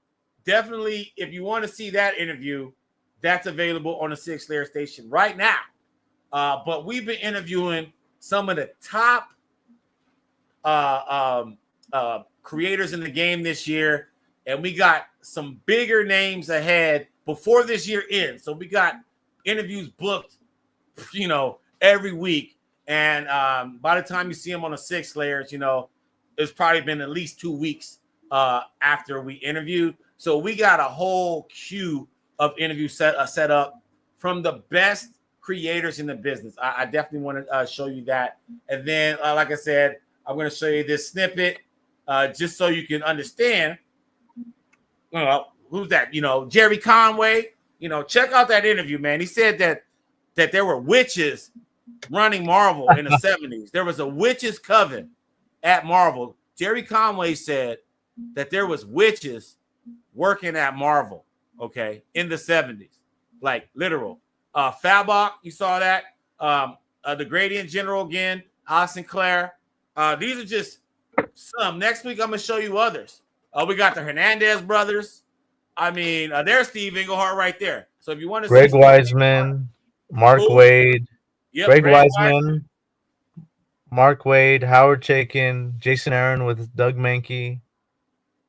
definitely if you want to see that interview, that's available on the Six Layer Station right now. But we've been interviewing some of the top creators in the game this year, and we got some bigger names ahead before this year ends. So we got interviews booked, every week. And by the time you see them on the Six Layers, it's probably been at least 2 weeks after we interviewed. So we got a whole queue of interviews set up from the best creators in the business. I definitely want to show you that. And then, like I said, I'm going to show you this snippet just so you can understand. Who's that? Jerry Conway. Check out that interview, man. He said that there were witches running Marvel in the 70s. There was a witches coven at Marvel. Jerry Conway said that there was witches working at Marvel, okay, in the 70s, like literal. Fabok, you saw that. The Gradient General again, Alex Sinclair. These are just some. Next week, I'm going to show you others. We got the Hernandez brothers. I mean, there's Steve Englehart right there. So if you want to Greg see Wiseman, Mark Who? Wade, Yep, Greg Wiseman. Wiseman, Mark Wade, Howard Chaykin, Jason Aaron with Doug Mankey.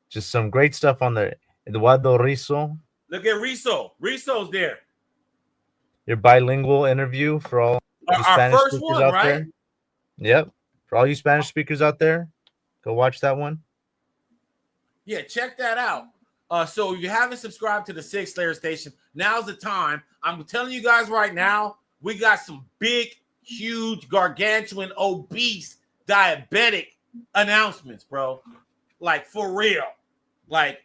Just some great stuff on there. Eduardo Rizzo. Look at Rizzo. Rizzo's there. Your bilingual interview for all you Our Spanish first speakers one, out right? there. Yep. For all you Spanish speakers out there, go watch that one. Yeah, check that out. So if you haven't subscribed to the Six Layer Station, now's the time. I'm telling you guys right now, we got some big, huge, gargantuan, obese, diabetic announcements, bro. Like, for real. Like,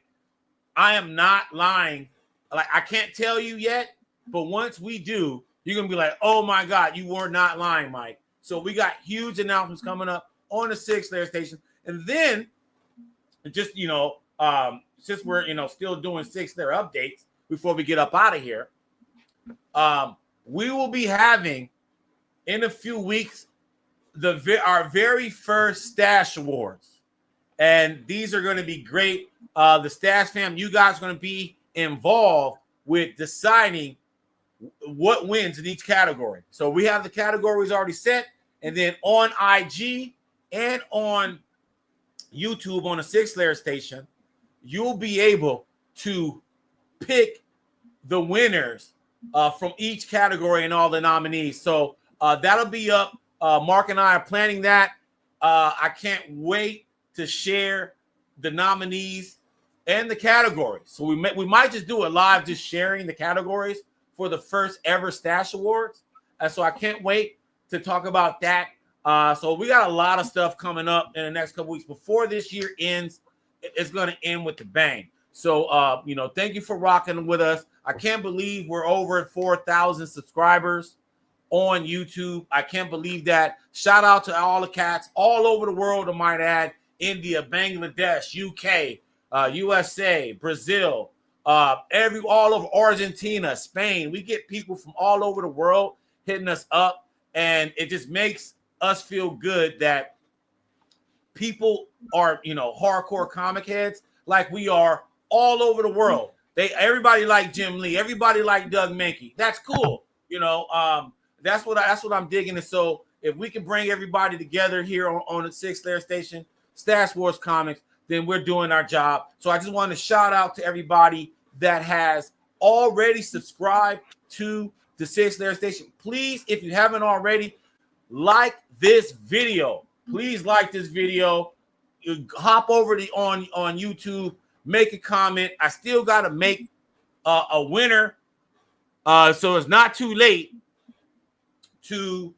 I am not lying. Like, I can't tell you yet, but once we do, you're going to be like, oh, my God, you were not lying, Mike. So we got huge announcements coming up on the Six Layer Station. And then, just, since we're, still doing Six Layer updates before we get up out of here, we will be having, in a few weeks, our very first Stash Awards. And these are going to be great. The Stash fam, you guys are going to be involved with deciding what wins in each category. So we have the categories already set. And then on IG and on YouTube on the Six Layer Station, you'll be able to pick the winners from each category and all the nominees. So that'll be up. Mark and I are planning that. I can't wait to share the nominees and the categories. So we might just do it live, just sharing the categories for the first ever Stash Awards. And so I can't wait to talk about that. So we got a lot of stuff coming up in the next couple weeks before this year ends. It's going to end with the bang. So, thank you for rocking with us. I can't believe we're over at 4,000 subscribers on YouTube. I can't believe that. Shout out to all the cats all over the world, I might add. India, Bangladesh, UK, USA, Brazil, all of Argentina, Spain. We get people from all over the world hitting us up, and it just makes us feel good that people are, hardcore comic heads like we are all over the world. Everybody like Jim Lee, everybody like Doug Mankey. That's cool. That's what I'm digging. And so if we can bring everybody together here on the Six Layer Station, Stash Wars Comics, then we're doing our job. So I just want to shout out to everybody that has already subscribed to the Six Layer Station. Please, if you haven't already, like this video. Please like this video. You hop over on YouTube, make a comment. I still got to make a winner. So it's not too late to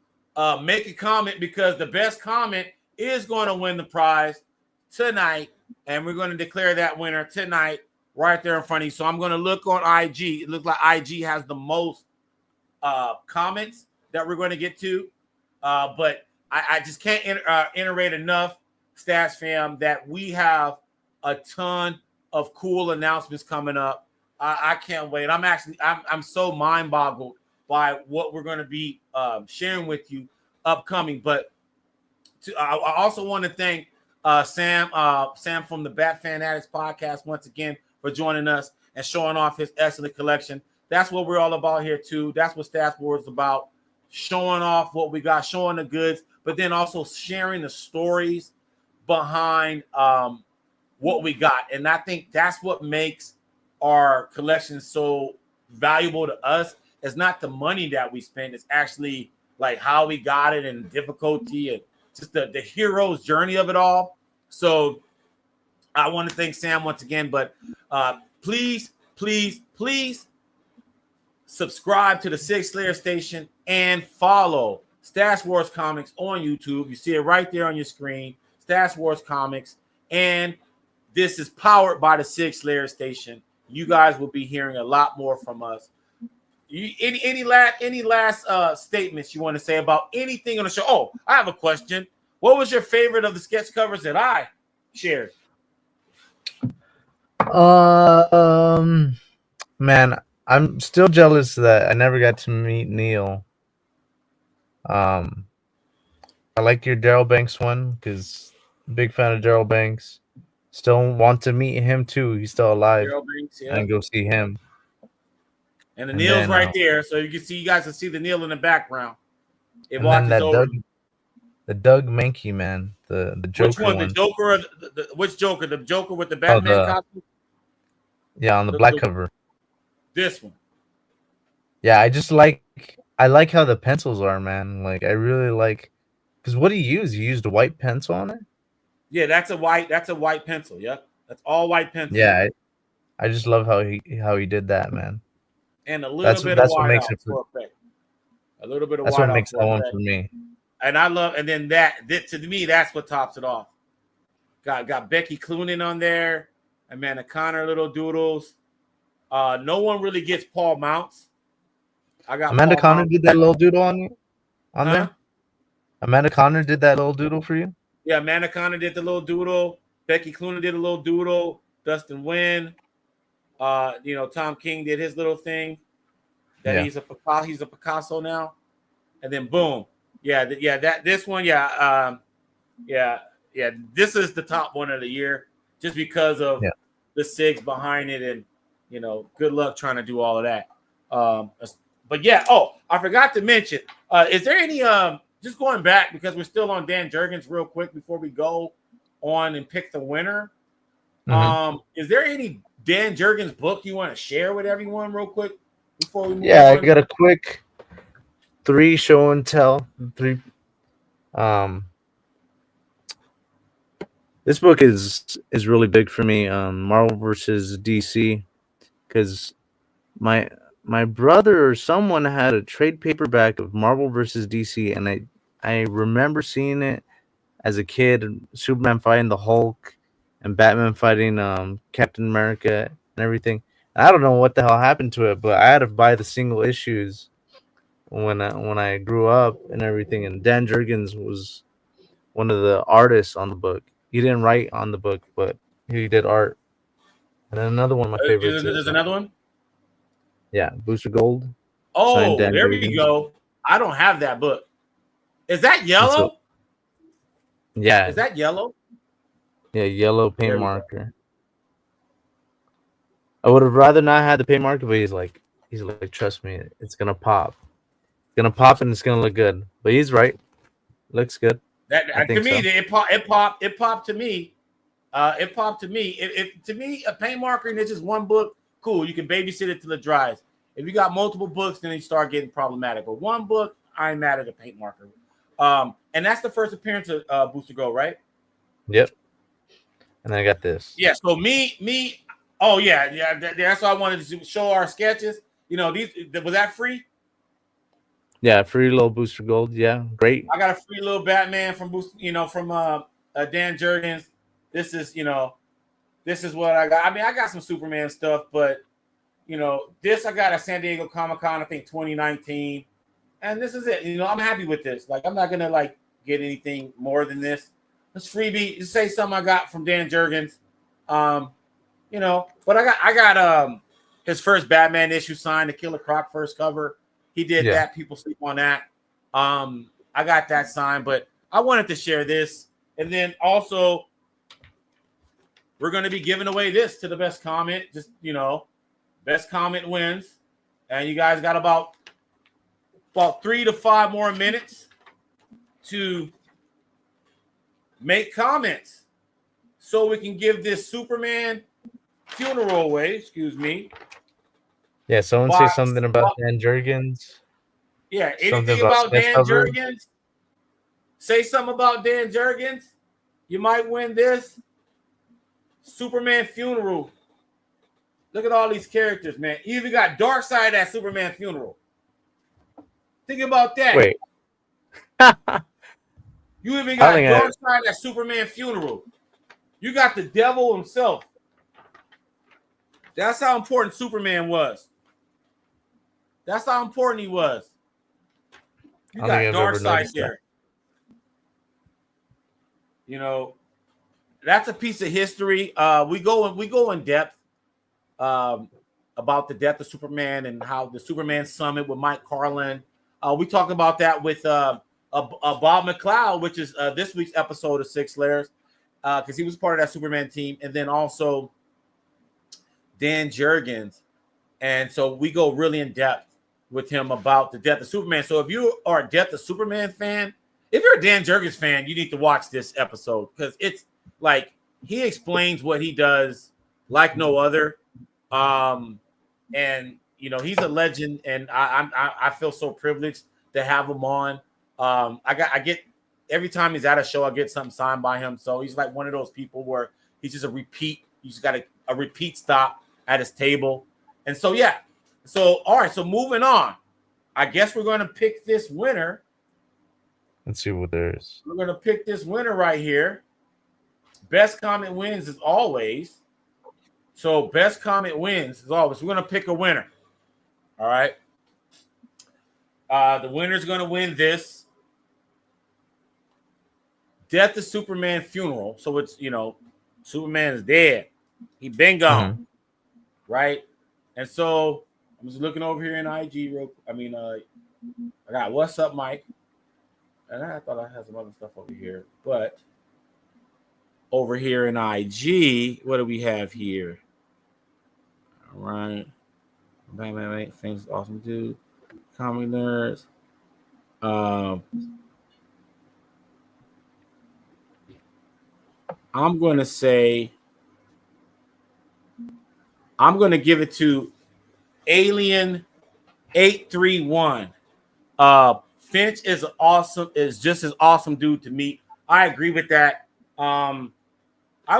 make a comment, because the best comment is going to win the prize tonight, and we're going to declare that winner tonight right there in front of you. So I'm going to look on IG. It looks like IG has the most comments that we're going to get to, but I just can't iterate enough, Stats fam, that we have a ton of cool announcements coming up. I can't wait. I'm so mind boggled by what we're going to be sharing with you upcoming. But I also want to thank Sam from the Bat Fanatics podcast once again for joining us and showing off his excellent collection. That's what we're all about here too. That's what Stats Wars is about. Showing off what we got, showing the goods, but then also sharing the stories behind what we got. And I think that's what makes our collection so valuable to us. It's not the money that we spend. It's actually like how we got it and difficulty and just the hero's journey of it all. So I want to thank Sam once again, but please subscribe to the Six Slayer Station and follow Stash Wars Comics on YouTube. You see it right there on your screen, Stash Wars Comics. And this is powered by the Six Slayer Station. You guys will be hearing a lot more from us. Any last statements you want to say about anything on the show? Oh, I have a question. What was your favorite of the sketch covers that I shared? Man, I'm still jealous that I never got to meet Neil. I like your Daryl Banks one because big fan of Daryl Banks. Still want to meet him too. He's still alive. Daryl Banks, yeah. And go see him. And the Neil's right there, so you guys can see the Neil in the background. It and then that over. Doug Mankey man, the Joker. Which one? The Joker or which Joker? The Joker with the Batman costume? Yeah, on the black cover. This one. Yeah, I like how the pencils are, man. Like I really like because what he used? He used a white pencil on it. Yeah, that's a white pencil. Yep, that's all white pencil. Yeah, I just love how he did that, man. And a little bit of white out for effect. A little bit of white out. That's what makes that one for me. And I love, and then that to me, that's what tops it off. Got Becky Cloonan on there, Amanda Connor, little doodles. No one really gets Paul Mounts. I got Amanda Paul Connor Mounts. did that little doodle on there. Amanda Connor did that little doodle for you. Yeah, Amanda Connor did the little doodle. Becky Cloonan did a little doodle. Dustin Wynn. Tom King did his little thing. He's a Picasso now. And then boom. This one, this is the top one of the year just because of the SIGs behind it, and good luck trying to do all of that. But I forgot to mention, is there any just going back because we're still on Dan Jurgens real quick before we go on and pick the winner. Mm-hmm. Is there any Dan Jurgens book you want to share with everyone real quick before we move on? I got a quick 3 show and tell. 3 this book is really big for me, Marvel versus DC, because my brother or someone had a trade paperback of Marvel versus DC, and I remember seeing it as a kid, Superman fighting the Hulk and Batman fighting Captain America and everything. I don't know what the hell happened to it, but I had to buy the single issues when I grew up and everything. And Dan Jurgens was one of the artists on the book. He didn't write on the book, but he did art. And then another one of my favorites. There's another one? Yeah, Booster Gold. Oh, there we go. I don't have that book. Is that yellow? Yeah. Is that yellow? Yeah, yellow paint marker. I would have rather not had the paint marker, but he's like, trust me, it's gonna pop. It's gonna pop and it's gonna look good. But he's right. Looks good. It popped to me. If to me, a paint marker and it's just one book, cool. You can babysit it till it dries. If you got multiple books, then you start getting problematic. But one book, I ain't mad at a paint marker. And that's the first appearance of Booster Gold, right? Yep. And then I got this. Yeah. So me. Oh yeah. That's why I wanted to show our sketches. These was that free? Yeah, free little Booster Gold. Yeah, great. I got a free little Batman from Dan Jurgens. This is what I got. I mean, I got some Superman stuff, but this I got at San Diego Comic-Con, I think 2019. And this is it. I'm happy with this. Like, I'm not gonna get anything more than this. This freebie, just say something I got from Dan Jurgens. you know. But I got his first Batman issue signed, the Killer Croc first cover. He did that. People sleep on that. I got that signed, but I wanted to share this, and then also we're going to be giving away this to the best comment. Just best comment wins, and you guys got about 3 to 5 more minutes to make comments so we can give this Superman funeral away. Excuse me. Yeah, someone say something about Dan Jurgens. Yeah, anything about Dan Jurgens? Say something about Dan Jurgens. You might win this Superman funeral. Look at all these characters, man. You even got Darkseid at Superman funeral. Think about that. Wait. You even got Darkseid at Superman funeral. You got the devil himself. That's how important Superman was. That's how important he was. You got Darkseid there. That's a piece of history. We go in depth about the death of Superman and how the Superman Summit with Mike Carlin. We talked about that with Bob McLeod, which is this week's episode of Six Layers, because he was part of that Superman team, and then also Dan Jurgens. And so we go really in depth with him about the death of Superman. So if you are a Death of Superman fan, if you're a Dan Jurgens fan, you need to watch this episode because it's like he explains what he does like no other. And he's a legend, and I feel so privileged to have him on. I get every time he's at a show, I get something signed by him. So he's like one of those people where he's just a repeat. He's got a repeat stop at his table. And so, yeah. So, all right. So moving on, I guess we're going to pick this winner. Let's see what there is. We're going to pick this winner right here. Best comment wins as always. So best comment wins as always. We're going to pick a winner. All right. The winner's going to win this Death of Superman funeral. So it's, Superman is dead. He been gone. Mm-hmm. Right. And so I'm just looking over here in IG. I got What's Up, Mike? And I thought I had some other stuff over here. But over here in IG, what do we have here? All right. Bang. Thanks, awesome dude. Comic nerds. I'm going to give it to Alien 831. Finch is just as awesome dude to me. I agree with that. I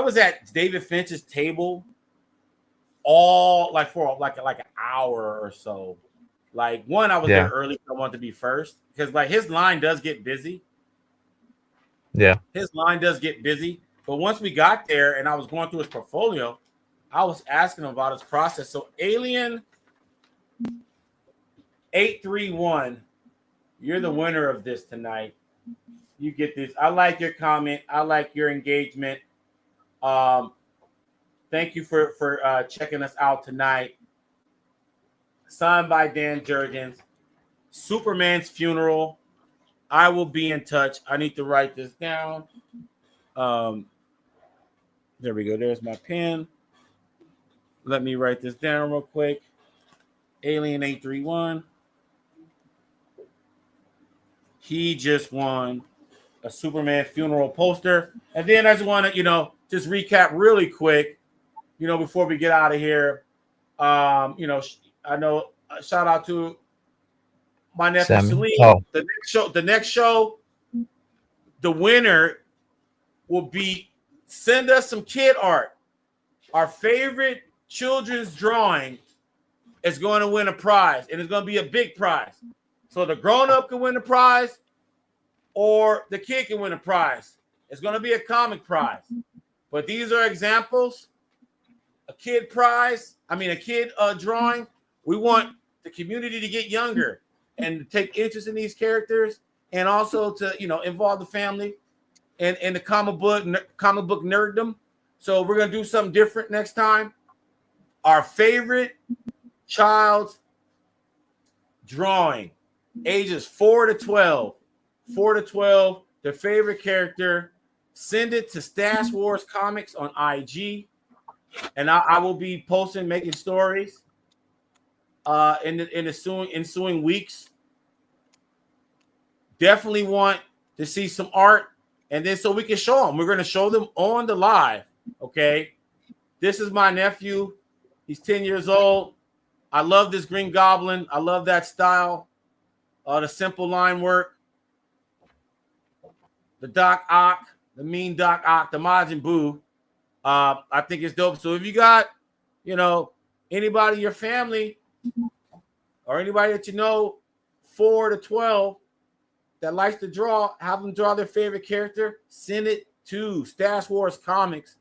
was at David Finch's table all for an hour or so. I was there early. I wanted to be first because his line does get busy. Yeah, his line does get busy. But once we got there and I was going through his portfolio, I was asking him about his process. So Alien 831, you're the winner of this tonight. You get this. I like your comment. I like your engagement. Thank you for checking us out tonight. Signed by Dan Jurgens. Superman's funeral. I will be in touch. I need to write this down. There we go. There's my pen. Let me write this down real quick. Alien 831. He just won a Superman funeral poster. And then I just want to, just recap really quick, before we get out of here. I know shout out to my nephew Salim. Oh. The next show, the winner will be send us some kid art. Our favorite children's drawing is going to win a prize, and it's going to be a big prize. So the grown-up can win the prize, or the kid can win a prize. It's going to be a comic prize. But these are examples. A kid drawing. We want the community to get younger and to take interest in these characters, and also to involve the family in the comic book nerddom. So we're gonna do something different next time. our favorite child's drawing, ages 4 to 12. 4 to 12, their favorite character. Send it to Stash Wars Comics on IG, and I will be posting, making stories in the ensuing weeks. Definitely want to see some art, and then so we can show them. We're going to show them on the live. Okay, this is my nephew. He's 10 years old. I love this Green Goblin. I love that style. The simple line work. The Doc Ock, the mean Doc Ock, the Majin Buu. I think it's dope. So if you got, anybody in your family or anybody that you know, 4 to 12, that likes to draw, have them draw their favorite character, send it to Stash Wars Comics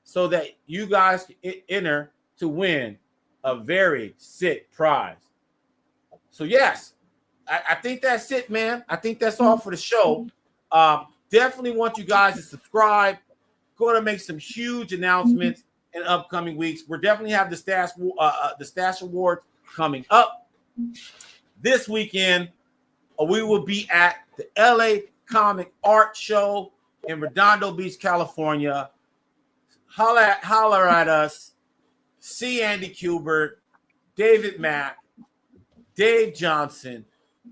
so that you guys can enter to win a very sick prize. So yes, I think that's it, man. I think that's all for the show. Definitely want you guys to subscribe. Going to make some huge announcements in upcoming weeks. We're definitely have the Stash Awards coming up this weekend. We will be at the LA Comic Art Show in Redondo Beach, California. Holler at us. See Andy Kubert, David Mack, Dave Johnson,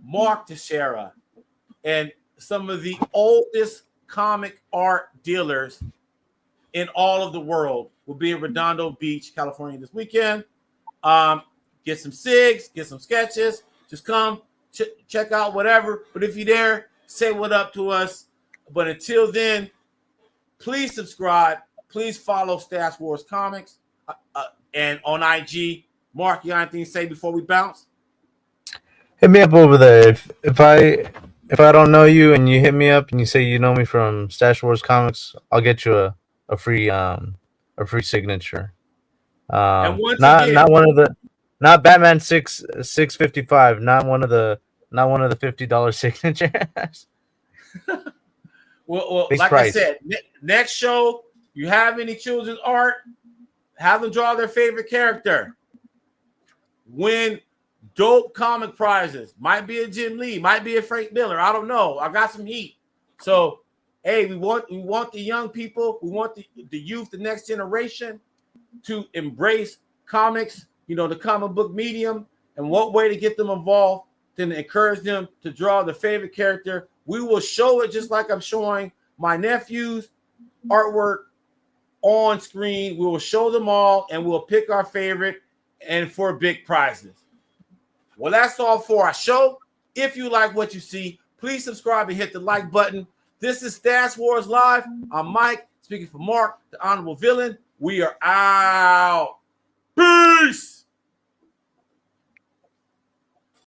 Mark Teixeira, and some of the oldest comic art dealers in all of the world will be in Redondo Beach, California this weekend. Get some SIGs, get some sketches. Just come check out whatever. But if you're there, say what up to us. But until then, please subscribe. Please follow Stash Wars Comics and on IG. Mark, you got anything to say before we bounce? Hit me up over there. If I don't know you and you hit me up and you say you know me from Stash Wars Comics, I'll get you a free signature. And once Not again, not one of the not Batman 655, not one of the $50 signatures. well Base like price. I said, next show, you have any children's art, have them draw their favorite character. Win dope comic prizes. Might be a Jim Lee, might be a Frank Miller. I don't know. I got some heat. So, hey, we want the young people, we want the youth, the next generation to embrace comics, the comic book medium, and what way to get them involved than to encourage them to draw their favorite character. We will show it just like I'm showing my nephew's artwork on screen. We will show them all, and we'll pick our favorite and for big prizes. Well, that's all for our show. If you like what you see, please subscribe and hit the like button. This is Stash Wars Live. I'm Mike, speaking for Mark, the Honorable Villain. We are out. Peace.